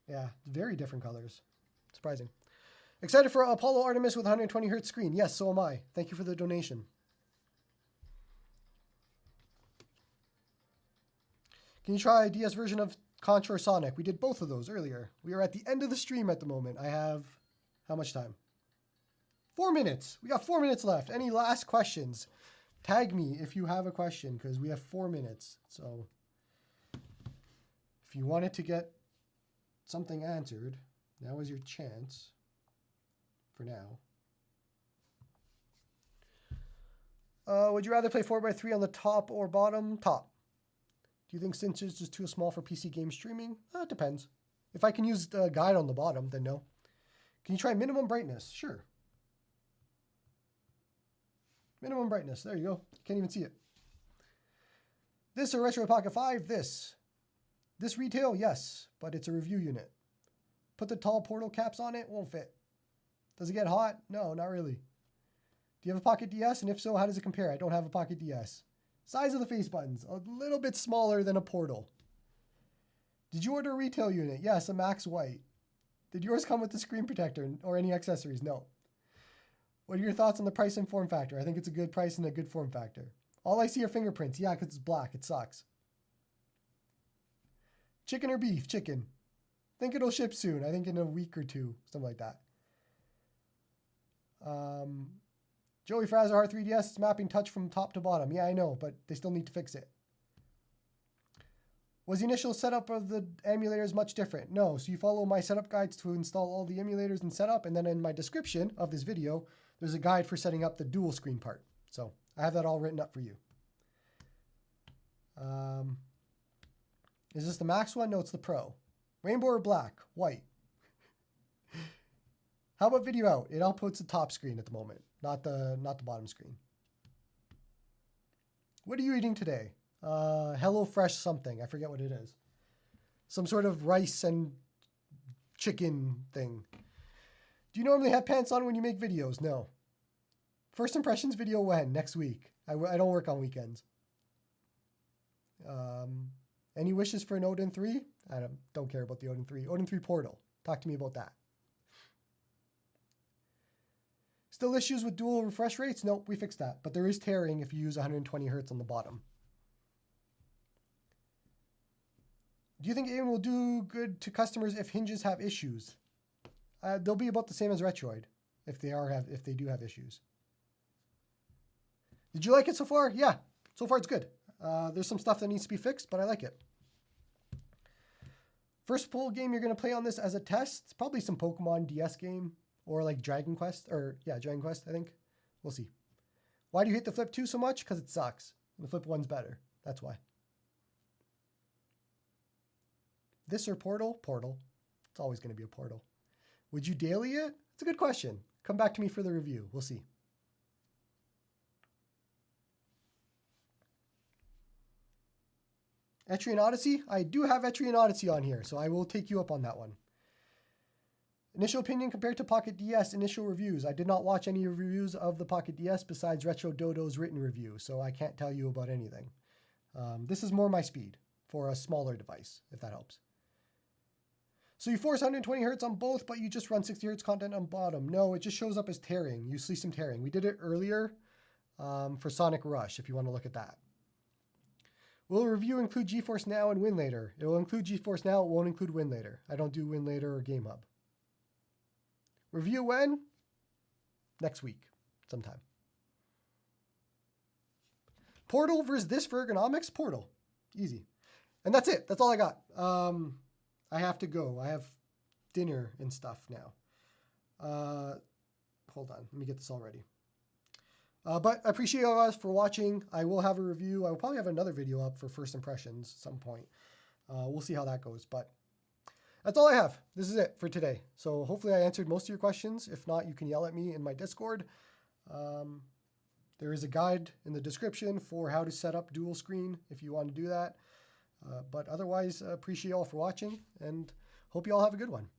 Yeah, very different colors. Surprising. Excited for Apollo Artemis with 120 Hz screen. Yes, so am I. Thank you for the donation. Can you try a DS version of Contra or Sonic? We did both of those earlier. We are at the end of the stream at the moment. I have... how much time? 4 minutes. We got 4 minutes left. Any last questions? Tag me if you have a question because we have 4 minutes. So if you wanted to get something answered, now is your chance for now. Would you rather play 4x3 on the top or bottom? Top. Do you think since it's just too small for PC game streaming? It depends. If I can use the guide on the bottom, then no. Can you try minimum brightness? Sure. Minimum brightness. There you go. Can't even see it. This or Retro Pocket 5? This. This retail? Yes, but it's a review unit. Put the tall portal caps on it? Won't fit. Does it get hot? No, not really. Do you have a Pocket DS? And if so, how does it compare? I don't have a Pocket DS. Size of the face buttons. A little bit smaller than a portal. Did you order a retail unit? Yes, a Max White. Did yours come with the screen protector or any accessories? No. What are your thoughts on the price and form factor? I think it's a good price and a good form factor. All I see are fingerprints. Yeah, because it's black. It sucks. Chicken or beef? Chicken. Think it'll ship soon. I think in a week or two. Something like that. Joey for Azahar 3DS. It's mapping touch from top to bottom. Yeah, I know, but they still need to fix it. Was the initial setup of the emulators much different? No, so you follow my setup guides to install all the emulators and setup, and then in my description of this video, there's a guide for setting up the dual screen part. So I have that all written up for you. Is this the Max one? No, it's the Pro. Rainbow or black? White. How about video out? It outputs the top screen at the moment, not the bottom screen. What are you eating today? HelloFresh something. I forget what it is. Some sort of rice and chicken thing. Do you normally have pants on when you make videos? No. First impressions video when? Next week. I don't work on weekends. Any wishes for an Odin 3? I don't care about the Odin 3. Odin 3 Portal. Talk to me about that. Still issues with dual refresh rates? Nope, we fixed that. But there is tearing if you use 120 Hz on the bottom. Do you think AYN will do good to customers if hinges have issues? They'll be about the same as Retroid if they do have issues. Did you like it so far? Yeah, so far it's good. There's some stuff that needs to be fixed, but I like it. First full game you're going to play on this as a test? Probably some Pokemon DS game or like Dragon Quest. Or yeah, Dragon Quest, I think. We'll see. Why do you hate the Flip 2 so much? Because it sucks. The Flip 1's better. That's why. This or Portal? Portal. It's always going to be a Portal. Would you daily it? It's a good question. Come back to me for the review. We'll see. Etrian Odyssey? I do have Etrian Odyssey on here, so I will take you up on that one. Initial opinion compared to Pocket DS, initial reviews. I did not watch any reviews of the Pocket DS besides Retro Dodo's written review, so I can't tell you about anything. This is more my speed for a smaller device, if that helps. So you force 120 Hz on both, but you just run 60 Hz content on bottom. No, it just shows up as tearing. You see some tearing. We did it earlier for Sonic Rush, if you want to look at that. Will the review include GeForce Now and Win later? It will include GeForce Now. It won't include Win later. I don't do Win later or Game Hub. Review when? Next week, sometime. Portal versus this for ergonomics? Portal. Easy. And that's it. That's all I got. I have to go. I have dinner and stuff now. Hold on. Let me get this all ready. But I appreciate you guys for watching. I will have a review. I will probably have another video up for first impressions at some point. We'll see how that goes. But that's all I have. This is it for today. So hopefully I answered most of your questions. If not, you can yell at me in my Discord. There is a guide in the description for how to set up dual screen if you want to do that. But otherwise, appreciate you all for watching and hope you all have a good one.